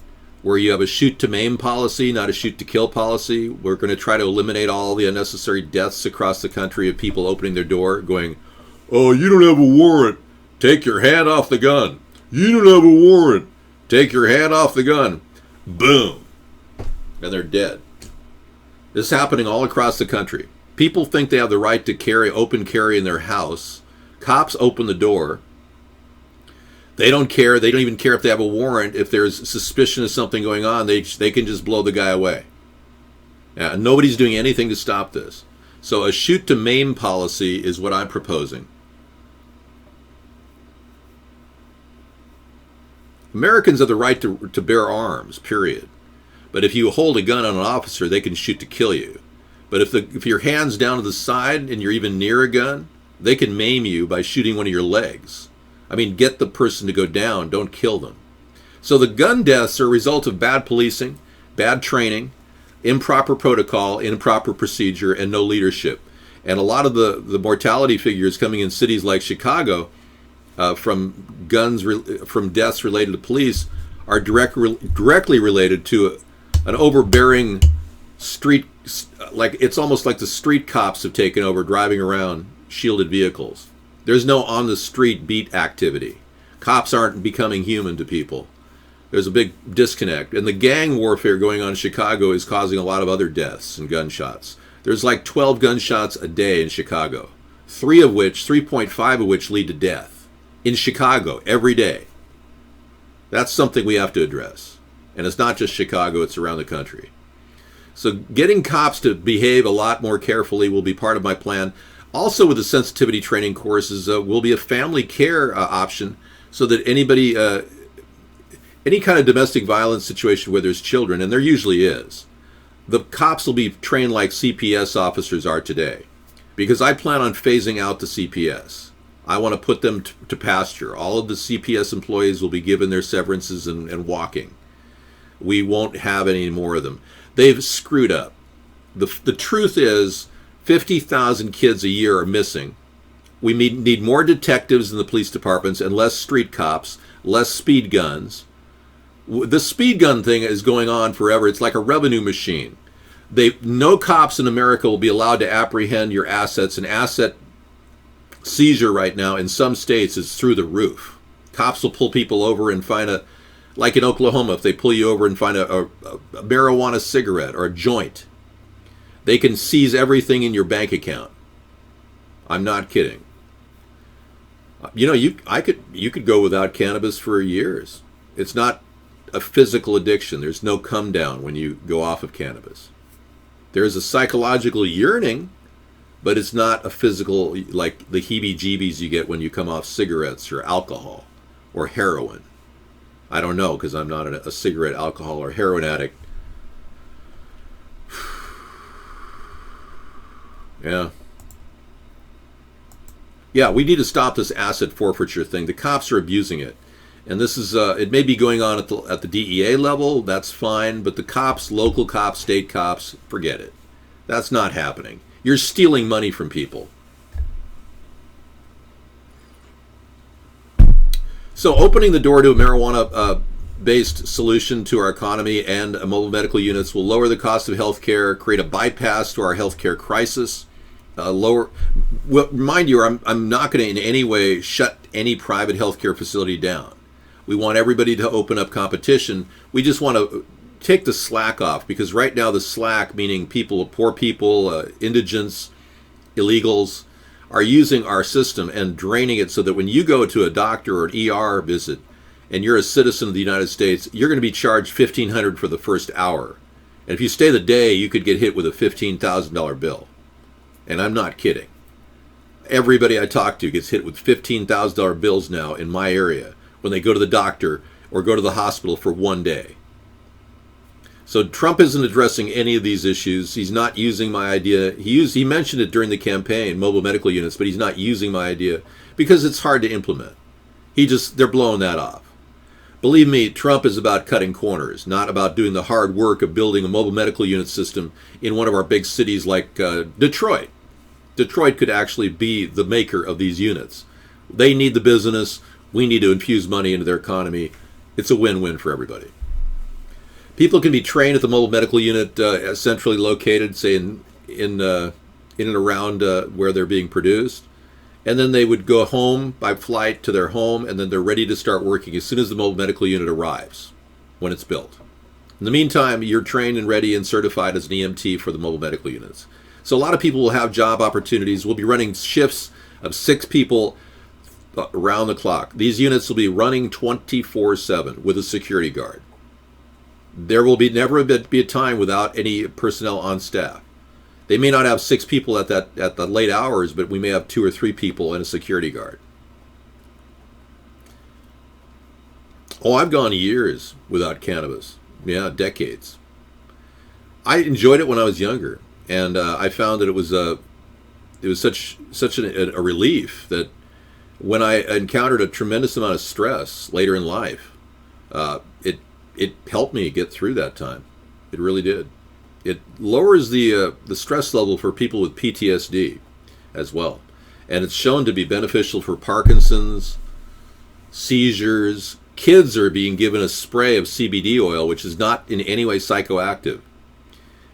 where you have a shoot to maim policy, not a shoot to kill policy. We're going to try to eliminate all the unnecessary deaths across the country of people opening their door going, "Oh, you don't have a warrant. Take your hand off the gun. You don't have a warrant. Take your hand off the gun." Boom. And they're dead. This is happening all across the country. People think they have the right to carry, open carry in their house. Cops open the door. They don't care. They don't even care if they have a warrant. If there's suspicion of something going on, they can just blow the guy away. Yeah, and nobody's doing anything to stop this. So a shoot to maim policy is what I'm proposing. Americans have the right to bear arms, period. But if you hold a gun on an officer, they can shoot to kill you. But if your hand's down to the side and you're even near a gun, they can maim you by shooting one of your legs. I mean, get the person to go down, don't kill them. So the gun deaths are a result of bad policing, bad training, improper protocol, improper procedure, and no leadership. And a lot of the mortality figures coming in cities like Chicago from deaths related to police are directly related to an overbearing street, like it's almost like the street cops have taken over driving around shielded vehicles. There's no on the street beat activity. Cops aren't becoming human to people. There's a big disconnect. And the gang warfare going on in Chicago is causing a lot of other deaths and gunshots. There's like 12 gunshots a day in Chicago, 3.5 of which lead to death in Chicago every day. That's something we have to address. And it's not just Chicago, it's around the country. So getting cops to behave a lot more carefully will be part of my plan. Also with the sensitivity training courses will be a family care option so that anybody, any kind of domestic violence situation where there's children, and there usually is, the cops will be trained like CPS officers are today. Because I plan on phasing out the CPS. I want to put them to pasture. All of the CPS employees will be given their severances and walking. We won't have any more of them. They've screwed up. The truth is 50,000 kids a year are missing. We need more detectives in the police departments and less street cops, less speed guns. The speed gun thing is going on forever. It's like a revenue machine. No cops in America will be allowed to apprehend your assets. An asset seizure right now in some states is through the roof. Cops will pull people over and find like in Oklahoma, if they pull you over and find a marijuana cigarette or a joint, they can seize everything in your bank account. I'm not kidding. You know, you could go without cannabis for years. It's not a physical addiction. There's no come down when you go off of cannabis. There's a psychological yearning, but it's not a physical, like the heebie-jeebies you get when you come off cigarettes or alcohol or heroin. I don't know, because I'm not a cigarette, alcohol, or heroin addict. Yeah. Yeah, we need to stop this asset forfeiture thing. The cops are abusing it. And this is, it may be going on at the DEA level, that's fine, but the cops, local cops, state cops, forget it. That's not happening. You're stealing money from people. So opening the door to a marijuana-based solution to our economy and mobile medical units will lower the cost of healthcare, create a bypass to our healthcare crisis, mind you, I'm not going to in any way shut any private healthcare facility down. We want everybody to open up competition. We just want to take the slack off, because right now the slack, meaning poor people, indigents, illegals, are using our system and draining it so that when you go to a doctor or an ER visit and you're a citizen of the United States, you're going to be charged $1,500 for the first hour. And if you stay the day, you could get hit with a $15,000 bill. And I'm not kidding. Everybody I talk to gets hit with $15,000 bills now in my area when they go to the doctor or go to the hospital for one day. So Trump isn't addressing any of these issues. He's not using my idea. He mentioned it during the campaign, mobile medical units, but he's not using my idea because it's hard to implement. They're blowing that off. Believe me, Trump is about cutting corners, not about doing the hard work of building a mobile medical unit system in one of our big cities like Detroit. Detroit could actually be the maker of these units. They need the business. We need to infuse money into their economy. It's a win-win for everybody. People can be trained at the mobile medical unit centrally located, say in and around where they're being produced. And then they would go home by flight to their home, and then they're ready to start working as soon as the mobile medical unit arrives when it's built. In the meantime, you're trained and ready and certified as an EMT for the mobile medical units. So a lot of people will have job opportunities. We'll be running shifts of 6 people around the clock. These units will be running 24/7 with a security guard. There will never be a time without any personnel on staff. They may not have 6 people at the late hours, but we may have 2 or 3 people and a security guard. Oh, I've gone years without cannabis. Yeah, decades. I enjoyed it when I was younger, and I found that it was such a relief that when I encountered a tremendous amount of stress later in life, it helped me get through that time. It really did. It lowers the stress level for people with PTSD as well, and it's shown to be beneficial for Parkinson's, seizures. Kids are being given a spray of CBD oil, which is not in any way psychoactive,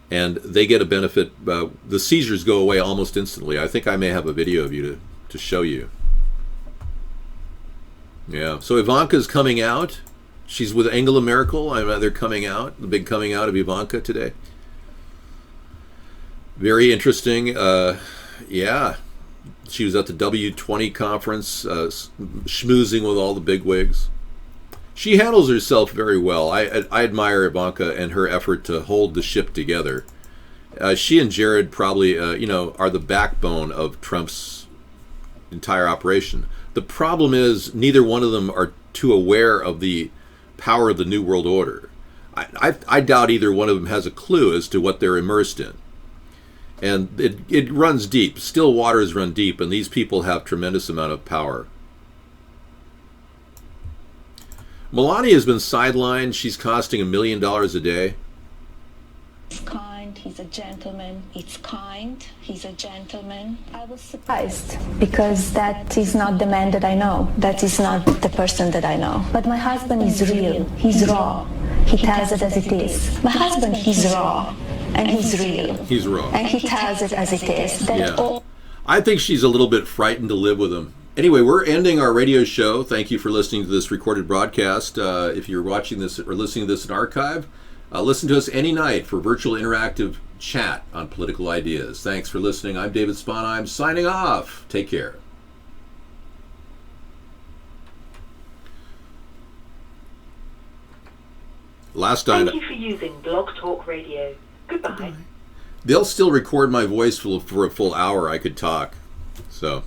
and they get a benefit. The seizures go away almost instantly. I think I may have a video of you to show you. Yeah. So Ivanka's coming out. She's with Angela Merkel. They're coming out. The big coming out of Ivanka today. Very interesting. Yeah. She was at the W20 conference, schmoozing with all the bigwigs. She handles herself very well. I admire Ivanka and her effort to hold the ship together. She and Jared probably, are the backbone of Trump's entire operation. The problem is neither one of them are too aware of the power of the New World Order. I doubt either one of them has a clue as to what they're immersed in. And it runs deep. Still waters run deep, and these people have tremendous amount of power. Melania has been sidelined. She's costing $1 million a day. He's kind, he's a gentleman. It's kind, he's a gentleman. I was surprised because that is not the man that I know. That is not the person that I know. But my husband is real. He's raw. He tells it as it is. My husband, he's raw. And he's real. He's raw. And he tells it as it is. Yeah. I think she's a little bit frightened to live with him. Anyway, we're ending our radio show. Thank you for listening to this recorded broadcast. If you're watching this or listening to this in archive, listen to us any night for virtual interactive chat on political ideas. Thanks for listening. I'm David Sponheim, signing off. Take care. Last time. Thank you for using Blog Talk Radio. Goodbye. They'll still record my voice for a full hour. I could talk. So.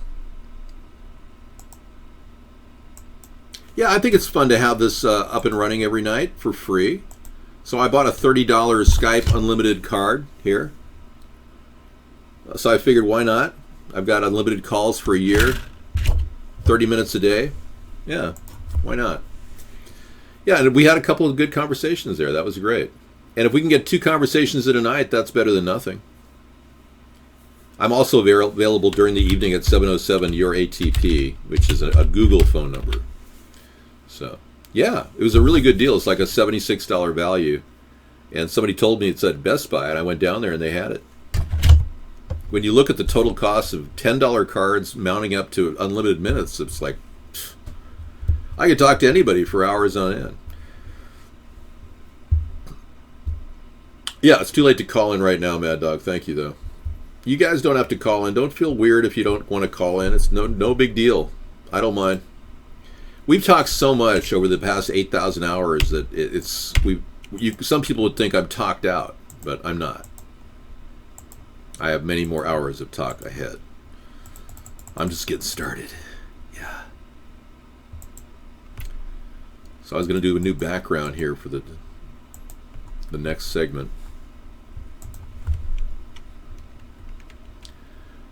Yeah, I think it's fun to have this up and running every night for free. So I bought a $30 Skype unlimited card here. So I figured, why not? I've got unlimited calls for a year, 30 minutes a day. Yeah, why not? Yeah, and we had a couple of good conversations there. That was great. And if we can get 2 conversations in a night, that's better than nothing. I'm also available during the evening at 707-YOUR-ATP, which is a Google phone number. So, yeah, it was a really good deal. It's like a $76 value. And somebody told me it's at Best Buy, and I went down there and they had it. When you look at the total cost of $10 cards mounting up to unlimited minutes, it's like, I could talk to anybody for hours on end. Yeah, it's too late to call in right now, Mad Dog. Thank you, though. You guys don't have to call in. Don't feel weird if you don't want to call in. It's no big deal. I don't mind. We've talked so much over the past 8,000 hours that some people would think I'm talked out, but I'm not. I have many more hours of talk ahead. I'm just getting started. Yeah. So I was going to do a new background here for the next segment.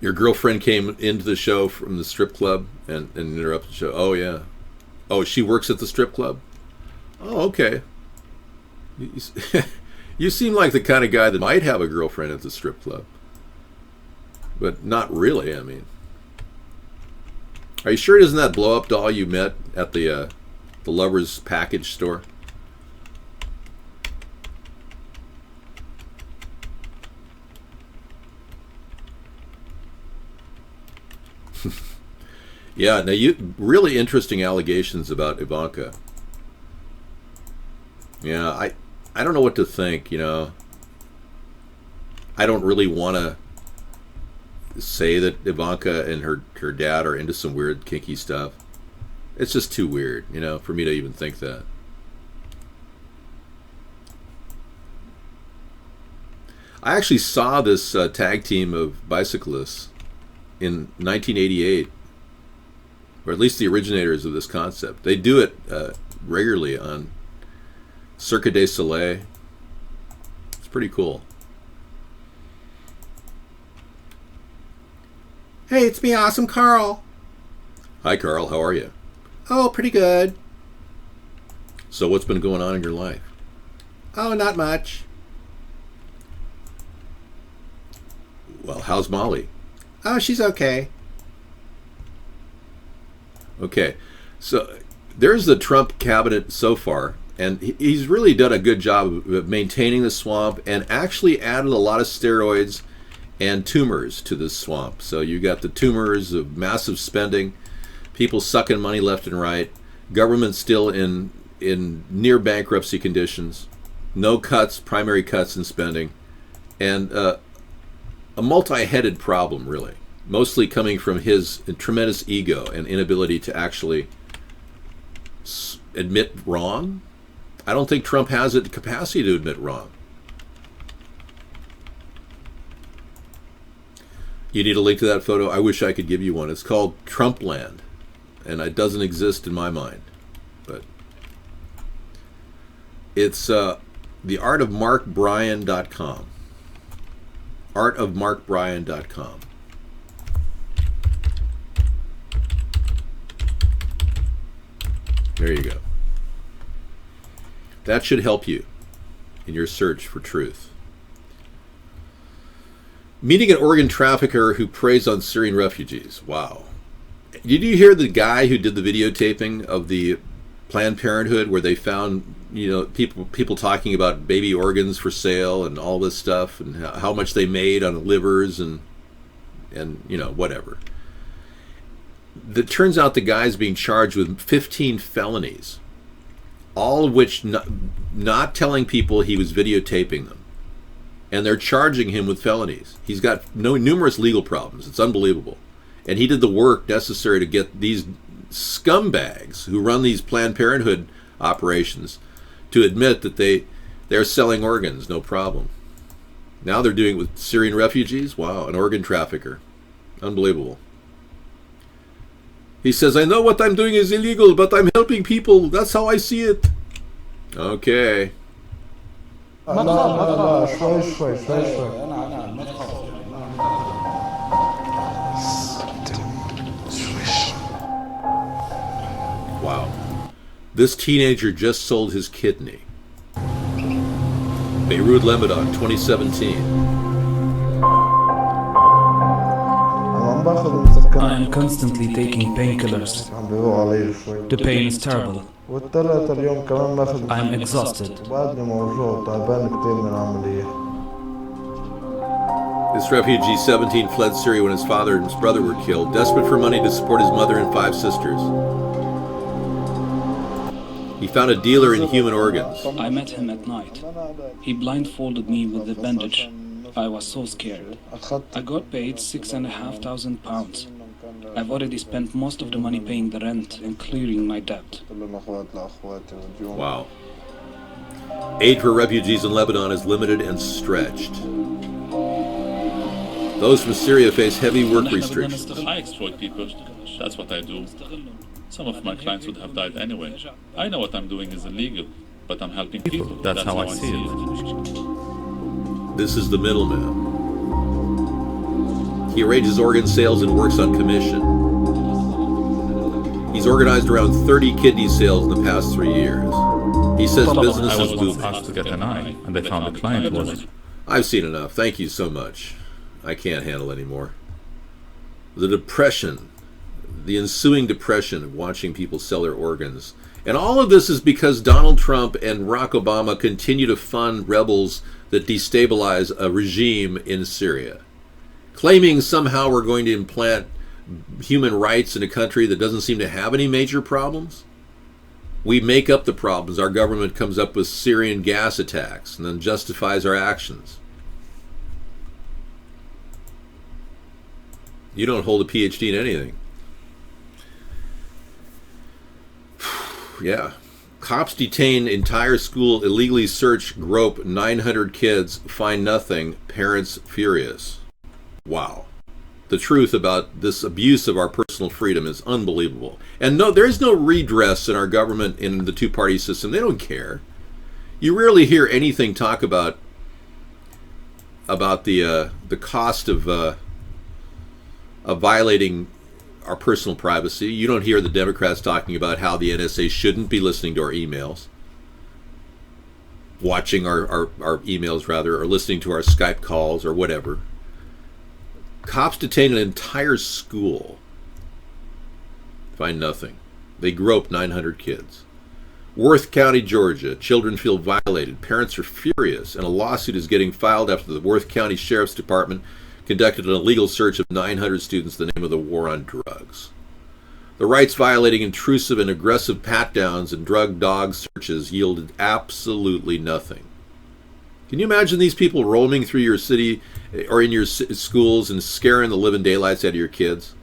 Your girlfriend came into the show from the strip club and interrupted the show. Oh, yeah. Oh, she works at the strip club? Oh, okay. You seem like the kind of guy that might have a girlfriend at the strip club. But not really, I mean. Are you sure it isn't that blow-up doll you met at the Lover's Package store? Yeah, now you really interesting allegations about Ivanka. Yeah, I don't know what to think, you know. I don't really want to say that Ivanka and her dad are into some weird kinky stuff. It's just too weird, you know, for me to even think that. I actually saw this tag team of bicyclists in 1988, or at least the originators of this concept. They do it regularly on Cirque du Soleil. It's pretty cool. Hey, it's me, Awesome Carl. Hi, Carl. How are you? Oh, pretty good. So what's been going on in your life? Oh, not much. Well, how's Molly? Oh, she's okay. Okay, so there's the Trump cabinet so far, and he's really done a good job of maintaining the swamp and actually added a lot of steroids and tumors to this swamp. So you got the tumors of massive spending, people sucking money left and right, government still in near bankruptcy conditions, no cuts, primary cuts in spending, and a multi-headed problem, really, mostly coming from his tremendous ego and inability to actually admit wrong. I don't think Trump has the capacity to admit wrong. You need a link to that photo? I wish I could give you one. It's called Trumpland, and it doesn't exist in my mind. But it's theartofmarkbryan.com. artofmarkbryan.com. There you go. That should help you in your search for truth. Meeting an organ trafficker who preys on Syrian refugees. Wow. Did you hear the guy who did the videotaping of the Planned Parenthood where they found, you know, people talking about baby organs for sale and all this stuff and how much they made on livers and you know, whatever. It turns out the guy's being charged with 15 felonies, all of which not telling people he was videotaping them. And they're charging him with felonies. He's got numerous legal problems. It's unbelievable. And he did the work necessary to get these scumbags who run these Planned Parenthood operations to admit that they're selling organs, no problem. Now they're doing it with Syrian refugees? Wow, an organ trafficker. Unbelievable. He says, I know what I'm doing is illegal, but I'm helping people. That's how I see it. Okay. Wow. This teenager just sold his kidney. Beirut, Lebanon, 2017. I am constantly taking painkillers. The pain is terrible. I am exhausted. This refugee, 17, fled Syria when his father and his brother were killed, desperate for money to support his mother and 5 sisters. He found a dealer in human organs. I met him at night. He blindfolded me with the bandage. I was so scared. I got paid £6,500. I've already spent most of the money paying the rent and clearing my debt. Wow. Aid for refugees in Lebanon is limited and stretched. Those from Syria face heavy work restrictions. I exploit people. That's what I do. Some of my clients would have died anyway. I know what I'm doing is illegal, but I'm helping people. That's how I see it. This is the middleman. He arranges organ sales and works on commission. He's organized around 30 kidney sales in the past 3 years. He says business is booming. I was asked to get an eye, and they found the client wasn't. I've seen enough. Thank you so much. I can't handle anymore. The depression, the ensuing depression of watching people sell their organs. And all of this is because Donald Trump and Barack Obama continue to fund rebels that destabilize a regime in Syria, claiming somehow we're going to implant human rights in a country that doesn't seem to have any major problems? We make up the problems. Our government comes up with Syrian gas attacks and then justifies our actions. You don't hold a PhD in anything. Yeah. Cops detain entire school, illegally search, grope 900 kids, find nothing, parents furious. Wow. The truth about this abuse of our personal freedom is unbelievable. And no, there is no redress in our government, in the two-party system. They don't care. You rarely hear anything talk about the cost of violating our personal privacy. You don't hear the Democrats talking about how the NSA shouldn't be listening to our emails, watching our emails rather, or listening to our Skype calls or whatever. Cops detain an entire school. Find nothing. They grope 900 kids. Worth County, Georgia. Children feel violated. Parents are furious, and a lawsuit is getting filed after the Worth County Sheriff's Department conducted an illegal search of 900 students in the name of the war on drugs. The rights-violating, intrusive, and aggressive pat-downs and drug dog searches yielded absolutely nothing. Can you imagine these people roaming through your city or in your schools and scaring the living daylights out of your kids?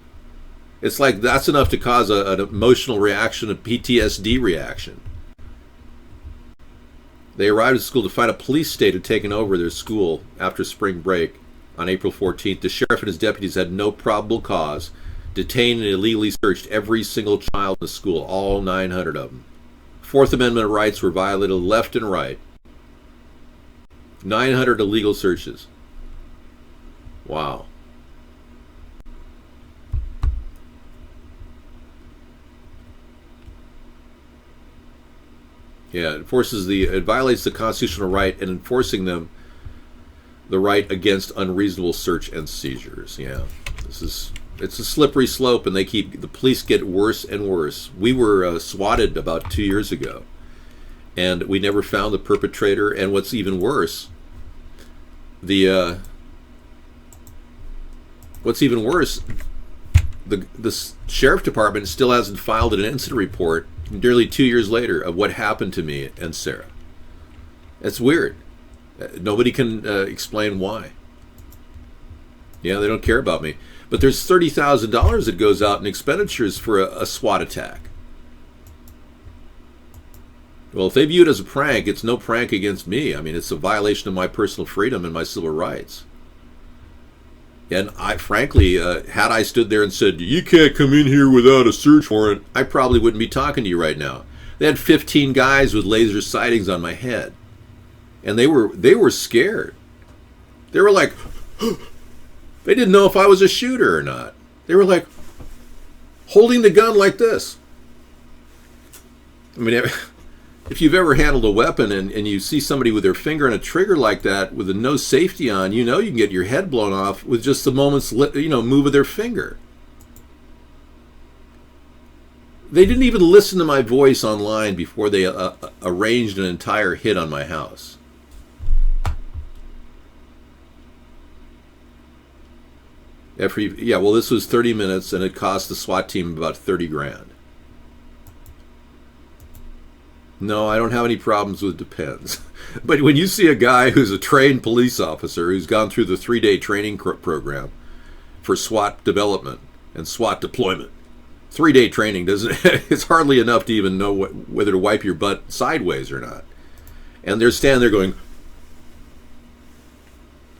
It's like that's enough to cause an emotional reaction, a PTSD reaction. They arrived at school to find a police state had taken over their school after spring break on April 14th. The sheriff and his deputies had no probable cause, detained and illegally searched every single child in the school, all 900 of them. Fourth Amendment rights were violated left and right. 900 illegal searches. Wow. Yeah, it violates the constitutional right and enforcing them the right against unreasonable search and seizures. Yeah, it's a slippery slope, and the police get worse and worse. We were swatted about 2 years ago, and we never found the perpetrator. And what's even worse, the sheriff department still hasn't filed an incident report nearly 2 years later of what happened to me and Sarah. That's weird. Nobody can explain why. Yeah, they don't care about me. But there's $30,000 that goes out in expenditures for a SWAT attack. Well, if they view it as a prank, it's no prank against me. I mean, it's a violation of my personal freedom and my civil rights. And I, frankly, had I stood there and said, you can't come in here without a search warrant, I probably wouldn't be talking to you right now. They had 15 guys with laser sightings on my head. And they were scared. They were like, they didn't know if I was a shooter or not. They were like, holding the gun like this. I mean, if you've ever handled a weapon and you see somebody with their finger on a trigger like that with no safety on, you know you can get your head blown off with just a moment's move of their finger. They didn't even listen to my voice online before they arranged an entire hit on my house. This was 30 minutes, and it cost the SWAT team about $30,000. No, I don't have any problems with depends. But when you see a guy who's a trained police officer who's gone through the 3-day training program for SWAT development and SWAT deployment, 3-day training it's hardly enough to even know whether to wipe your butt sideways or not. And they're standing there going,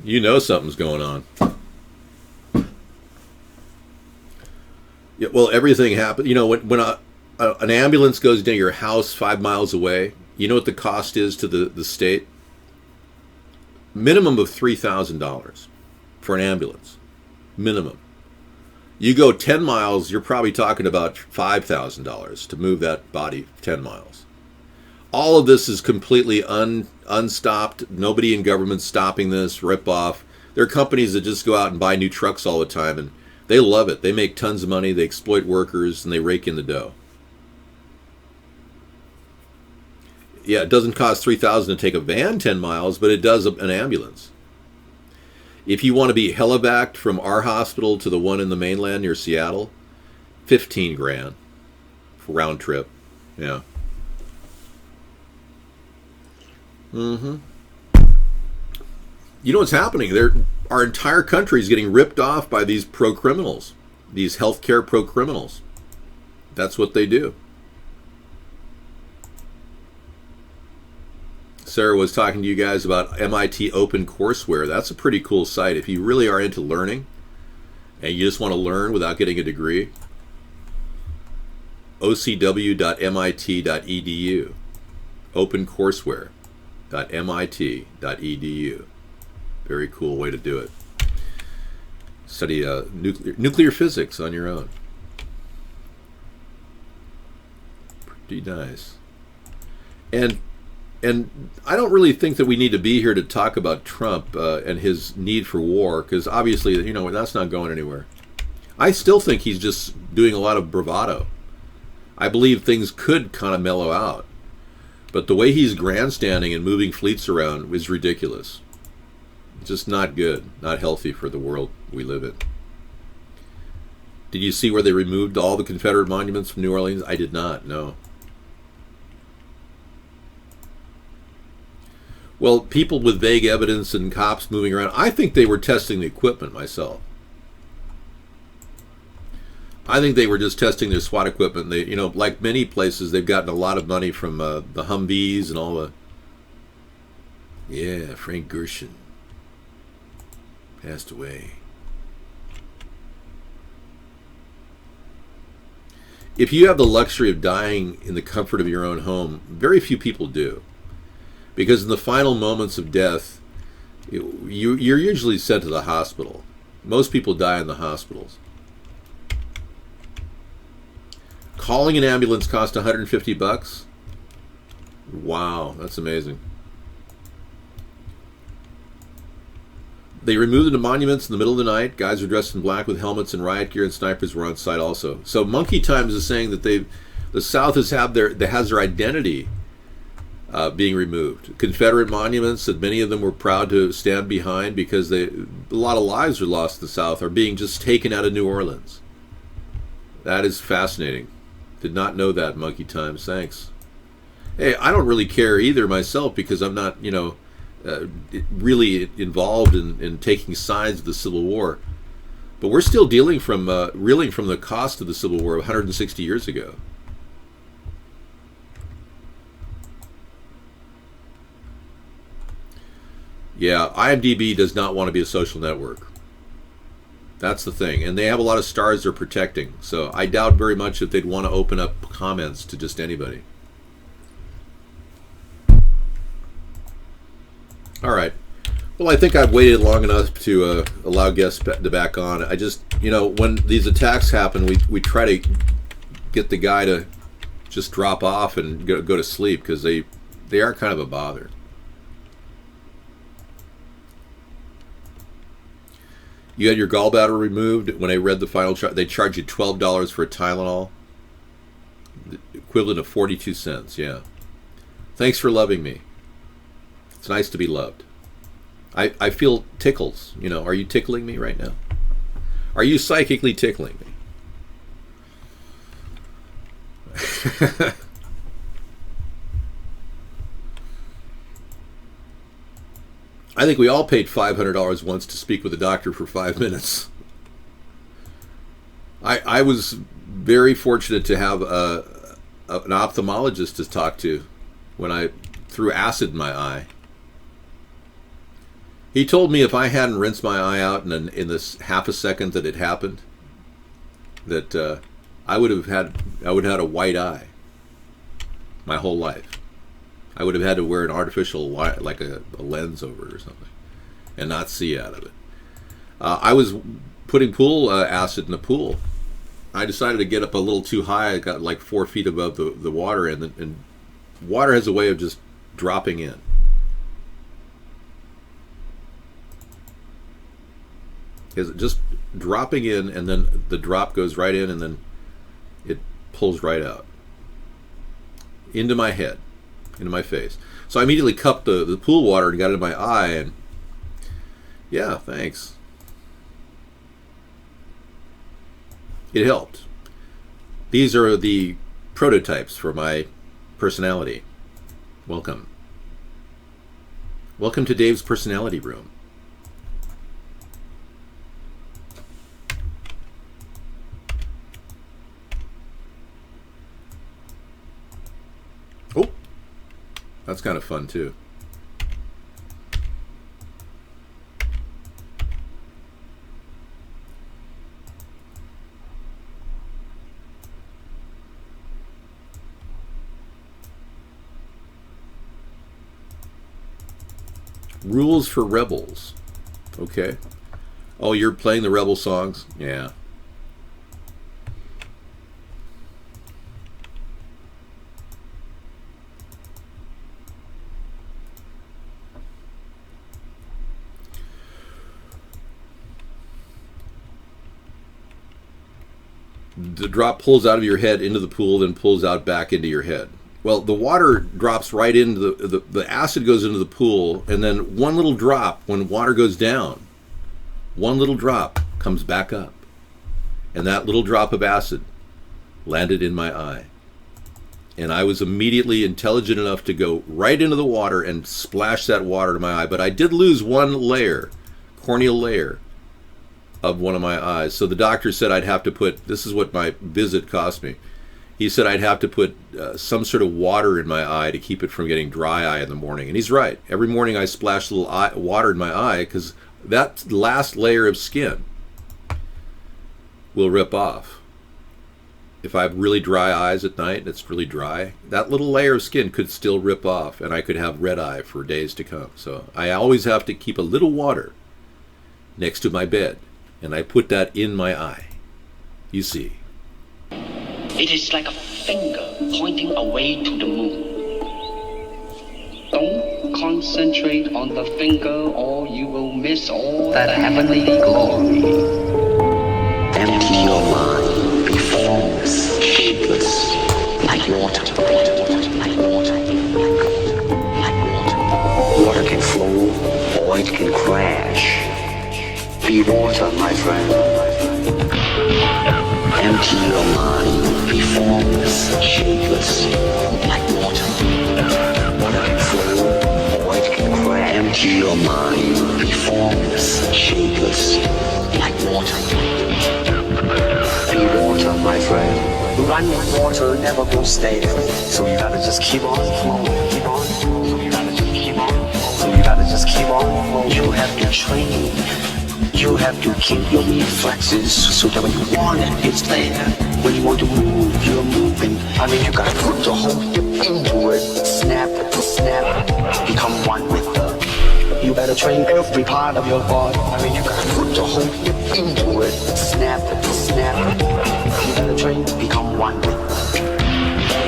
you know something's going on. Yeah, well, everything happened. You know, when an ambulance goes to your house 5 miles away, you know what the cost is to the state? Minimum of $3,000 for an ambulance. Minimum. You go 10 miles, you're probably talking about $5,000 to move that body 10 miles. All of this is completely unstopped. Nobody in government's stopping this rip-off. There are companies that just go out and buy new trucks all the time, and they love it. They make tons of money, they exploit workers, and they rake in the dough. Yeah, it doesn't cost $3,000 to take a van 10 miles, but it does an ambulance. If you want to be helivaced from our hospital to the one in the mainland near Seattle, 15 grand for round trip. Yeah. Mm-hmm. You know what's happening? Our entire country is getting ripped off by these pro-criminals, these healthcare pro-criminals. That's what they do. Sarah was talking to you guys about MIT OpenCourseWare. That's a pretty cool site. If you really are into learning and you just want to learn without getting a degree, ocw.mit.edu, opencourseware.mit.edu. Very cool way to do it. Study nuclear physics on your own. Pretty nice. And I don't really think that we need to be here to talk about Trump and his need for war, because obviously, that's not going anywhere. I still think he's just doing a lot of bravado. I believe things could kind of mellow out. But the way he's grandstanding and moving fleets around is ridiculous. Just not good, not healthy for the world we live in. Did you see where they removed all the Confederate monuments from New Orleans? I did not, no. Well, people with vague evidence and cops moving around, I think they were testing the equipment myself. I think they were just testing their SWAT equipment. They, like many places, they've gotten a lot of money from the Humvees and all the... Yeah, Frank Gershon passed away. If you have the luxury of dying in the comfort of your own home, very few people do. Because in the final moments of death, you're usually sent to the hospital. Most people die in the hospitals. Calling an ambulance costs $150. Wow, that's amazing. They removed the monuments in the middle of the night. Guys were dressed in black with helmets and riot gear, and snipers were on site also. So Monkey Times is saying that the South has their identity being removed. Confederate monuments that many of them were proud to stand behind, because a lot of lives are lost in the South, are being just taken out of New Orleans. That is fascinating. Did not know that, Monkey Times. Thanks. Hey, I don't really care either myself, because I'm not, really involved in taking sides of the Civil War. But we're still reeling from the cost of the Civil War of 160 years ago. Yeah, IMDb does not want to be a social network. That's the thing. And they have a lot of stars they're protecting. So I doubt very much that they'd want to open up comments to just anybody. All right. Well, I think I've waited long enough to allow guests to back on. I just, when these attacks happen, we try to get the guy to just drop off and go to sleep, because they are kind of a bother. You had your gallbladder removed. When I read the final charge, they charge you $12 for a Tylenol, the equivalent of 42 cents. Yeah. Thanks for loving me. It's nice to be loved. I feel tickles. Are you tickling me right now? Are you psychically tickling me? I think we all paid $500 once to speak with a doctor for 5 minutes. I was very fortunate to have an ophthalmologist to talk to when I threw acid in my eye. He told me if I hadn't rinsed my eye out in this half a second that it happened, that I would have had a white eye my whole life. I would have had to wear an artificial light, like a lens over it or something, and not see out of it. I was putting pool acid in the pool. I decided to get up a little too high. I got like 4 feet above the water, and water has a way of just dropping in. Is just dropping in, and then the drop goes right in, and then it pulls right out into my head, into my face. So I immediately cupped the pool water and got it in my eye, and Yeah, thanks. It helped. These are the prototypes for my personality. Welcome. Welcome to Dave's Personality Room. Oh, that's kind of fun too. Rules for Rebels. Okay. Oh, you're playing the Rebel songs? Yeah. The drop pulls out of your head into the pool, then pulls out back into your head. Well, the water drops right into the acid goes into the pool, and then one little drop, when water goes down, one little drop comes back up. And that little drop of acid landed in my eye. And I was immediately intelligent enough to go right into the water and splash that water to my eye. But I did lose one layer, corneal layer, of one of my eyes. So the doctor said I'd have to put, this is what my visit cost me. He said I'd have to put some sort of water in my eye to keep it from getting dry eye in the morning. And he's right. Every morning I splash a little water in my eye because that last layer of skin will rip off. If I have really dry eyes at night and it's really dry, that little layer of skin could still rip off and I could have red eye for days to come. So I always have to keep a little water next to my bed, and I put that in my eye. You see. It is like a finger pointing away to the moon. Don't concentrate on the finger or you will miss all that heavenly glory. Empty your mind, be formless, shapeless, like water, like water, like water. Water can flow or it can crash. Be water, my friend. Empty your mind, be formless, shapeless, like water. Water can flow, or it can crash. Empty your mind, be formless, shapeless, like water. Be water, my friend. Running water never goes stale, so you gotta just keep on flowing, keep on. So you gotta just keep on. So you gotta just keep on flowing. You have to train. You have to keep your reflexes so that when you want it, it's there. When you want to move, you're moving. I mean, you gotta put your whole hip into it. Snap, snap, become one with the. You better train every part of your body. I mean, you gotta put your whole hip into it. Snap, snap. You better train, become one with the.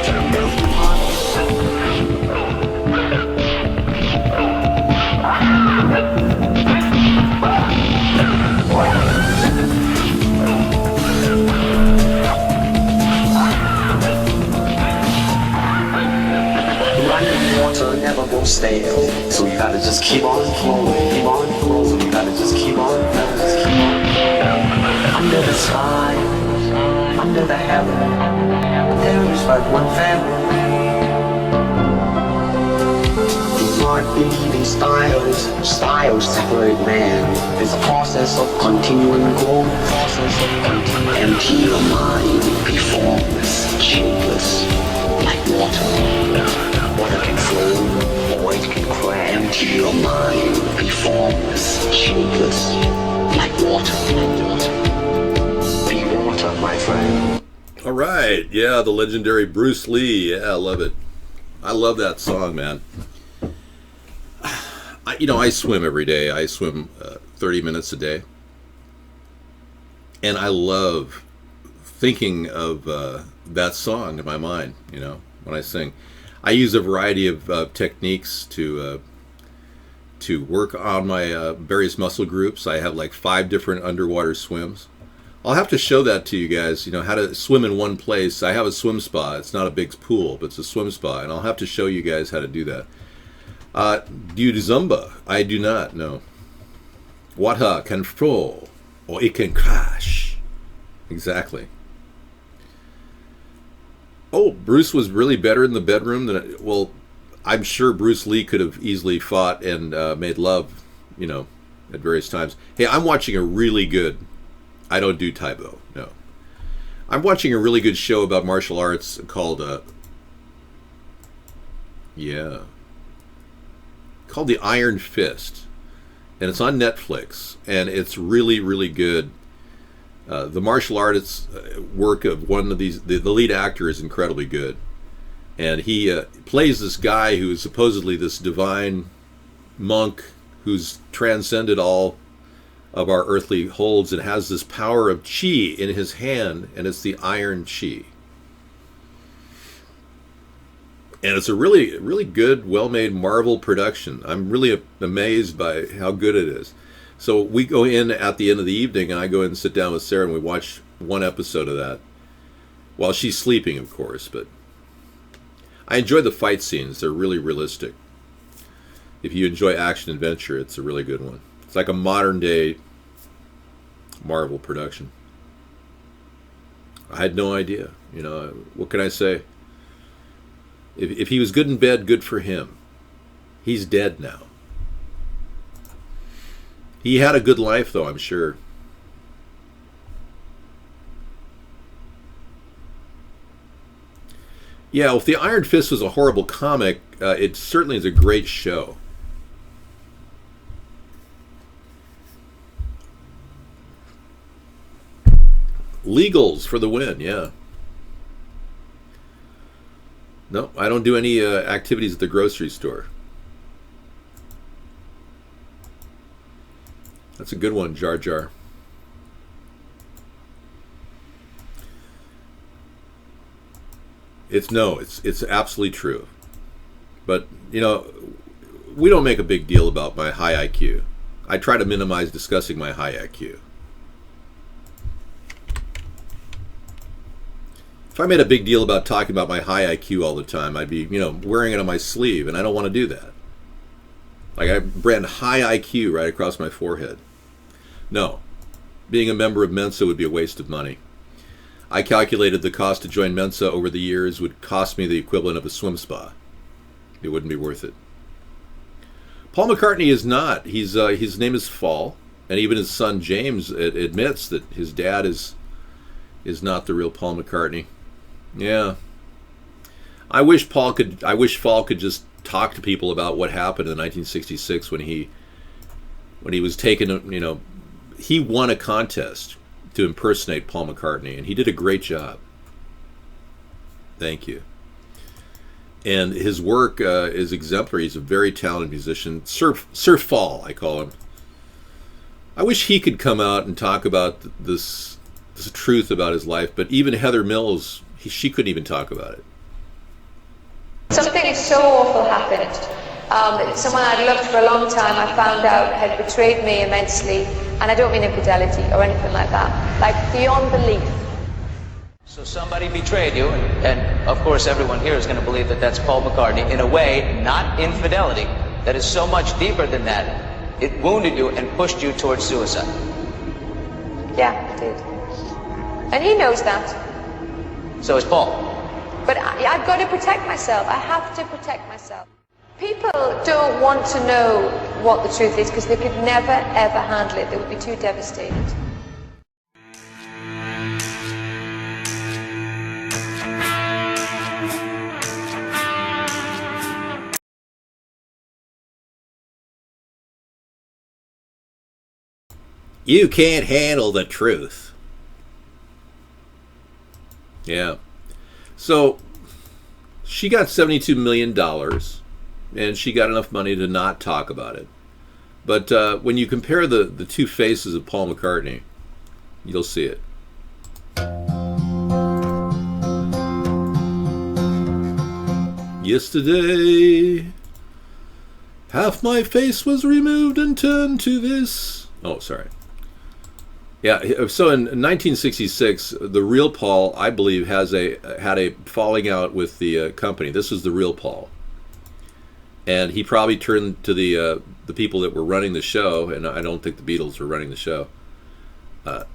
Train every part of your body. Water never goes stale, so you gotta just keep on flowing, keep on flowing. So you gotta just keep on, Under the sky, under the heaven, there is but one family. Do not believe in styles, styles separate man. It's a process of continuing growth, process of continuing. Empty your mind, be formless, shapeless, like water. Water can flow, or it can crash. Empty your mind, be formless, shapeless, like water. Be water, my friend. All right, yeah, the legendary Bruce Lee. Yeah, I love it. I love that song, man. I swim every day. I swim 30 minutes a day. And I love thinking of that song in my mind, when I sing. I use a variety of techniques to work on my various muscle groups. I have like 5 different underwater swims. I'll have to show that to you guys, how to swim in one place. I have a swim spa. It's not a big pool, but it's a swim spa, and I'll have to show you guys how to do that. Do you do Zumba? I do not, no. Water can flow or it can crash. Exactly. Oh, Bruce was really better in the bedroom than... Well, I'm sure Bruce Lee could have easily fought and made love, at various times. Hey, I'm watching a really good... I don't do Taibo, no. I'm watching a really good show about martial arts called... called The Iron Fist. And it's on Netflix. And it's really, really good. The martial arts work of one of these... The lead actor is incredibly good. And he plays this guy who is supposedly this divine monk who's transcended all of our earthly holds and has this power of chi in his hand, and it's the iron chi. And it's a really, really good, well-made Marvel production. I'm really amazed by how good it is. So we go in at the end of the evening, and I go in and sit down with Sarah, and we watch one episode of that. While she's sleeping, of course, but... I enjoy the fight scenes. They're really realistic. If you enjoy action-adventure, it's a really good one. It's like a modern-day Marvel production. I had no idea. What can I say? If he was good in bed, good for him. He's dead now. He had a good life, though, I'm sure. Yeah, if The Iron Fist was a horrible comic, it certainly is a great show. Legals for the win, yeah. No, I don't do any activities at the grocery store. That's a good one, Jar Jar. It's absolutely true. But, we don't make a big deal about my high IQ. I try to minimize discussing my high IQ. If I made a big deal about talking about my high IQ all the time, I'd be, wearing it on my sleeve, and I don't want to do that. Like, I brand high IQ right across my forehead. No. Being a member of Mensa would be a waste of money. I calculated the cost to join Mensa over the years would cost me the equivalent of a swim spa. It wouldn't be worth it. Paul McCartney is not. His name is Fall, and even his son James admits that his dad is not the real Paul McCartney. Yeah. I wish Fall could just talk to people about what happened in 1966 when he was taken. He won a contest to impersonate Paul McCartney, and he did a great job. Thank you. And his work is exemplary. He's a very talented musician. Sir Fall, I call him. I wish he could come out and talk about this truth about his life, but even Heather Mills, she couldn't even talk about it. Something so awful happened. Someone I'd loved for a long time, I found out, had betrayed me immensely, and I don't mean infidelity or anything like that, like beyond belief. So somebody betrayed you, and of course everyone here is going to believe that that's Paul McCartney. In a way, not infidelity, that is so much deeper than that. It wounded you and pushed you towards suicide. Yeah, it did. And he knows that. So is Paul. But I've got to protect myself. I have to protect myself. People don't want to know what the truth is because they could never, ever handle it. They would be too devastated. You can't handle the truth. Yeah. So she got $72 million, and she got enough money to not talk about it. But when you compare the two faces of Paul McCartney, you'll see it. Yesterday, half my face was removed and turned to this. Oh, sorry. Yeah, so in 1966, the real Paul, I believe, had a falling out with the company. This was the real Paul. And he probably turned to the the people that were running the show, and I don't think the Beatles were running the show,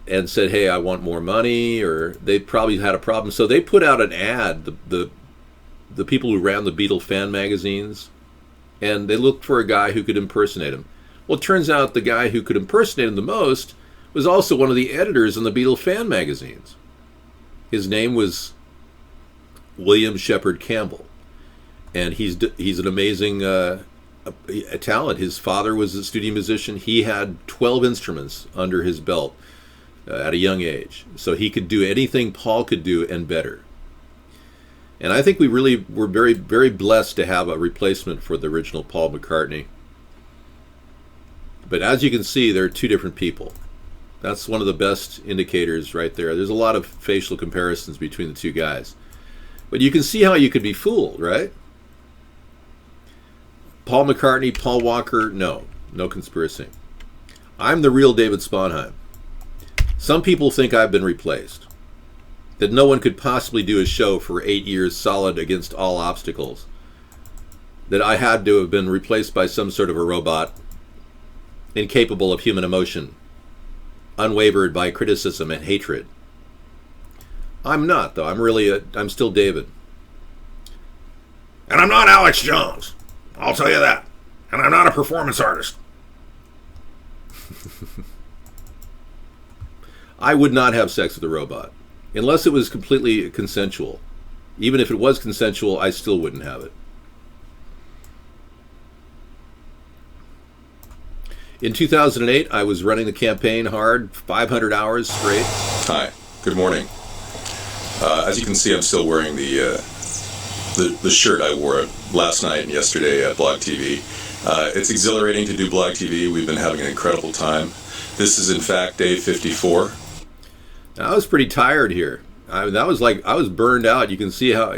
and said, "Hey, I want more money," or they probably had a problem. So they put out an ad, the people who ran the Beatle fan magazines, and they looked for a guy who could impersonate him. Well, it turns out the guy who could impersonate him the most was also one of the editors in the Beatle fan magazines. His name was William Shepard Campbell, and he's an amazing talent. His father was a studio musician. He had 12 instruments under his belt at a young age, so he could do anything Paul could do and better. And I think we really were very, very blessed to have a replacement for the original Paul McCartney. But as you can see, they're two different people. That's one of the best indicators right there. There's a lot of facial comparisons between the two guys. But you can see how you could be fooled, right? Paul McCartney, Paul Walker, no conspiracy. I'm the real David Sponheim. Some people think I've been replaced, that no one could possibly do a show for 8 years solid against all obstacles, that I had to have been replaced by some sort of a robot, incapable of human emotion, unwavered by criticism and hatred. I'm not, though. I'm still David. And I'm not Alex Jones. I'll tell you that. And I'm not a performance artist. I would not have sex with a robot, unless it was completely consensual. Even if it was consensual, I still wouldn't have it. In 2008, I was running the campaign hard, 500 hours straight. Hi, good morning. As you can see, I'm still wearing the shirt I wore last night and yesterday at Blog TV. It's exhilarating to do Blog TV. We've been having an incredible time. This is, in fact, day 54. I was pretty tired here. I was burned out. You can see how,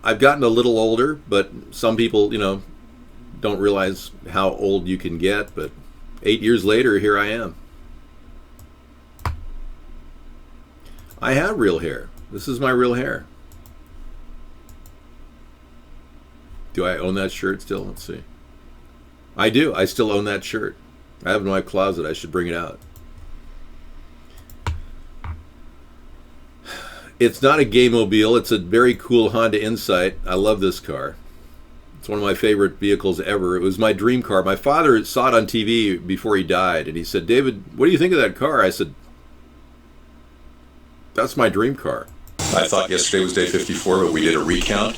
I've gotten a little older, but some people, don't realize how old you can get. But 8 years later, here I am. I have real hair. This is my real hair. Do I own that shirt still? Let's see. I do. I still own that shirt. I have it in my closet. I should bring it out. It's not a gay-mobile. It's a very cool Honda Insight. I love this car. It's one of my favorite vehicles ever. It was my dream car. My father saw it on TV before he died, and he said, "David, what do you think of that car?" I said, "That's my dream car." I thought yesterday was day 54, but we did a recount,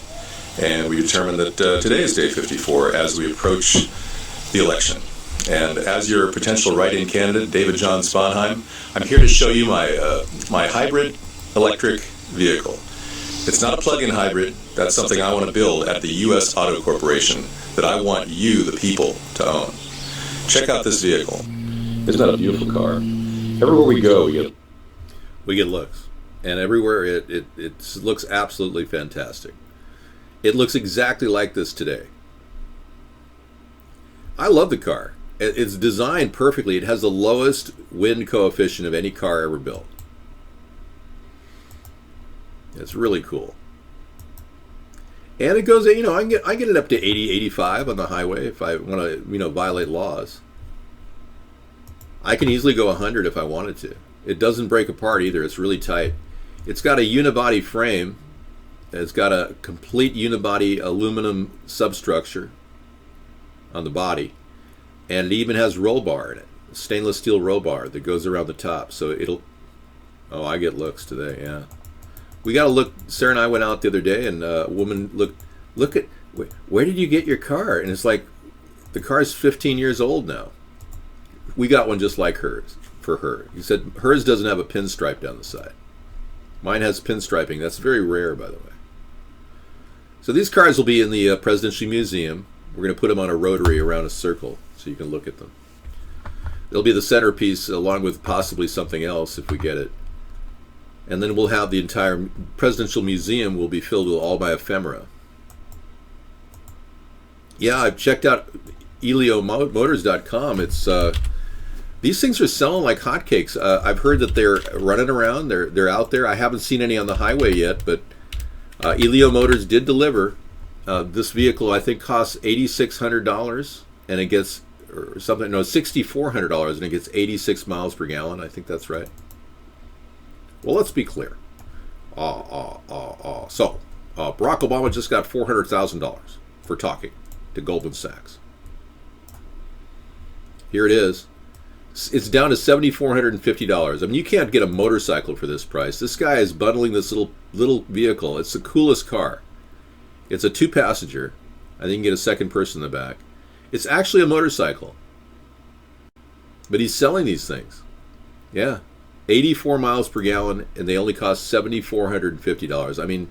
and we determined that today is day 54 as we approach the election. And as your potential write-in candidate, David John Sponheim, I'm here to show you my hybrid electric vehicle. It's not a plug-in hybrid. That's something I want to build at the U.S. Auto Corporation that I want you, the people, to own. Check out this vehicle. Isn't that a beautiful car? Everywhere we go, we get looks. And everywhere it looks absolutely fantastic. It looks exactly like this today. I love the car. It's designed perfectly. It has the lowest wind coefficient of any car ever built. It's really cool. And it goes, I get it up to 80, 85 on the highway if I want to, violate laws. I can easily go 100 if I wanted to. It doesn't break apart either. It's really tight. It's got a unibody frame. It's got a complete unibody aluminum substructure on the body. And it even has roll bar in it. A stainless steel roll bar that goes around the top. So oh, I get looks today, yeah. We got to look. Sarah and I went out the other day, and a woman look at, where did you get your car? And it's like, the car's 15 years old now. We got one just like hers, for her. He said hers doesn't have a pinstripe down the side. Mine has pinstriping. That's very rare, by the way. So these cars will be in the Presidential Museum. We're going to put them on a rotary around a circle so you can look at them. They'll be the centerpiece along with possibly something else if we get it. And then we'll have the entire Presidential Museum will be filled with all my ephemera. Yeah, I've checked out ElioMotors.com. It's these things are selling like hotcakes. I've heard that they're running around. They're out there. I haven't seen any on the highway yet, but Elio Motors did deliver. This vehicle, I think, costs $8,600 and it gets or something. No, $6,400, and it gets 86 miles per gallon. I think that's right. Well, let's be clear. So, Barack Obama just got $400,000 for talking to Goldman Sachs. Here it is. It's down to $7,450. I mean, you can't get a motorcycle for this price. This guy is bundling this little vehicle. It's the coolest car. It's a 2-passenger. I think you can get a second person in the back. It's actually a motorcycle. But he's selling these things. Yeah. 84 miles per gallon, and they only cost $7,450. I mean,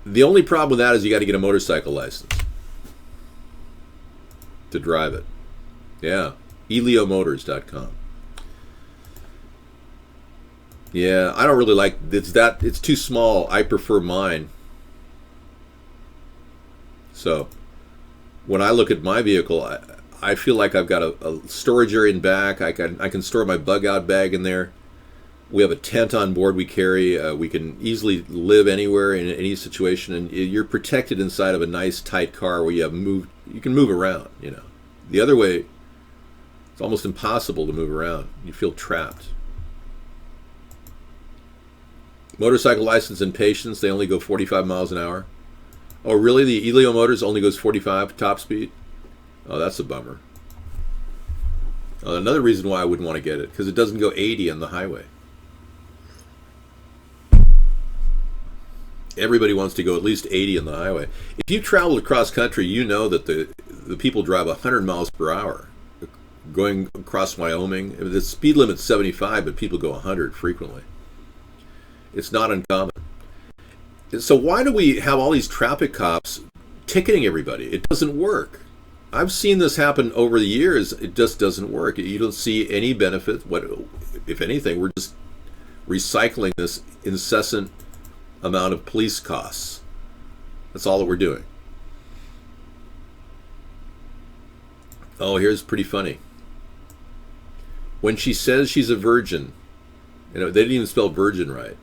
the only problem with that is you got to get a motorcycle license to drive it. Yeah. ElioMotors.com. Yeah, I don't really like it's too small. I prefer mine. So when I look at my vehicle, I feel like I've got a storage area in back. I can store my bug out bag in there. We have a tent on board we carry. We can easily live anywhere in any situation, and you're protected inside of a nice tight car where you can move around, you know. The other way, it's almost impossible to move around. You feel trapped. Motorcycle license and patience, they only go 45 miles an hour. Oh, really? The Elio Motors only goes 45 top speed? Oh, that's a bummer. Another reason why I wouldn't want to get it, because it doesn't go 80 on the highway. Everybody wants to go at least 80 on the highway. If you've traveled across country, you know that the people drive 100 miles per hour going across Wyoming. The speed limit's 75, but people go 100 frequently. It's not uncommon. So why do we have all these traffic cops ticketing everybody? It doesn't work. I've seen this happen over the years. It just doesn't work. You don't see any benefit. What, if anything, we're just recycling this incessant amount of police costs. That's all that we're doing. Oh, here's pretty funny. When she says she's a virgin, you know, they didn't even spell virgin right,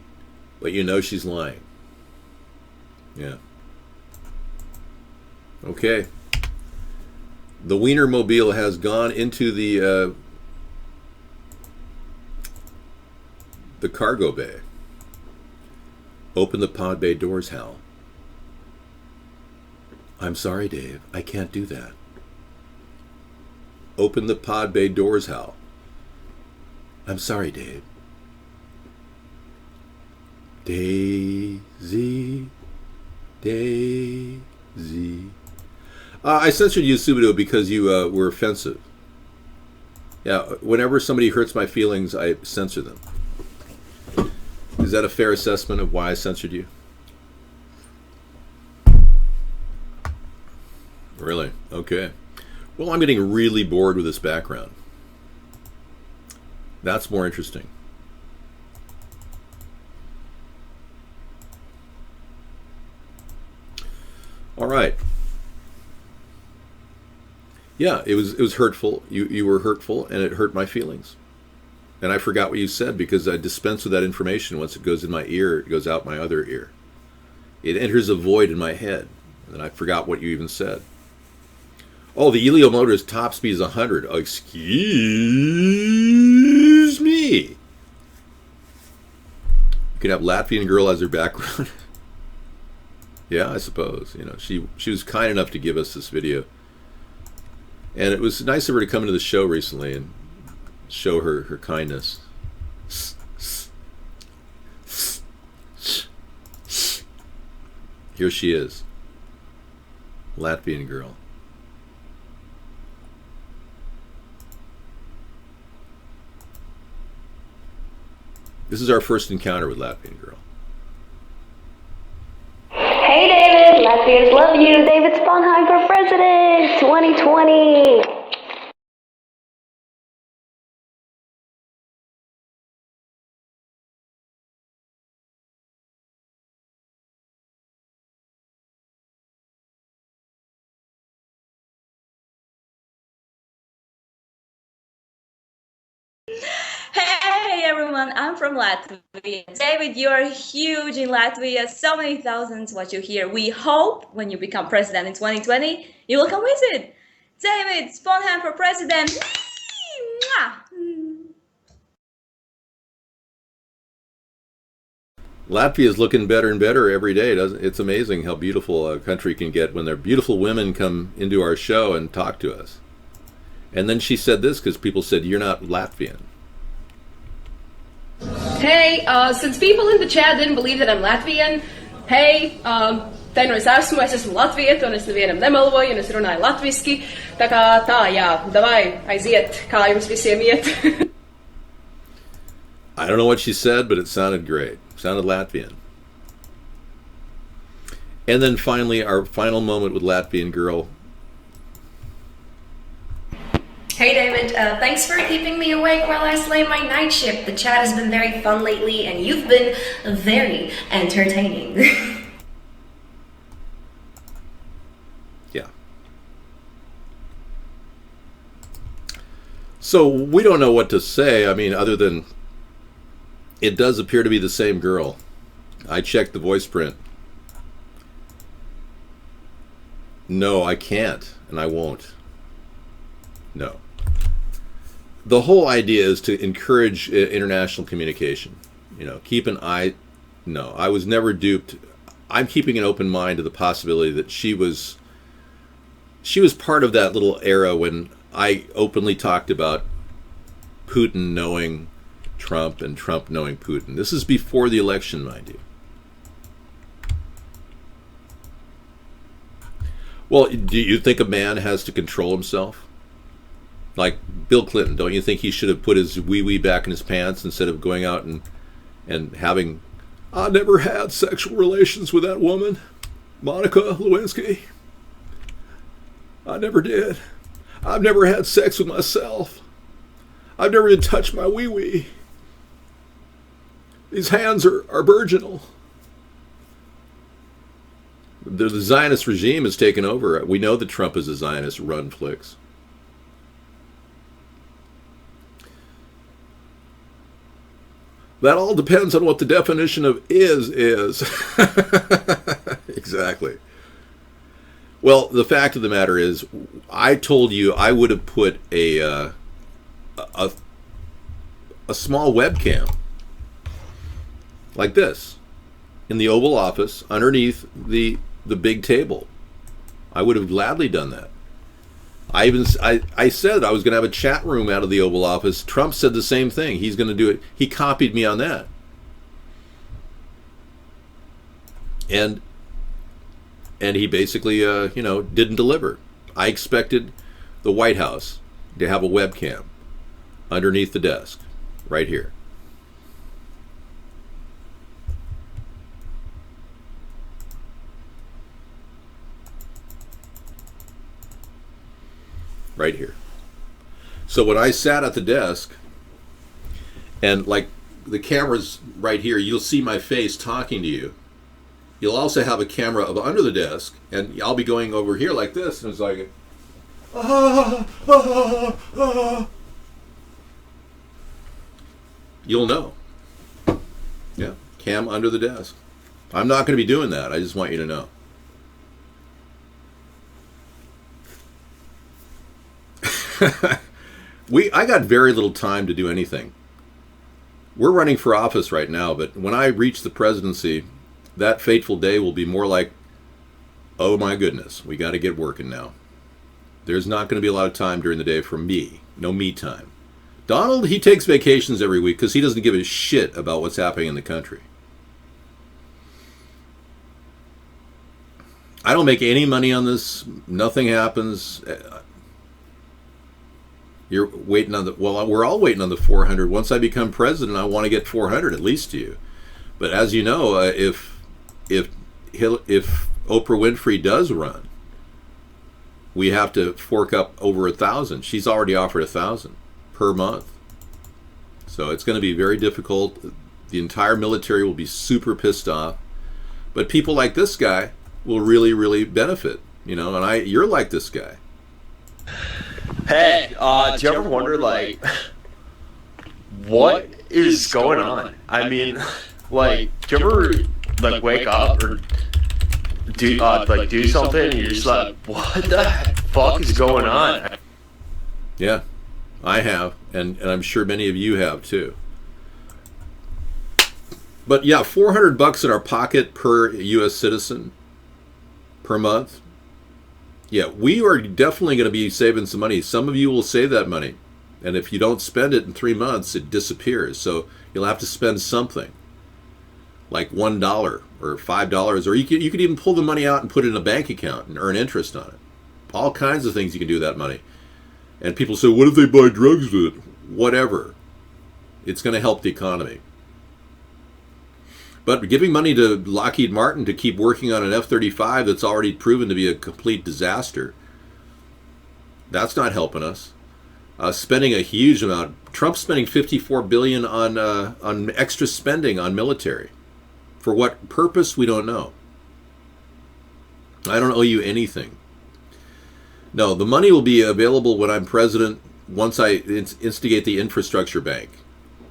but you know she's lying. Yeah. Okay. The Wienermobile has gone into the cargo bay. Open the pod bay doors, Hal. I'm sorry, Dave. I can't do that. Open the pod bay doors, Hal. I'm sorry, Dave. Daisy. Daisy. I censored you, Subido, because you were offensive. Yeah, whenever somebody hurts my feelings, I censor them. Is that a fair assessment of why I censored you? Really? Okay. Well, I'm getting really bored with this background. That's more interesting. All right. Yeah, it was hurtful. You were hurtful, and it hurt my feelings. And I forgot what you said because I dispense with that information. Once it goes in my ear, it goes out my other ear. It enters a void in my head, and I forgot what you even said. Oh, the Elio Motors top speed is 100. Oh, excuse me. You can have Latvian girl as her background. Yeah, I suppose. You know, she was kind enough to give us this video. And it was nice of her to come into the show recently and show her kindness. Here she is. Latvian girl. This is our first encounter with Latvian girl. Hey David, Latvians love you. David Sponheim for President 2020. Hey everyone, I'm from Latvia. David, you are huge in Latvia. So many thousands watch you here. We hope when you become president in 2020, you will come visit. David Sponheim for president. Mwah! Latvia is looking better and better every day. Doesn't it's amazing how beautiful a country can get when their beautiful women come into our show and talk to us. And then she said this because people said, "You're not Latvian." Hey, since people in the chat didn't believe that I'm Latvian, hey, te nu es esmu latvieta, un es nevienam nemeloju, un es runāju latviski, tā kā tā, jā, davai, aiziet, kā jums visiem iet. I don't know what she said, but it sounded great. Sounded Latvian. And then finally, our final moment with Latvian girl. Hey David, thanks for keeping me awake while I slay my night shift. The chat has been very fun lately, and you've been very entertaining. Yeah. So we don't know what to say. I mean, other than it does appear to be the same girl. I checked the voice print. No, I can't, and I won't. No. The whole idea is to encourage international communication. You know, keep an eye. No, I was never duped. I'm keeping an open mind to the possibility that she was part of that little era when I openly talked about Putin knowing Trump and Trump knowing Putin. This is before the election, mind you. Well, do you think a man has to control himself? Like Bill Clinton, don't you think he should have put his wee-wee back in his pants instead of going out and having, I never had sexual relations with that woman, Monica Lewinsky. I never did. I've never had sex with myself. I've never even touched my wee-wee. These hands are virginal. The Zionist regime has taken over. We know that Trump is a Zionist, run flicks. That all depends on what the definition of is. Exactly. Well, the fact of the matter is, I told you I would have put a small webcam like this in the Oval Office underneath the big table. I would have gladly done that. I said I was going to have a chat room out of the Oval Office. Trump said the same thing. He's going to do it. He copied me on that. And he basically, didn't deliver. I expected the White House to have a webcam underneath the desk, right here. Right here. So when I sat at the desk, and like the camera's right here, you'll see my face talking to you. You'll also have a camera of under the desk, and I'll be going over here like this, and it's like, you'll know. Yeah, cam under the desk. I'm not going to be doing that. I just want you to know. I got very little time to do anything. We're running for office right now, but when I reach the presidency, that fateful day will be more like, oh my goodness, we got to get working now. There's not going to be a lot of time during the day for me. No me time. Donald, he takes vacations every week because he doesn't give a shit about what's happening in the country. I don't make any money on this. Nothing happens. You're waiting on we're all waiting on the 400. Once I become president, I want to get 400 at least to you. But as you know, if Oprah Winfrey does run, we have to fork up over 1,000. She's already offered 1,000 per month. So it's going to be very difficult. The entire military will be super pissed off. But people like this guy will really, really benefit. And you're like this guy. Hey, do you ever wonder, like, what is going on? I mean, like, do you ever, wake up or do something and you're just like, what the fuck is going on? Yeah, I have, and I'm sure many of you have too. But yeah, $400 in our pocket per U.S. citizen per month. Yeah, we are definitely going to be saving some money. Some of you will save that money, and if you don't spend it in 3 months, it disappears. So you'll have to spend something, like $1 or $5, or you could even pull the money out and put it in a bank account and earn interest on it. All kinds of things you can do with that money. And people say, what if they buy drugs with it? Whatever. It's going to help the economy. But giving money to Lockheed Martin to keep working on an F-35 that's already proven to be a complete disaster, that's not helping us. Spending a huge amount. Trump's spending $54 billion on extra spending on military. For what purpose, we don't know. I don't owe you anything. No, the money will be available when I'm president once I instigate the infrastructure bank.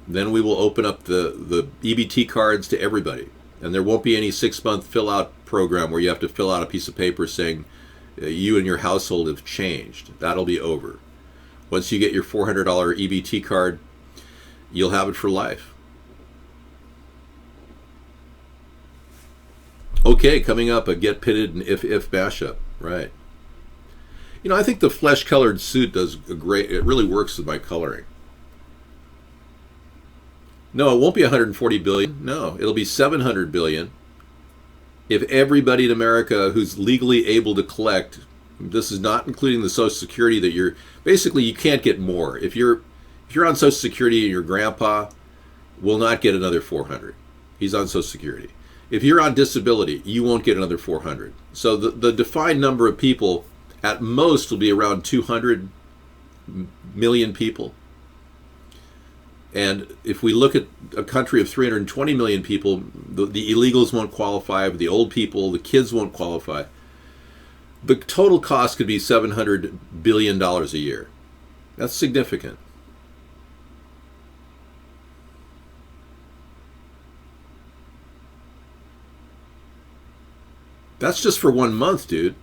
Then we will open up the EBT cards to everybody. And there won't be any 6-month fill-out program where you have to fill out a piece of paper saying you and your household have changed. That'll be over. Once you get your $400 EBT card, you'll have it for life. Okay, coming up, a Get Pitted and If mashup. Right. You know, I think the flesh-colored suit does a great, it really works with my coloring. No, it won't be 140 billion. No, it'll be 700 billion. If everybody in America who's legally able to collect, this is not including the Social Security that you're, basically you can't get more. If you're on Social Security and your grandpa will not get another 400. He's on Social Security. If you're on disability, you won't get another 400. So the defined number of people at most will be around 200 million people. And if we look at a country of 320 million people, the illegals won't qualify, the old people, the kids won't qualify. The total cost could be $700 billion a year. That's significant. That's just for 1 month, dude.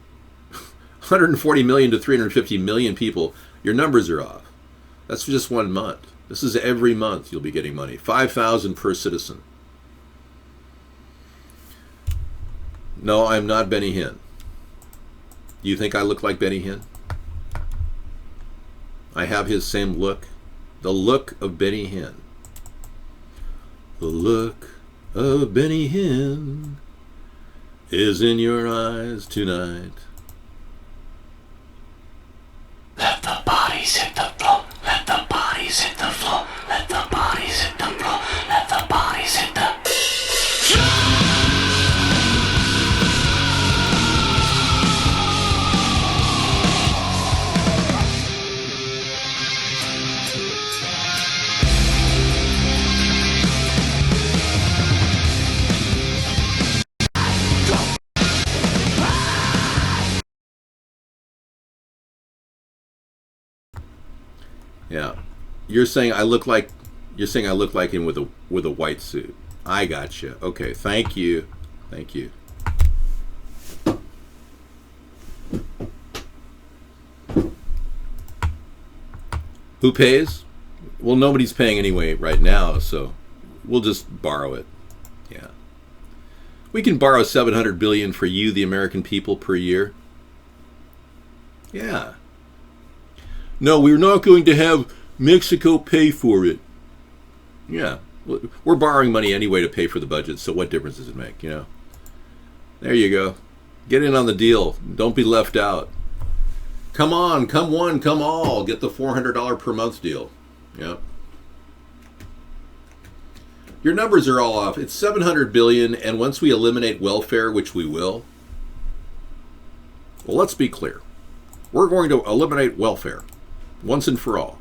140 million to 350 million people. Your numbers are off. That's just 1 month. This is every month you'll be getting money. 5,000 per citizen. No, I'm not Benny Hinn. You think I look like Benny Hinn? I have his same look. The look of Benny Hinn. The look of Benny Hinn is in your eyes tonight. Let the bodies hit the floor. Let the bodies hit the floor. Let the bodies hit the floor. Let the bodies hit the. Yeah, you're saying I look like him with a white suit. I got you. Okay, thank you. Who pays? Well, nobody's paying anyway right now, so we'll just borrow it. Yeah, we can borrow $700 billion for you, the American people, per year. Yeah. No, we're not going to have Mexico pay for it. Yeah, we're borrowing money anyway to pay for the budget, so what difference does it make, you know? There you go. Get in on the deal. Don't be left out. Come on, come one, come all. Get the $400 per month deal. Yep. Your numbers are all off. It's $700 billion, and once we eliminate welfare, which we will, well, let's be clear. We're going to eliminate welfare. Once and for all.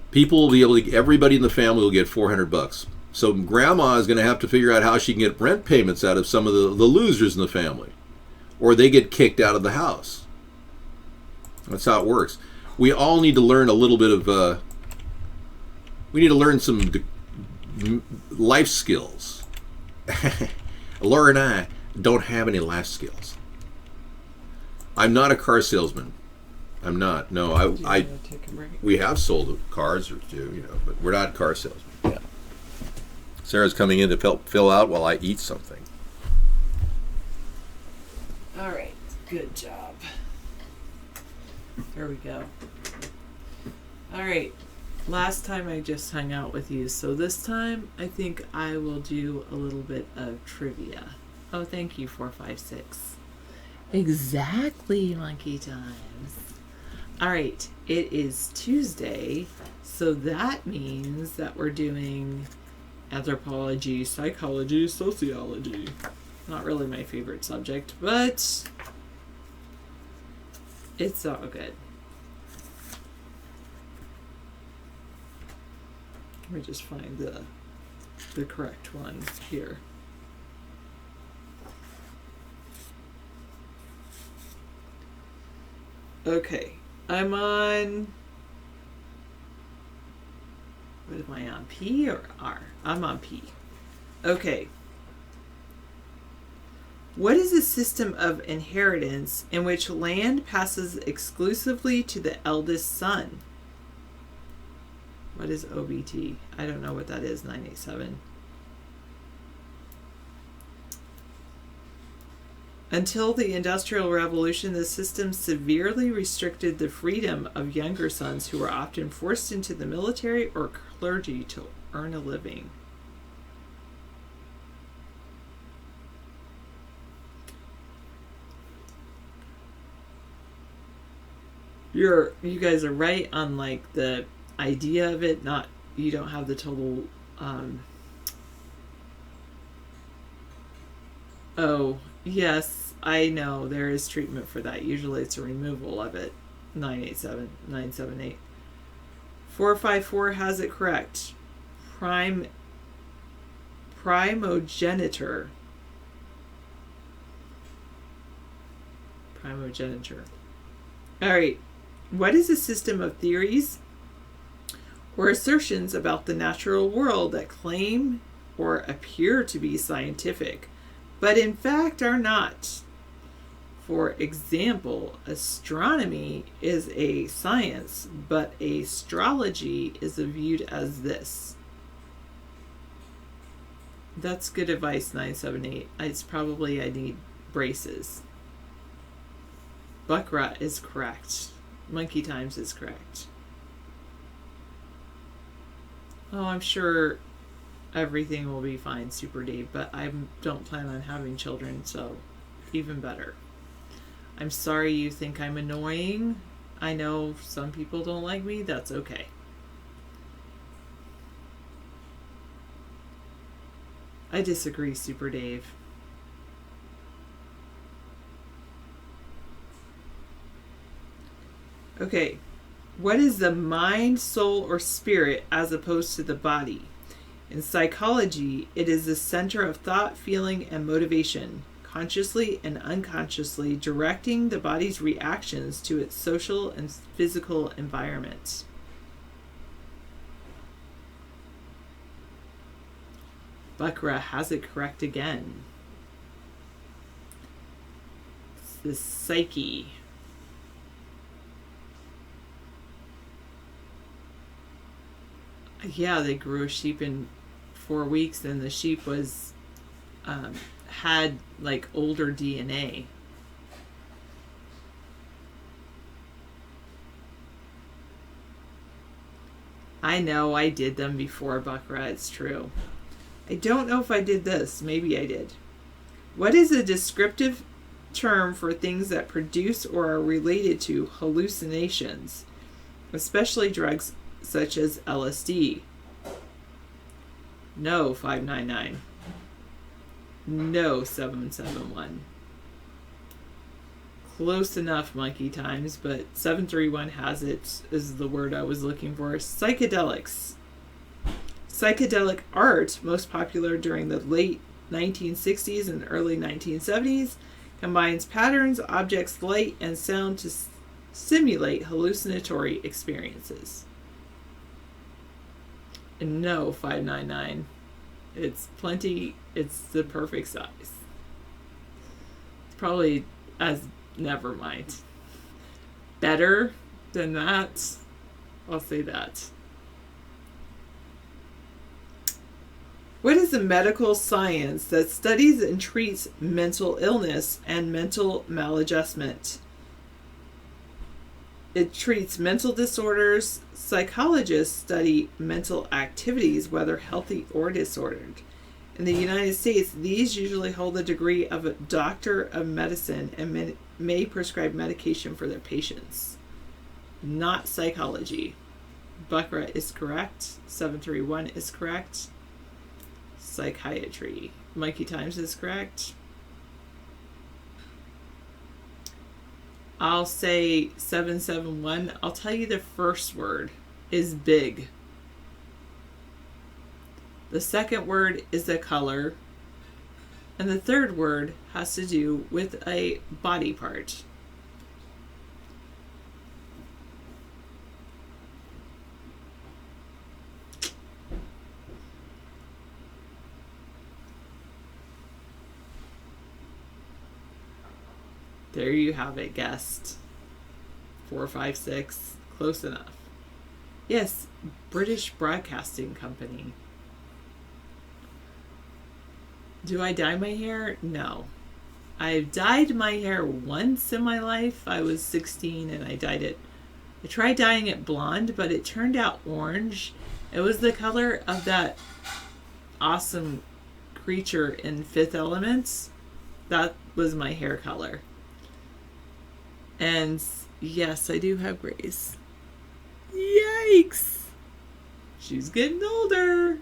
People will be able to, everybody in the family will get $400. So grandma is going to have to figure out how she can get rent payments out of some of the losers in the family. Or they get kicked out of the house. That's how it works. We all need to learn a little bit of, we need to learn some life skills. Laura and I don't have any life skills. I'm not a car salesman. I'm not. No, Do you I wanna take a break? we have sold cars or two, but we're not car salesmen. Yeah. Sarah's coming in to fill out while I eat something. All right, good job. There we go. All right, last time I just hung out with you, so this time I think I will do a little bit of trivia. Oh, thank you, 456. Exactly, monkey times. All right, it is Tuesday, so that means that we're doing anthropology, psychology, sociology. Not really my favorite subject, but it's all good. Let me just find the correct one here. Okay, I'm on, what am I on, P or R? I'm on P. Okay. What is a system of inheritance in which land passes exclusively to the eldest son? What is OBT? I don't know what that is, 987. Until the Industrial Revolution, the system severely restricted the freedom of younger sons who were often forced into the military or clergy to earn a living. You guys are right on like the idea of it, not, you don't have the total oh yes, I know there is treatment for that. Usually it's a removal of it. 987 978 454 has it correct. Primogeniture. All right. What is a system of theories or assertions about the natural world that claim or appear to be scientific, but in fact are not? For example, astronomy is a science, but astrology is viewed as this. That's good advice, 978. It's probably I need braces. Buckrut is correct. Monkey times is correct. Oh, I'm sure everything will be fine, Super Dave, but I don't plan on having children, so even better. I'm sorry you think I'm annoying. I know some people don't like me. That's okay. I disagree, Super Dave. Okay, what is the mind, soul, or spirit as opposed to the body? In psychology, it is the center of thought, feeling, and motivation, consciously and unconsciously directing the body's reactions to its social and physical environment. Buckra has it correct again. It's the psyche. Yeah, they grew a sheep in 4 weeks, and the sheep was had like older DNA. I know I did them before, Buckra. It's true. I don't know if I did this. Maybe I did. What is a descriptive term for things that produce or are related to hallucinations, especially drugs such as LSD? No, 599. No, 771. Close enough, monkey times, but 731 has it, is the word I was looking for. Psychedelics. Psychedelic art, most popular during the late 1960s and early 1970s, combines patterns, objects, light, and sound to simulate hallucinatory experiences. And no, 599. It's plenty, it's the perfect size. It's probably as, never mind. better than that. I'll say that. What is a medical science that studies and treats mental illness and mental maladjustment? It treats mental disorders. Psychologists study mental activities, whether healthy or disordered. In the United States, these usually hold the degree of a doctor of medicine and may prescribe medication for their patients. Not psychology. Buckra is correct. 731 is correct. Psychiatry. Mikey Times is correct. I'll say 771. I'll tell you the first word is big. The second word is a color. And the third word has to do with a body part. There you have it, guessed. 4, 5, 6. Close enough. Yes, British Broadcasting Company. Do I dye my hair? No. I've dyed my hair once in my life. I was 16 and I dyed it. I tried dyeing it blonde, but it turned out orange. It was the color of that awesome creature in Fifth Element. That was my hair color. And yes, I do have grays. Yikes! She's getting older.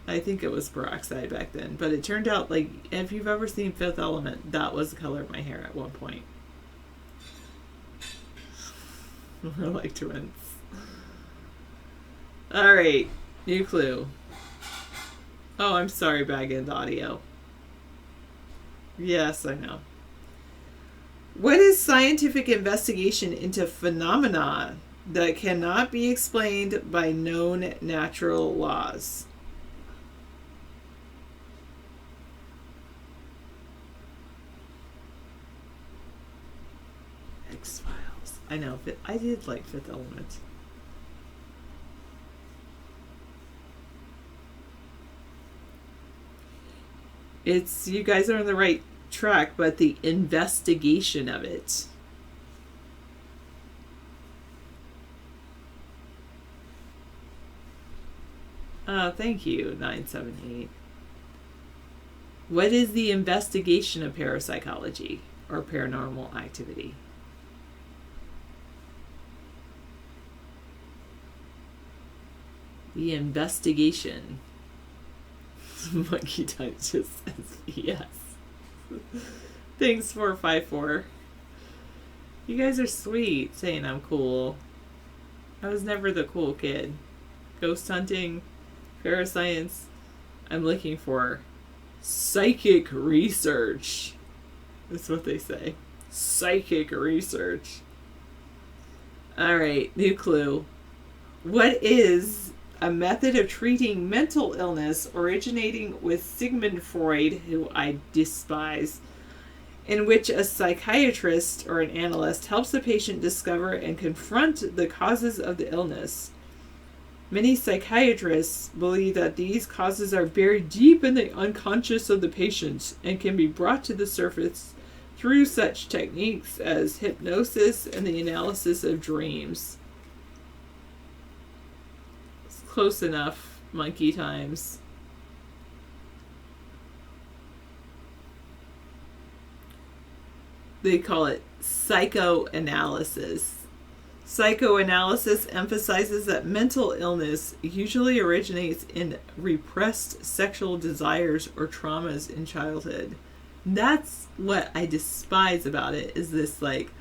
I think it was peroxide back then, but it turned out, like, if you've ever seen Fifth Element, that was the color of my hair at one point. We're like twins. Alright, new clue. Oh, I'm sorry, Bag End Audio. Yes, I know. What is scientific investigation into phenomena that cannot be explained by known natural laws? X-Files. I know. I did like Fifth Element. You guys are on the right track, but the investigation of it. Thank you, 978. What is the investigation of parapsychology or paranormal activity? The investigation. Monkey Time just says yes. Thanks, 454. You guys are sweet saying I'm cool. I was never the cool kid. Ghost hunting, parascience. I'm looking for psychic research. That's what they say. Psychic research. Alright, new clue. What is a method of treating mental illness originating with Sigmund Freud, who I despise, in which a psychiatrist or an analyst helps the patient discover and confront the causes of the illness? Many psychiatrists believe that these causes are buried deep in the unconscious of the patient and can be brought to the surface through such techniques as hypnosis and the analysis of dreams. It's close enough, Monkey Times. They call it psychoanalysis. Psychoanalysis emphasizes that mental illness usually originates in repressed sexual desires or traumas in childhood. That's what I despise about it, is this like,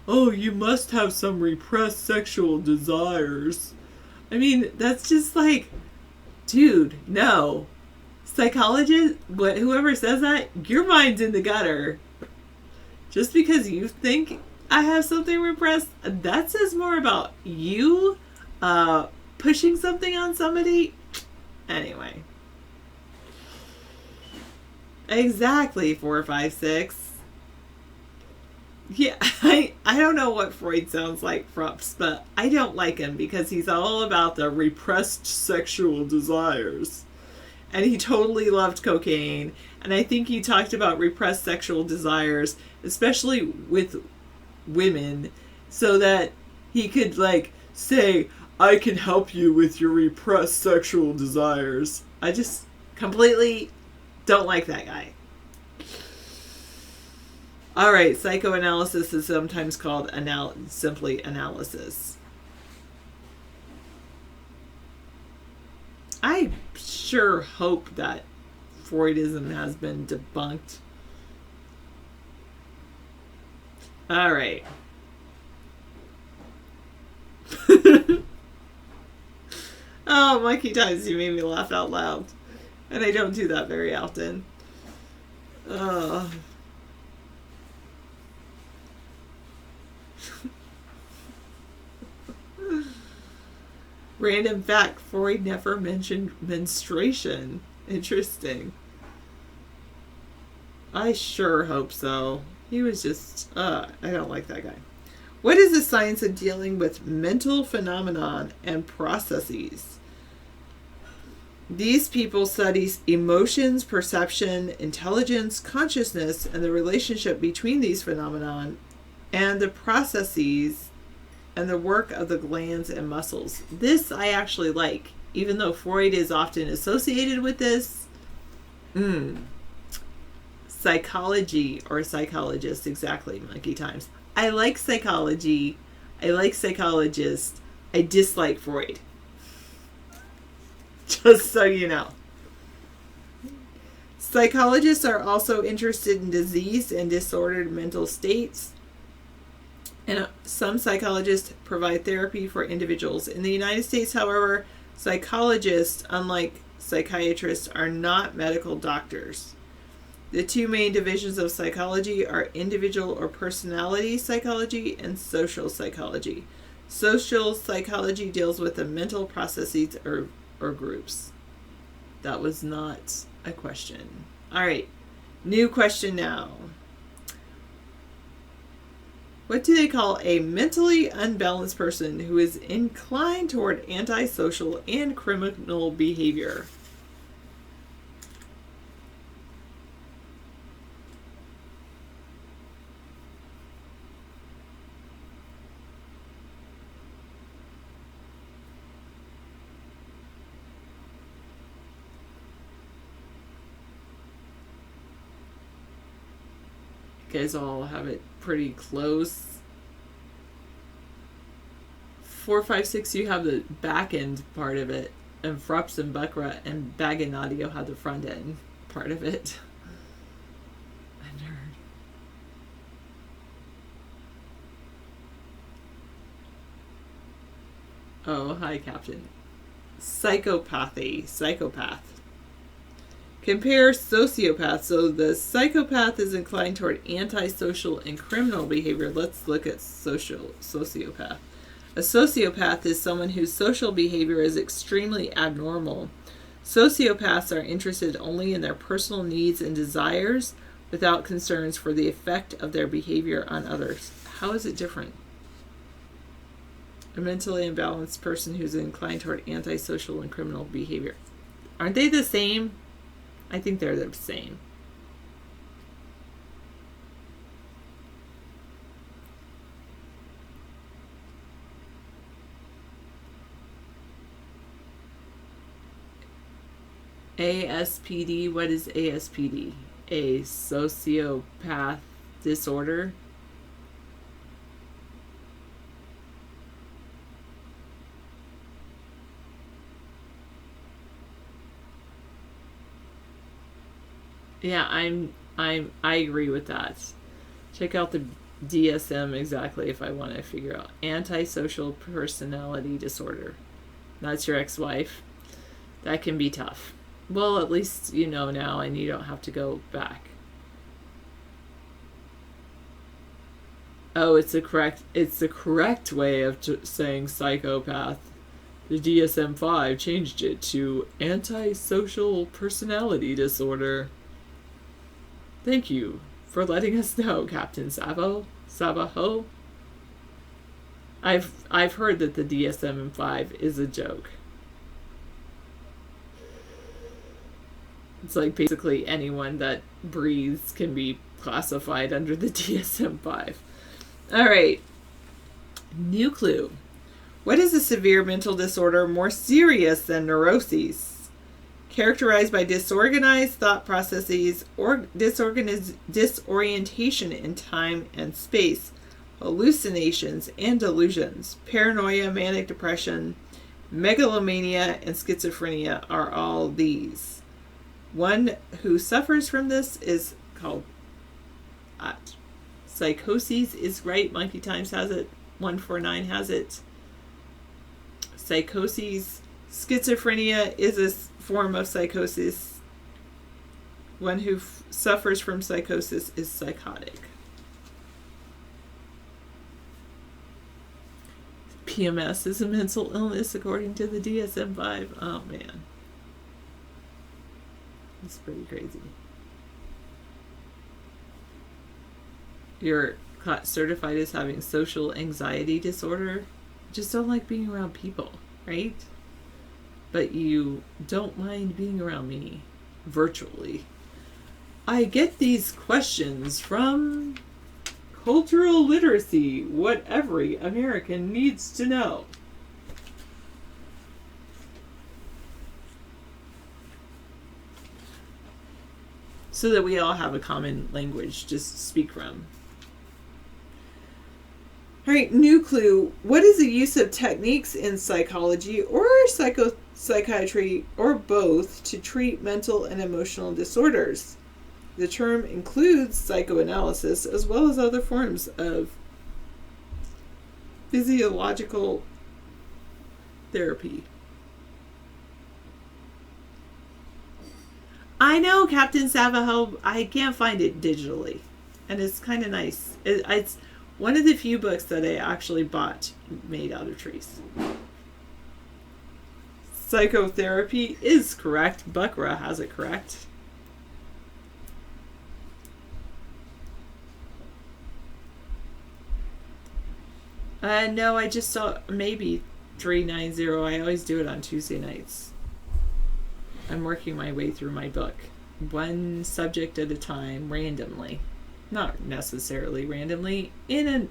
oh, you must have some repressed sexual desires. I mean, that's just like, dude, no. Psychologist, whoever says that, your mind's in the gutter. Just because you think I have something repressed, that says more about you pushing something on somebody. Anyway. Exactly, 456. Yeah, I don't know what Freud sounds like, Frups, but I don't like him because he's all about the repressed sexual desires. And he totally loved cocaine. And I think he talked about repressed sexual desires, especially with women, so that he could, like, say, I can help you with your repressed sexual desires. I just completely don't like that guy. All right, psychoanalysis is sometimes called simply analysis. I sure hope that Freudism has been debunked. All right. Oh, Monkey Times, you made me laugh out loud. And I don't do that very often. Random fact, Freud never mentioned menstruation. Interesting. I sure hope so. He was just, I don't like that guy. What is the science of dealing with mental phenomenon and processes? These people study emotions, perception, intelligence, consciousness, and the relationship between these phenomenon and the processes and the work of the glands and muscles. This I actually like, even though Freud is often associated with this. Psychology or psychologist, exactly, Monkey Times. I like psychology. I like psychologists. I dislike Freud. Just so you know. Psychologists are also interested in diseased and disordered mental states. And some psychologists provide therapy for individuals. In the United States, however, psychologists, unlike psychiatrists, are not medical doctors. The two main divisions of psychology are individual or personality psychology and social psychology. Social psychology deals with the mental processes or groups. That was not a question. All right, new question now. What do they call a mentally unbalanced person who is inclined toward antisocial and criminal behavior? You guys all have it pretty close. 456, you have the back end part of it, and Frups and Buckra and Bag and Audio have the front end part of it. A nerd. Oh, hi, Captain. Psychopathy. Psychopath. Compare sociopath. So the psychopath is inclined toward antisocial and criminal behavior. Let's look at sociopath. A sociopath is someone whose social behavior is extremely abnormal. Sociopaths are interested only in their personal needs and desires without concerns for the effect of their behavior on others. How is it different? A mentally imbalanced person who's inclined toward antisocial and criminal behavior. Aren't they the same? I think they're the same. ASPD, what is ASPD? A sociopath disorder? Yeah, I agree with that. Check out the DSM exactly if I want to figure out. Antisocial personality disorder. That's your ex-wife. That can be tough. Well, at least you know now and you don't have to go back. Oh, it's the correct way of saying psychopath. The DSM-5 changed it to antisocial personality disorder. Thank you for letting us know, Captain Sabaho. I've heard that the DSM-5 is a joke. It's like basically anyone that breathes can be classified under the DSM-5. All right. New clue. What is a severe mental disorder more serious than neuroses? Characterized by disorganized thought processes or disorientation in time and space, hallucinations and delusions, paranoia, manic depression, megalomania, and schizophrenia are all these. One who suffers from this is called psychosis is right. Monkey Times has it. 149 has it. Psychosis. Schizophrenia is a form of psychosis. One who suffers from psychosis is psychotic. PMS is a mental illness according to the DSM-5. Oh man. It's pretty crazy. You're certified as having social anxiety disorder. Just don't like being around people, right? But you don't mind being around me virtually. I get these questions from cultural literacy, what every American needs to know. So that we all have a common language to speak from. All right, new clue. What is the use of techniques in psychology or psychiatry or both to treat mental and emotional disorders? The term includes psychoanalysis as well as other forms of physiological therapy. I know, Captain Savaho. I can't find it digitally, and it's kind of nice. It's one of the few books that I actually bought made out of trees. Psychotherapy is correct. Buckra has it correct. No, I just saw maybe 390. I always do it on Tuesday nights. I'm working my way through my book. One subject at a time, randomly. Not necessarily randomly, in a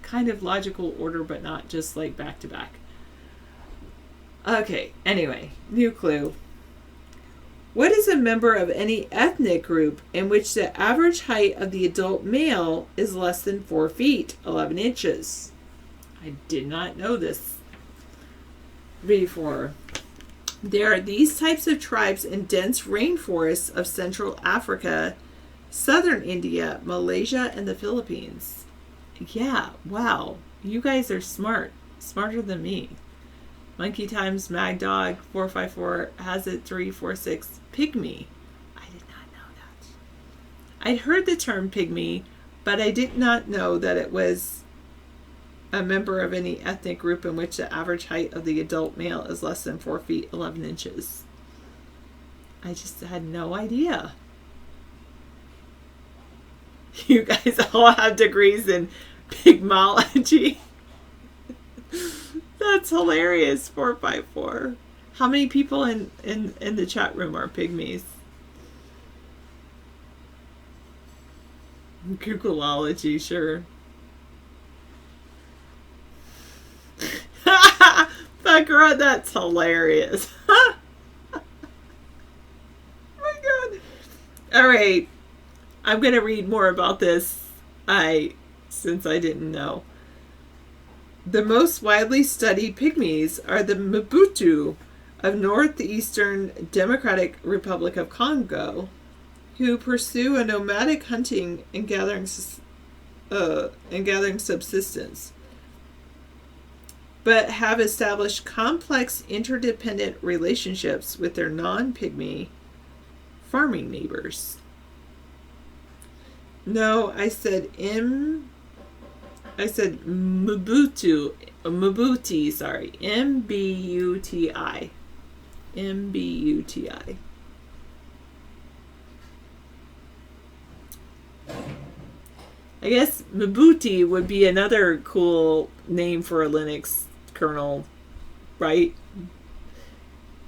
kind of logical order, but not just like back to back. Okay, anyway, new clue. What is a member of any ethnic group in which the average height of the adult male is less than 4 feet, 11 inches? I did not know this before. There are these types of tribes in dense rainforests of Central Africa, Southern India, Malaysia, and the Philippines. Yeah, wow. You guys are smart. Smarter than me. Monkey Times Magdog 454 has it 346. Pygmy. I did not know that. I'd heard the term pygmy, but I did not know that it was a member of any ethnic group in which the average height of the adult male is less than 4 feet 11 inches. I just had no idea. You guys all have degrees in pygmology. That's hilarious. 454. How many people in the chat room are pygmies? Googleology, sure. Bakura, that's hilarious. Oh my god. Alright. I'm going to read more about this since I didn't know. The most widely studied pygmies are the Mabutu of Northeastern Democratic Republic of Congo, who pursue a nomadic hunting and gathering subsistence, but have established complex interdependent relationships with their non-pygmy farming neighbors. No, I said Mabuti, sorry. M-B-U-T-I. M-B-U-T-I. I guess Mabuti would be another cool name for a Linux kernel, right?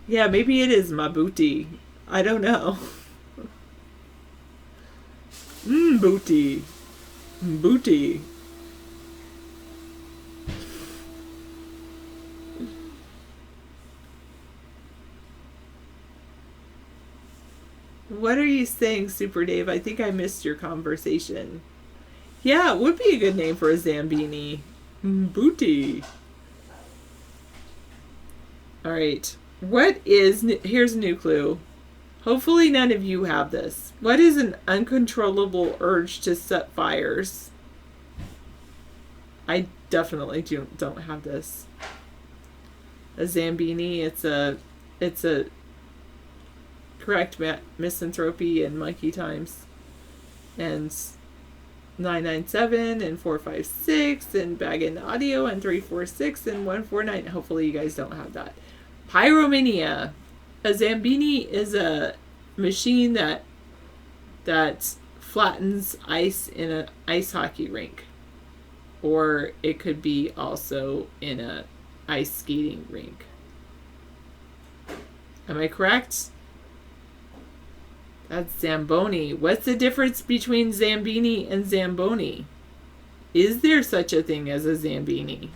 Yeah, maybe it is Mabuti. I don't know. Booty. Booty. What are you saying, Super Dave? I think I missed your conversation. Yeah, it would be a good name for a Zambini. Booty. Alright. Here's a new clue. Hopefully none of you have this. What is an uncontrollable urge to set fires? I definitely don't have this. A Zambini, it's a correct misanthropy in monkey times. And 997 and 456 and Baggin Audio and 346 and 149. Hopefully you guys don't have that. Pyromania. A Zambini is a machine that flattens ice in an ice hockey rink. Or it could be also in a ice skating rink. Am I correct? That's Zamboni. What's the difference between Zambini and Zamboni? Is there such a thing as a Zambini?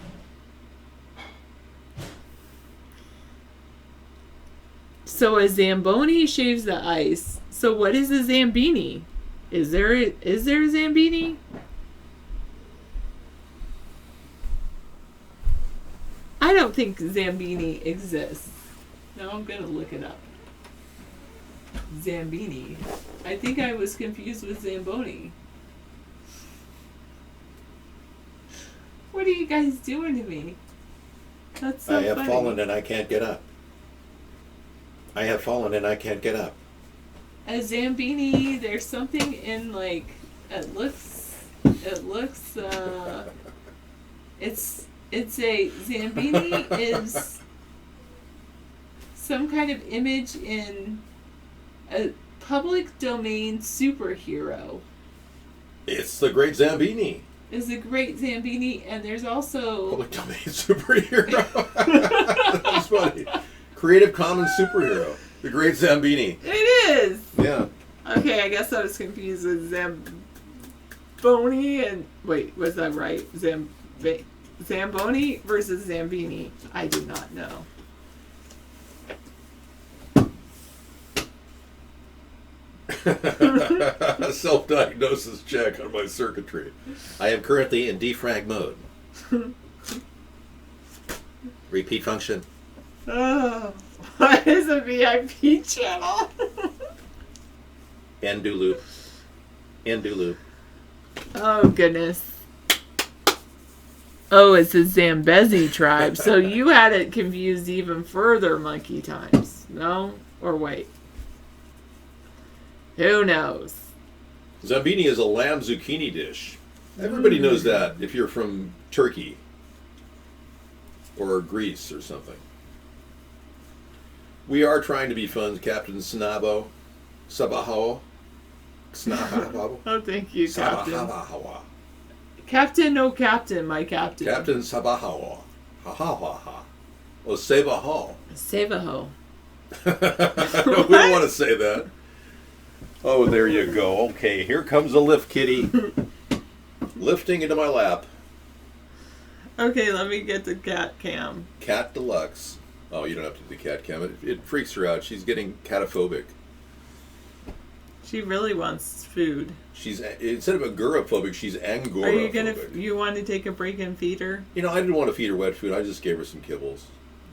So a Zamboni shaves the ice. So what is a Zambini? Is there a Zambini? I don't think Zambini exists. Now I'm going to look it up. Zambini. I think I was confused with Zamboni. What are you guys doing to me? That's so funny. I have fallen and I can't get up. I have fallen and I can't get up. A Zambini, there's something in like it looks it's a Zambini is some kind of image in a public domain superhero. It's the Great Zambini. Is a Great Zambini, and there's also public domain superhero. That's funny. Creative Commons superhero. The Great Zambini. It is. Yeah. Okay, I guess I was confused with Zamboni and wait, was that right? Zamboni versus Zambini. I do not know. Self-diagnosis check on my circuitry. I am currently in defrag mode. Repeat function. Oh, what is a VIP channel? End do loop. End do loop. Oh, goodness. Oh, it's the Zambezi tribe. So you had it confused even further monkey times. No? Or wait. Who knows? Zambini is a lamb zucchini dish. Everybody knows that if you're from Turkey or Greece or something. We are trying to be fun, Captain Snabo. Sabaho. Snabo. Oh, thank you, Captain. Sabahawa. Captain, oh Captain, my Captain. Captain Sabahawa. Ha ha ha ha. Oh, Sabaho. Sabaho. We don't want to say that. Oh, there you go. Okay, here comes a lift kitty. Lifting into my lap. Okay, let me get the cat cam. Cat Deluxe. Oh, you don't have to do the cat cam. It freaks her out. She's getting cataphobic. She really wants food. She's instead of agoraphobic, she's angoraphobic. Are you want to take a break and feed her? You know, I didn't want to feed her wet food. I just gave her some kibbles.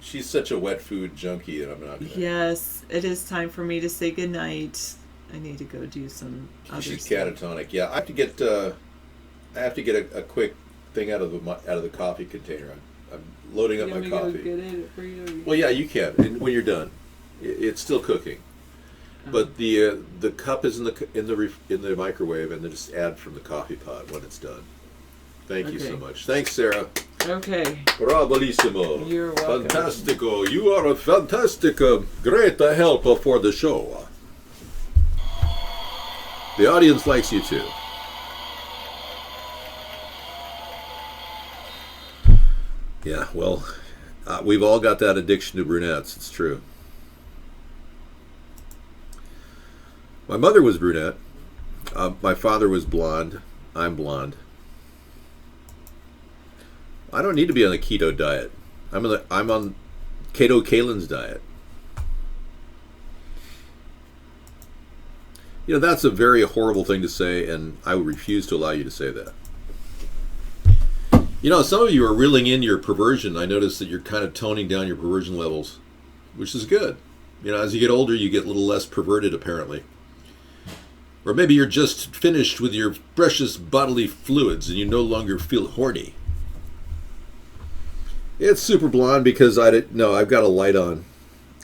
She's such a wet food junkie that I'm not gonna... Yes, it is time for me to say goodnight. I need to go do some other She's stuff. catatonic. Yeah, I have to get a quick thing out of the coffee container. I'm loading up my coffee. Go get it for you? Well, yeah, you can when you're done. It's still cooking, but the cup is in the microwave, and then just add from the coffee pot when it's done. Thank you so much. Thanks, Sarah. Okay. Bravissimo. You're welcome. Fantastico. You are a fantastic, great help for the show. The audience likes you too. Yeah, well, we've all got that addiction to brunettes. It's true. My mother was brunette. My father was blonde. I'm blonde. I don't need to be on a keto diet. I'm on Kato Kalin's diet. You know, that's a very horrible thing to say, and I would refuse to allow you to say that. You know, some of you are reeling in your perversion. I notice that you're kind of toning down your perversion levels, which is good. You know, as you get older, you get a little less perverted, apparently. Or maybe you're just finished with your precious bodily fluids and you no longer feel horny. It's super blonde because I've got a light on.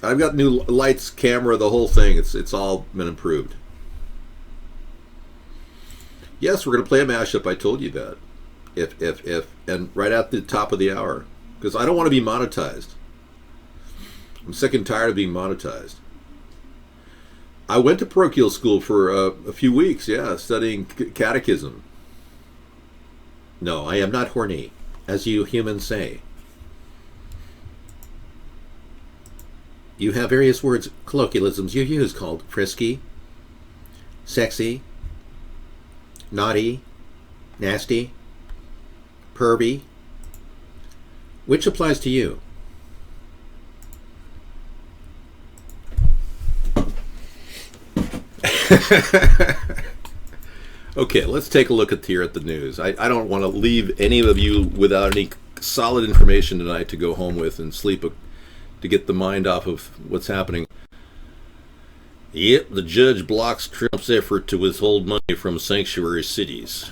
I've got new lights, camera, the whole thing. It's all been improved. Yes, we're going to play a mashup. I told you that. If, and right at the top of the hour. Because I don't want to be monetized. I'm sick and tired of being monetized. I went to parochial school for a few weeks, studying catechism. No, I am not horny, as you humans say. You have various words, colloquialisms you use called frisky, sexy, naughty, nasty, pervy. Which applies to you? Okay, let's take a look at the news. I don't want to leave any of you without any solid information tonight to go home with and sleep to get the mind off of what's happening. Yep, the judge blocks Trump's effort to withhold money from sanctuary cities.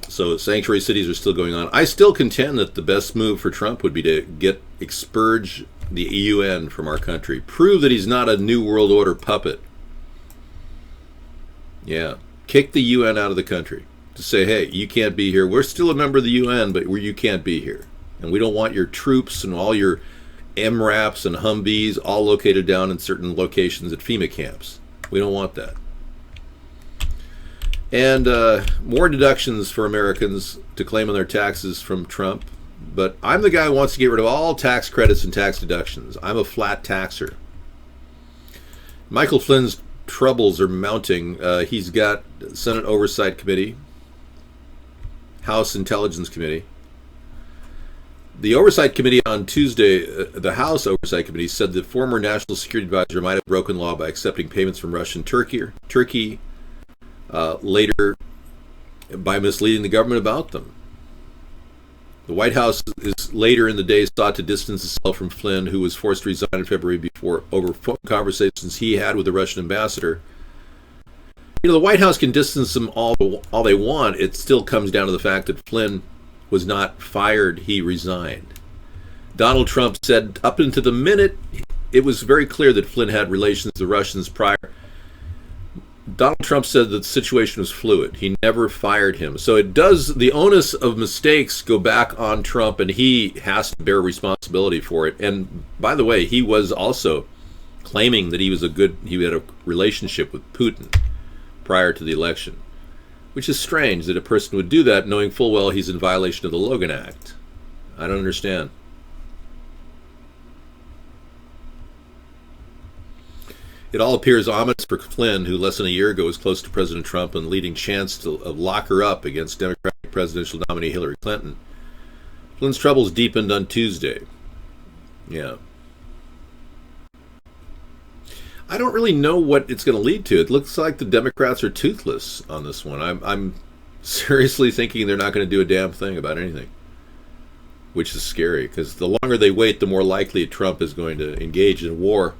So sanctuary cities are still going on. I still contend that the best move for Trump would be to expurge the UN from our country. Prove that he's not a New World Order puppet. Yeah. Kick the UN out of the country. To say, hey, you can't be here. We're still a member of the UN, but you can't be here. And we don't want your troops and all your MRAPs and Humvees all located down in certain locations at FEMA camps. We don't want that. And more deductions for Americans to claim on their taxes from Trump. But I'm the guy who wants to get rid of all tax credits and tax deductions. I'm a flat taxer. Michael Flynn's troubles are mounting. He's got Senate Oversight Committee, House Intelligence Committee. The Oversight Committee on Tuesday, the House Oversight Committee, said the former National Security Advisor might have broken law by accepting payments from Russia and Turkey, later by misleading the government about them. The White House is later in the day sought to distance itself from Flynn, who was forced to resign in February over phone conversations he had with the Russian ambassador. You know, the White House can distance them all they want. It still comes down to the fact that Flynn was not fired, he resigned. Donald Trump said up until the minute it was very clear that Flynn had relations with the Russians prior, Donald Trump said that the situation was fluid. He never fired him. So it does, the onus of mistakes go back on Trump, and he has to bear responsibility for it. And by the way, he was also claiming that he had a relationship with Putin prior to the election, which is strange that a person would do that knowing full well he's in violation of the Logan Act. I don't understand. It all appears ominous for Flynn, who less than a year ago was close to President Trump and leading chance of lock her up against Democratic presidential nominee Hillary Clinton. Flynn's troubles deepened on Tuesday. Yeah. I don't really know what it's going to lead to. It looks like the Democrats are toothless on this one. I'm seriously thinking they're not going to do a damn thing about anything, which is scary, because the longer they wait, the more likely Trump is going to engage in war.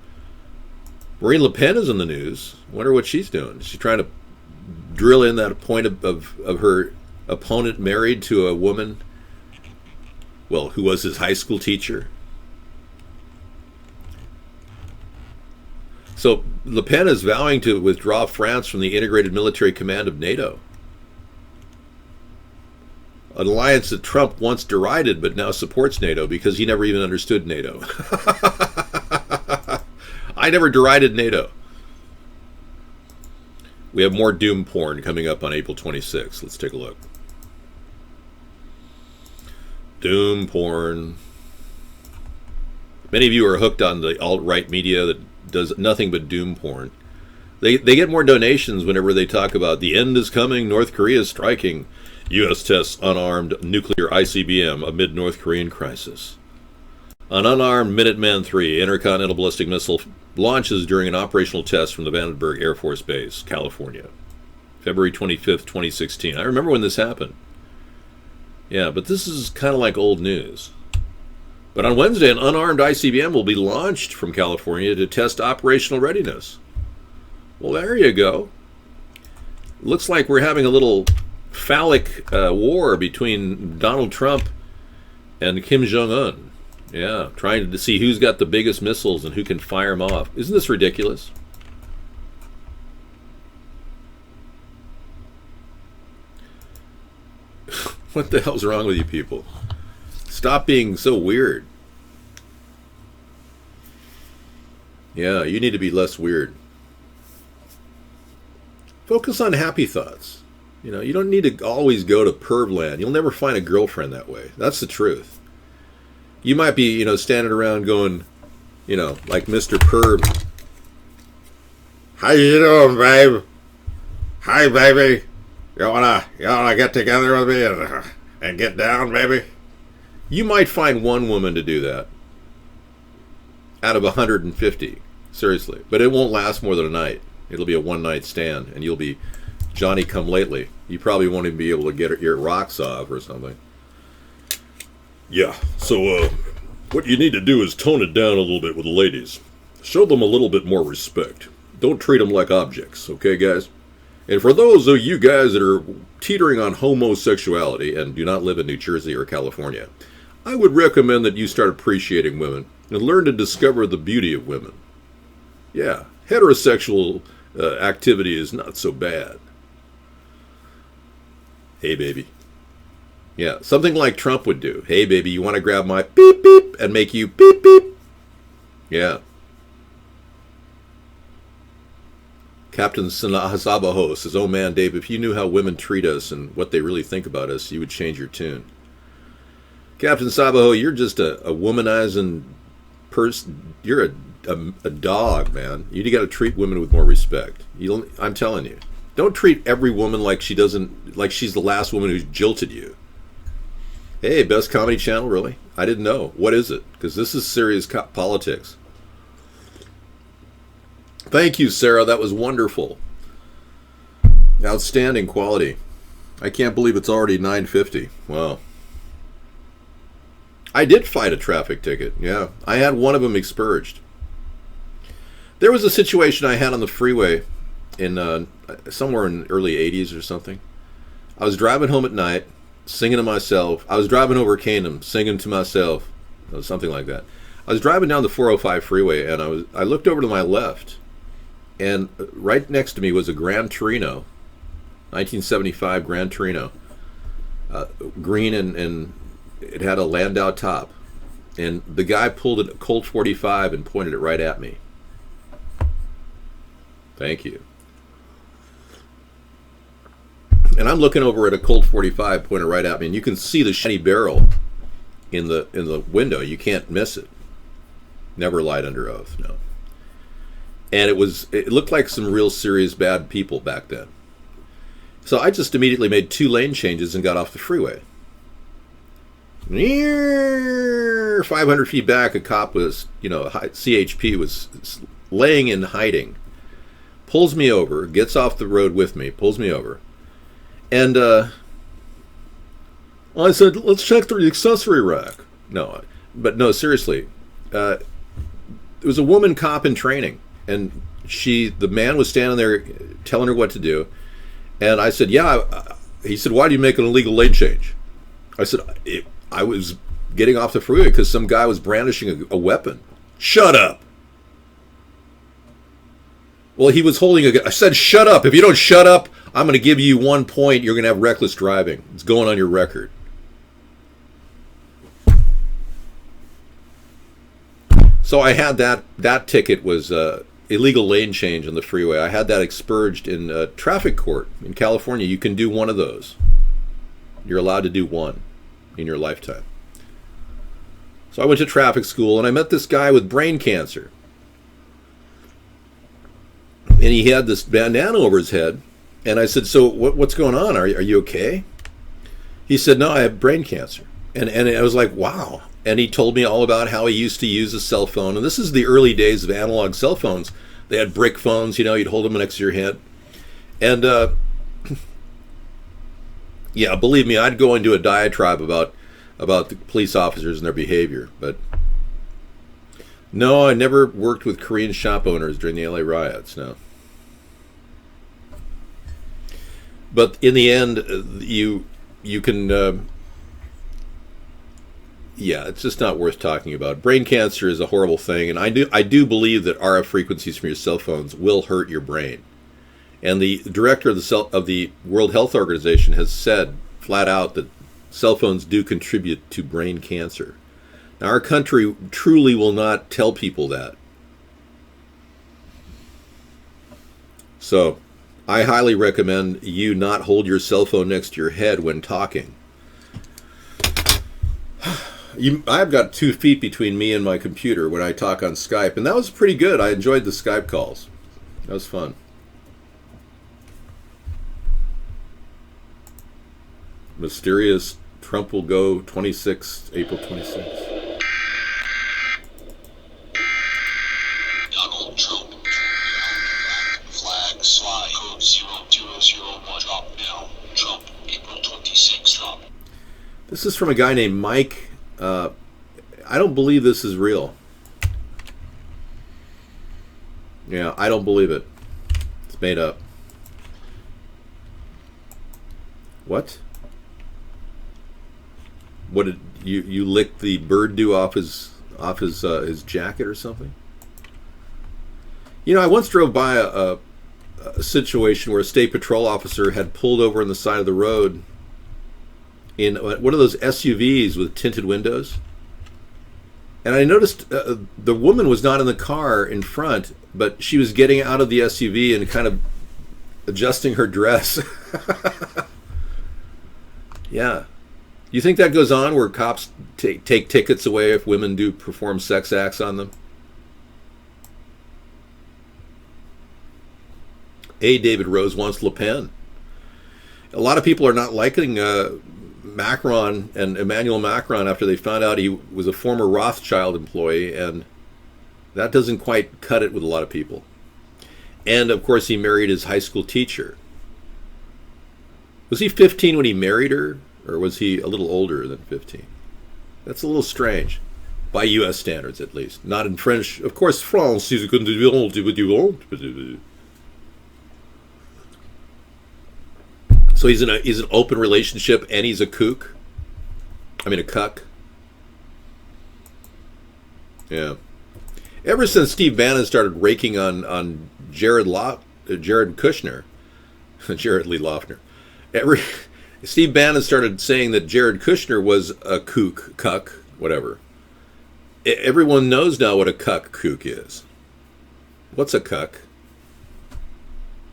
Marine Le Pen is in the news. Wonder what she's doing. Is she trying to drill in that point of her opponent married to a woman, well, who was his high school teacher? So Le Pen is vowing to withdraw France from the integrated military command of NATO, an alliance that Trump once derided but now supports NATO because he never even understood NATO. I never derided NATO. We have more doom porn coming up on April 26th. Let's take a look. Doom porn. Many of you are hooked on the alt-right media that does nothing but doom porn. They get more donations whenever they talk about the end is coming, North Korea is striking, U.S. tests unarmed nuclear ICBM amid North Korean crisis. An unarmed Minuteman III intercontinental ballistic missile launches during an operational test from the Vandenberg Air Force Base, California. February 25th, 2016. I remember when this happened. Yeah, but this is kind of like old news. But on Wednesday, an unarmed ICBM will be launched from California to test operational readiness. Well, there you go. Looks like we're having a little phallic war between Donald Trump and Kim Jong-un. Yeah, trying to see who's got the biggest missiles and who can fire them off. Isn't this ridiculous? What the hell's wrong with you people? Stop being so weird. Yeah, you need to be less weird. Focus on happy thoughts. You know, you don't need to always go to perv land. You'll never find a girlfriend that way. That's the truth. You might be, you know, standing around going, you know, like Mr. Perv. How you doing, babe? Hi, baby. You wanna get together with me and get down, baby? You might find one woman to do that out of 150, seriously. But it won't last more than a night. It'll be a one-night stand, and you'll be Johnny come lately. You probably won't even be able to get your rocks off or something. Yeah, so what you need to do is tone it down a little bit with the ladies. Show them a little bit more respect. Don't treat them like objects, okay, guys? And for those of you guys that are teetering on homosexuality and do not live in New Jersey or California, I would recommend that you start appreciating women and learn to discover the beauty of women. Yeah, heterosexual activity is not so bad. Hey, baby. Yeah, something like Trump would do. Hey, baby, you want to grab my beep beep and make you beep beep? Yeah. Captain Sabaho says, oh man, Dave, if you knew how women treat us and what they really think about us, you would change your tune. Captain Sabaho, you're just a womanizing person. You're a dog, man. You got to treat women with more respect. I'm telling you. Don't treat every woman like she's the last woman who's jilted you. Hey, best comedy channel, really? I didn't know. What is it? Because this is serious politics. Thank you, Sarah. That was wonderful. Outstanding quality. I can't believe it's already 9:50. Wow. I did fight a traffic ticket. Yeah. I had one of them expurged. There was a situation I had on the freeway in somewhere in the early 80s or something. I was driving home at night, singing to myself. I was driving over Canaan, singing to myself. Something like that. I was driving down the 405 freeway, and I looked over to my left, and right next to me was a Gran Torino, 1975 Gran Torino, green, and it had a Landau top. And the guy pulled a Colt 45 and pointed it right at me. Thank you. And I'm looking over at a Colt 45 pointed right at me, and you can see the shiny barrel in the window. You can't miss it. Never lied under oath, no. And it looked like some real serious bad people back then. So I just immediately made 2 lane changes and got off the freeway. 500 feet back, a cop was, CHP was laying in hiding. Pulls me over, gets off the road with me, pulls me over. And I said, let's check the accessory rack. No, seriously. There was a woman cop in training, and the man was standing there telling her what to do. And I said, yeah. He said, why do you make an illegal lane change? I said, I was getting off the freeway because some guy was brandishing a weapon. Shut up. Well, he was holding a gun. I said, shut up. If you don't shut up, I'm going to give you 1 point. You're going to have reckless driving. It's going on your record. So I had that ticket was illegal lane change on the freeway. I had that expurged in traffic court in California. You can do one of those. You're allowed to do one in your lifetime. So I went to traffic school, and I met this guy with brain cancer. And he had this bandana over his head. And I said, so what's going on? Are you okay? He said, no, I have brain cancer. And I was like, wow. And he told me all about how he used to use a cell phone. And this is the early days of analog cell phones. They had brick phones, you'd hold them next to your head. And, yeah, believe me, I'd go into a diatribe about the police officers and their behavior. But no, I never worked with Korean shop owners during the LA riots, no. But in the end, you can... yeah, it's just not worth talking about. Brain cancer is a horrible thing, and I do believe that RF frequencies from your cell phones will hurt your brain. And the director of the World Health Organization has said flat out that cell phones do contribute to brain cancer. Now, our country truly will not tell people that. So, I highly recommend you not hold your cell phone next to your head when talking. I've got 2 feet between me and my computer when I talk on Skype, and that was pretty good. I enjoyed the Skype calls. That was fun. Mysterious Trump will go April 26th. Donald Trump. Flag fly code 0201. Drop now. Trump, April 26th. Drop. This is from a guy named Mike. I don't believe this is real. Yeah, I don't believe it. It's made up. What? What did you licked the bird dew off his jacket or something? I once drove by a situation where a state patrol officer had pulled over on the side of the road in one of those SUVs with tinted windows. And I noticed the woman was not in the car in front, but she was getting out of the SUV and kind of adjusting her dress. Yeah. You think that goes on where cops take tickets away if women do perform sex acts on them? A. David Rose wants Le Pen. A lot of people are not liking Macron and Emmanuel Macron after they found out he was a former Rothschild employee, and that doesn't quite cut it with a lot of people. And of course he married his high school teacher. Was he 15 when he married her, or was he a little older than 15? That's a little strange, by U.S. standards at least. Not in French. Of course, France is going to do what you want. So he's an open relationship, and he's a kook. I mean, a cuck. Yeah. Ever since Steve Bannon started raking on Jared Kushner, Jared Lee Loughner, Steve Bannon started saying that Jared Kushner was a cuck, whatever. Everyone knows now what a kook is. What's a cuck?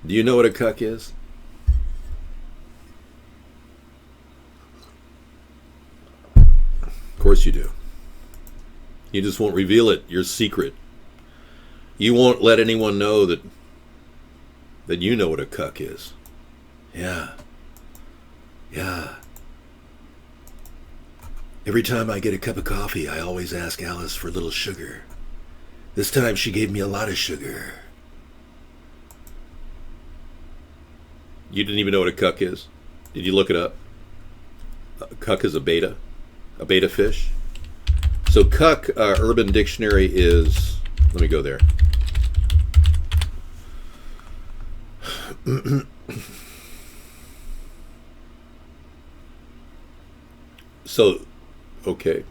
Do you know what a cuck is? Of course you do. You just won't reveal it. Your secret. You won't let anyone know that you know what a cuck is. Yeah. Yeah. Every time I get a cup of coffee, I always ask Alice for a little sugar. This time she gave me a lot of sugar. You didn't even know what a cuck is? Did you look it up? A cuck is a beta fish. So cuck, Urban Dictionary is, let me go there. So, okay.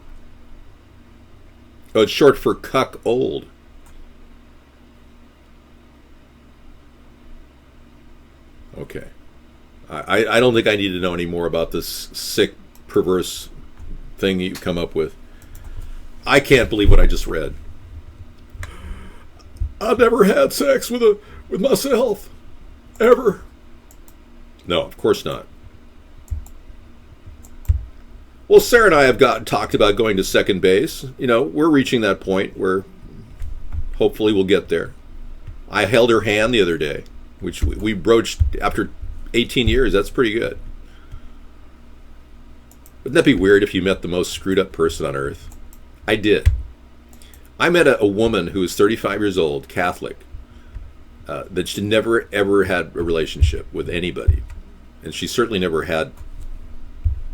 Oh, it's short for cuck old. Okay. I don't think I need to know any more about this sick, perverse thing you come up with. I can't believe what I just read. I've never had sex with myself. Ever. No, of course not. Well, Sarah and I have talked about going to second base. We're reaching that point where hopefully we'll get there. I held her hand the other day, which we broached after 18 years. That's pretty good. Wouldn't that be weird if you met the most screwed up person on earth? I did. I met a woman who was 35 years old, Catholic, that she never ever had a relationship with anybody. And she certainly never had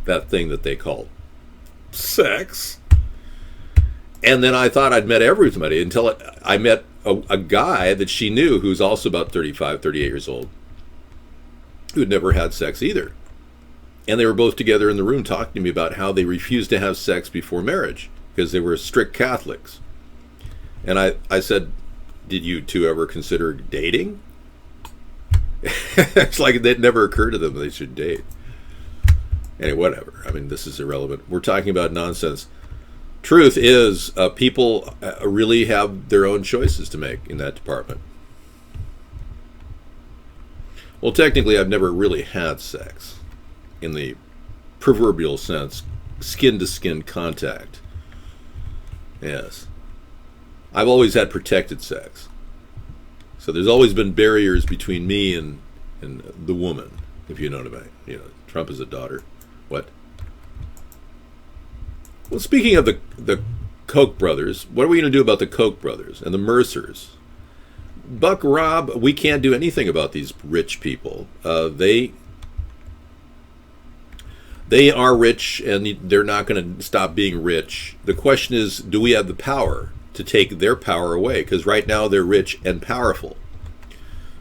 that thing that they call sex. And then I thought I'd met everybody until I met a guy that she knew who's also about 35, 38 years old, who had never had sex either. And they were both together in the room talking to me about how they refused to have sex before marriage because they were strict Catholics. And I said, did you two ever consider dating? It's like it never occurred to them they should date. Anyway, whatever. I mean, this is irrelevant. We're talking about nonsense. Truth is, people really have their own choices to make in that department. Well, technically, I've never really had sex in the proverbial sense, skin-to-skin contact. Yes. I've always had protected sex. So there's always been barriers between me and the woman, if you know what I mean. Trump is a daughter. What? Well, speaking of the Koch brothers, what are we going to do about the Koch brothers and the Mercers? Buck, Rob, we can't do anything about these rich people. They are rich, and they're not going to stop being rich. The question is, do we have the power to take their power away? Because right now they're rich and powerful.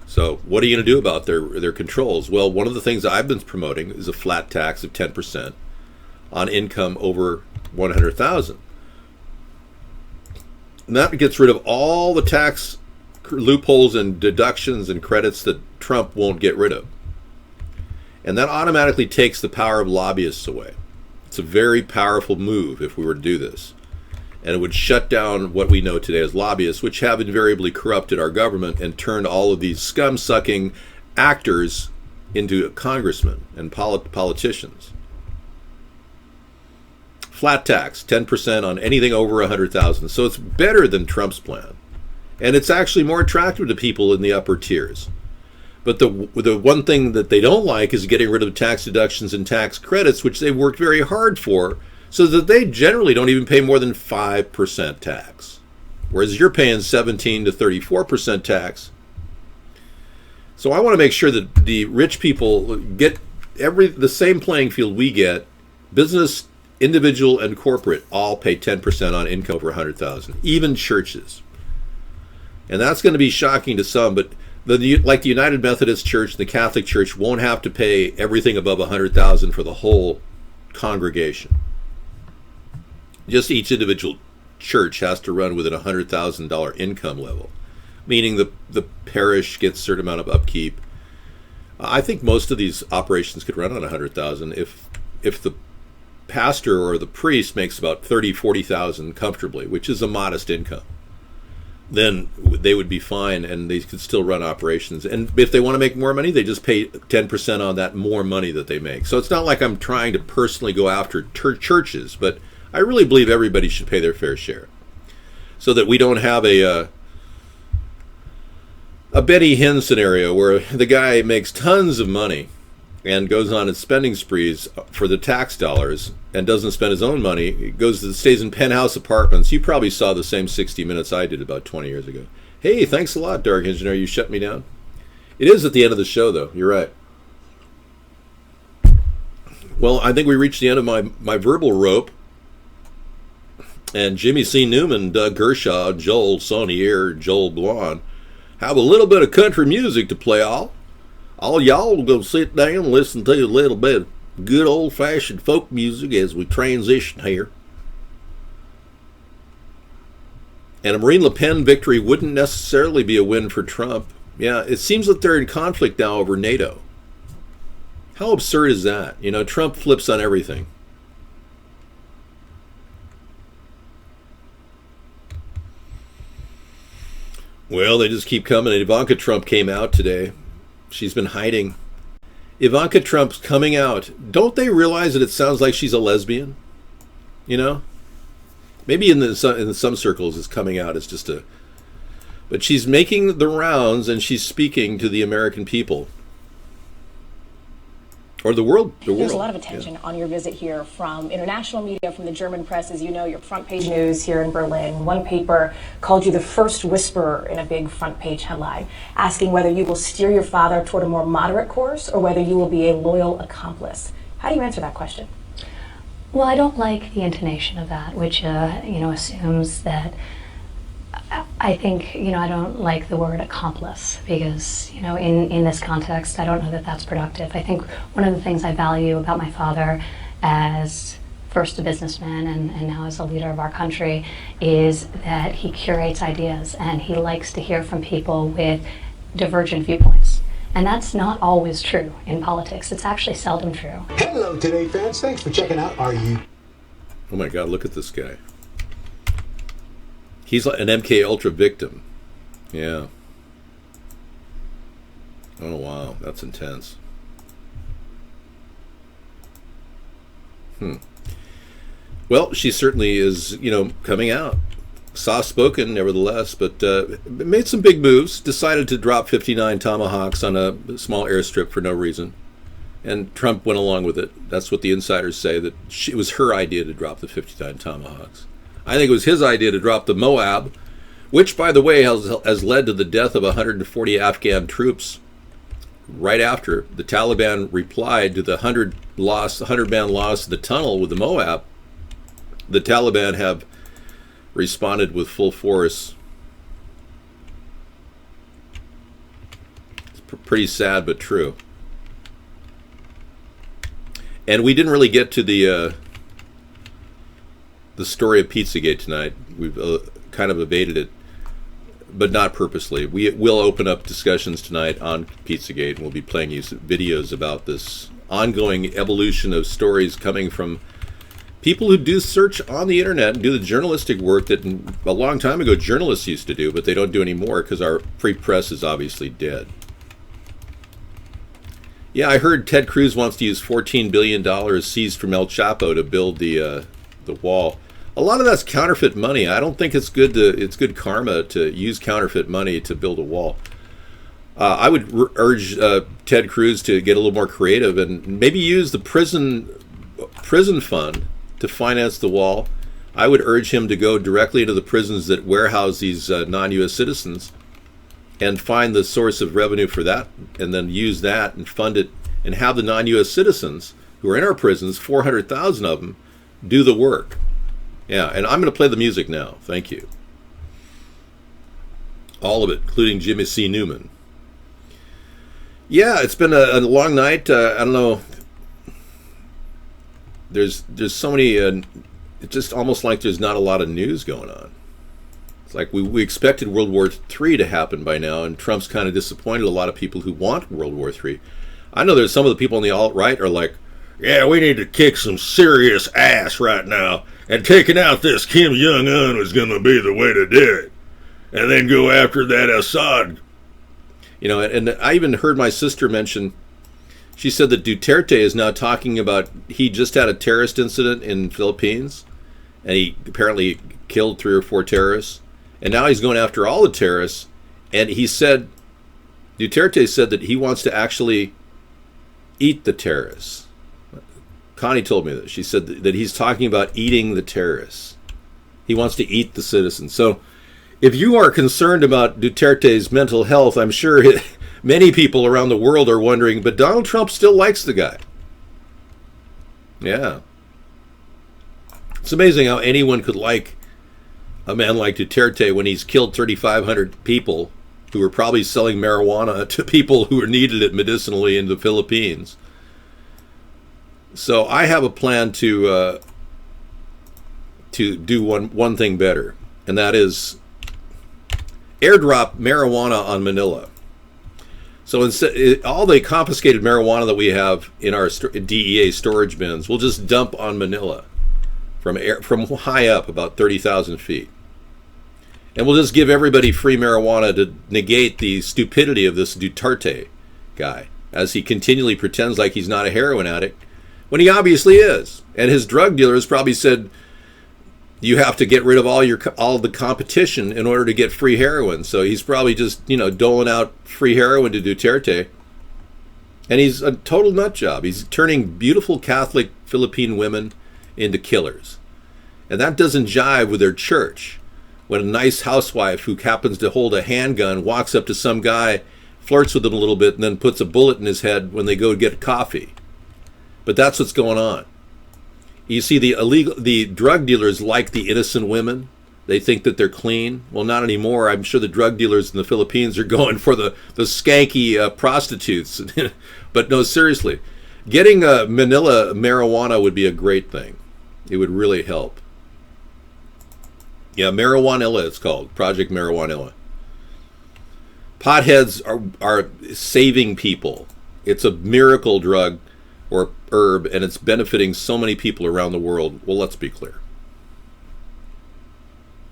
So what are you going to do about their controls? Well, one of the things I've been promoting is a flat tax of 10% on income over $100,000. And that gets rid of all the tax loopholes and deductions and credits that Trump won't get rid of. And that automatically takes the power of lobbyists away. It's a very powerful move if we were to do this. And it would shut down what we know today as lobbyists, which have invariably corrupted our government and turned all of these scum-sucking actors into congressmen and politicians. Flat tax, 10% on anything over $100,000. So it's better than Trump's plan. And it's actually more attractive to people in the upper tiers. But the one thing that they don't like is getting rid of tax deductions and tax credits, which they've worked very hard for, so that they generally don't even pay more than 5% tax. Whereas you're paying 17 to 34% tax. So I want to make sure that the rich people get the same playing field we get. Business, individual, and corporate all pay 10% on income over $100,000, even churches. And that's going to be shocking to some, but like the United Methodist Church and the Catholic Church won't have to pay everything above $100,000 for the whole congregation. Just each individual church has to run within a $100,000 income level, meaning the parish gets a certain amount of upkeep. I think most of these operations could run on $100,000 if the pastor or the priest makes about $30,000-$40,000 comfortably, which is a modest income. Then they would be fine, and they could still run operations. And if they want to make more money, they just pay 10% on that more money that they make. So it's not like I'm trying to personally go after churches, but I really believe everybody should pay their fair share, so that we don't have a Betty Hinn scenario where the guy makes tons of money and goes on its spending sprees for the tax dollars and doesn't spend his own money. He stays in penthouse apartments. You probably saw the same 60 Minutes I did about 20 years ago. Hey, thanks a lot, Dark Engineer. You shut me down. It is at the end of the show, though. You're right. Well, I think we reached the end of my verbal rope. And Jimmy C. Newman, Doug Gershaw, Joel Saunier, Joel Blond have a little bit of country music to play all y'all will go sit down and listen to a little bit of good old-fashioned folk music as we transition here. And a Marine Le Pen victory wouldn't necessarily be a win for Trump. Yeah, it seems that they're in conflict now over NATO. How absurd is that? Trump flips on everything. Well, they just keep coming. Ivanka Trump came out today. She's been hiding. Ivanka Trump's coming out. Don't they realize that it sounds like she's a lesbian? You know, maybe in some circles it's coming out as just a. But she's making the rounds and she's speaking to the American people. Or the world. There's a lot of attention on your visit here from international media, from the German press. As you know, your front page news here in Berlin. One paper called you the first whisperer in a big front page headline, asking whether you will steer your father toward a more moderate course or whether you will be a loyal accomplice. How do you answer that question? Well, I don't like the intonation of that, which, assumes that I think, I don't like the word accomplice because, in this context, I don't know that that's productive. I think one of the things I value about my father as first a businessman and now as a leader of our country is that he curates ideas and he likes to hear from people with divergent viewpoints. And that's not always true in politics. It's actually seldom true. Hello, Today fans. Thanks for checking out our YouTube. Oh my God, look at this guy. He's an MK Ultra victim. Yeah. Oh, wow. That's intense. Well, she certainly is, coming out. Soft-spoken, nevertheless, but made some big moves. Decided to drop 59 Tomahawks on a small airstrip for no reason. And Trump went along with it. That's what the insiders say, that it was her idea to drop the 59 Tomahawks. I think it was his idea to drop the Moab, which, by the way, has led to the death of 140 Afghan troops. Right after the Taliban replied to the 100-man loss of the tunnel with the Moab, the Taliban have responded with full force. It's pretty sad, but true. And we didn't really get to the story of Pizzagate tonight. We've kind of evaded it, but not purposely. We will open up discussions tonight on Pizzagate, and we'll be playing you some videos about this ongoing evolution of stories coming from people who do search on the internet and do the journalistic work that a long time ago journalists used to do, but they don't do anymore because our free press is obviously dead. Yeah, I heard Ted Cruz wants to use $14 billion seized from El Chapo to build the wall. A lot of that's counterfeit money. I don't think it's good karma to use counterfeit money to build a wall. I would urge Ted Cruz to get a little more creative and maybe use the prison fund to finance the wall. I would urge him to go directly into the prisons that warehouse these non-U.S. citizens and find the source of revenue for that, and then use that and fund it, and have the non-U.S. citizens who are in our prisons, 400,000 of them, do the work. Yeah, and I'm going to play the music now. Thank you. All of it, including Jimmy C. Newman. Yeah, it's been a long night. I don't know. There's so many. It's just almost like there's not a lot of news going on. It's like we expected World War III to happen by now, and Trump's kind of disappointed a lot of people who want World War III. I know there's some of the people on the alt-right are like, yeah, we need to kick some serious ass right now, and taking out this Kim Jong-un is going to be the way to do it. And then go after that Assad. And I even heard my sister mention, she said that Duterte is now talking about, he just had a terrorist incident in the Philippines, and he apparently killed 3 or 4 terrorists, and now he's going after all the terrorists, and Duterte said that he wants to actually eat the terrorists. Connie told me that. She said that he's talking about eating the terrorists. He wants to eat the citizens. So if you are concerned about Duterte's mental health, I'm sure many people around the world are wondering, but Donald Trump still likes the guy. Yeah. It's amazing how anyone could like a man like Duterte when he's killed 3,500 people who were probably selling marijuana to people who needed it medicinally in the Philippines. So I have a plan to do one thing better, and that is airdrop marijuana on Manila. So instead, all the confiscated marijuana that we have in our DEA storage bins, we'll just dump on Manila from high up, about 30,000 feet. And we'll just give everybody free marijuana to negate the stupidity of this Duterte guy, as he continually pretends like he's not a heroin addict, when he obviously is. And his drug dealers probably said, you have to get rid of all the competition in order to get free heroin. So he's probably just, doling out free heroin to Duterte. And he's a total nut job. He's turning beautiful Catholic Philippine women into killers. And that doesn't jive with their church. When a nice housewife who happens to hold a handgun walks up to some guy, flirts with him a little bit, and then puts a bullet in his head when they go get coffee. But that's what's going on. You see, the drug dealers like the innocent women. They think that they're clean. Well, not anymore. I'm sure the drug dealers in the Philippines are going for the skanky prostitutes. But no, seriously, getting Manila marijuana would be a great thing. It would really help. Yeah, Marijuanilla it's called. Project Marijuanilla. Potheads are saving people. It's a miracle drug or herb, and it's benefiting so many people around the world. Well, let's be clear.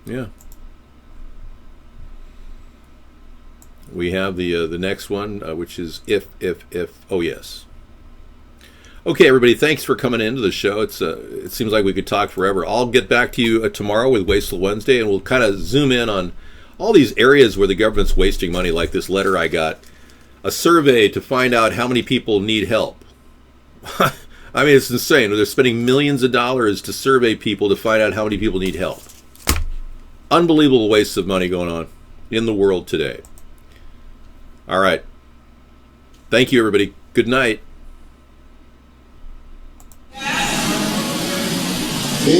Yeah. We have the next one, which is if. Oh, yes. Okay, everybody, thanks for coming into the show. It seems like we could talk forever. I'll get back to you tomorrow with Wasteful Wednesday, and we'll kind of zoom in on all these areas where the government's wasting money, like this letter I got. A survey to find out how many people need help. I mean, it's insane. They're spending millions of dollars to survey people to find out how many people need help. Unbelievable wastes of money going on in the world today. All right. Thank you, everybody. Good night. If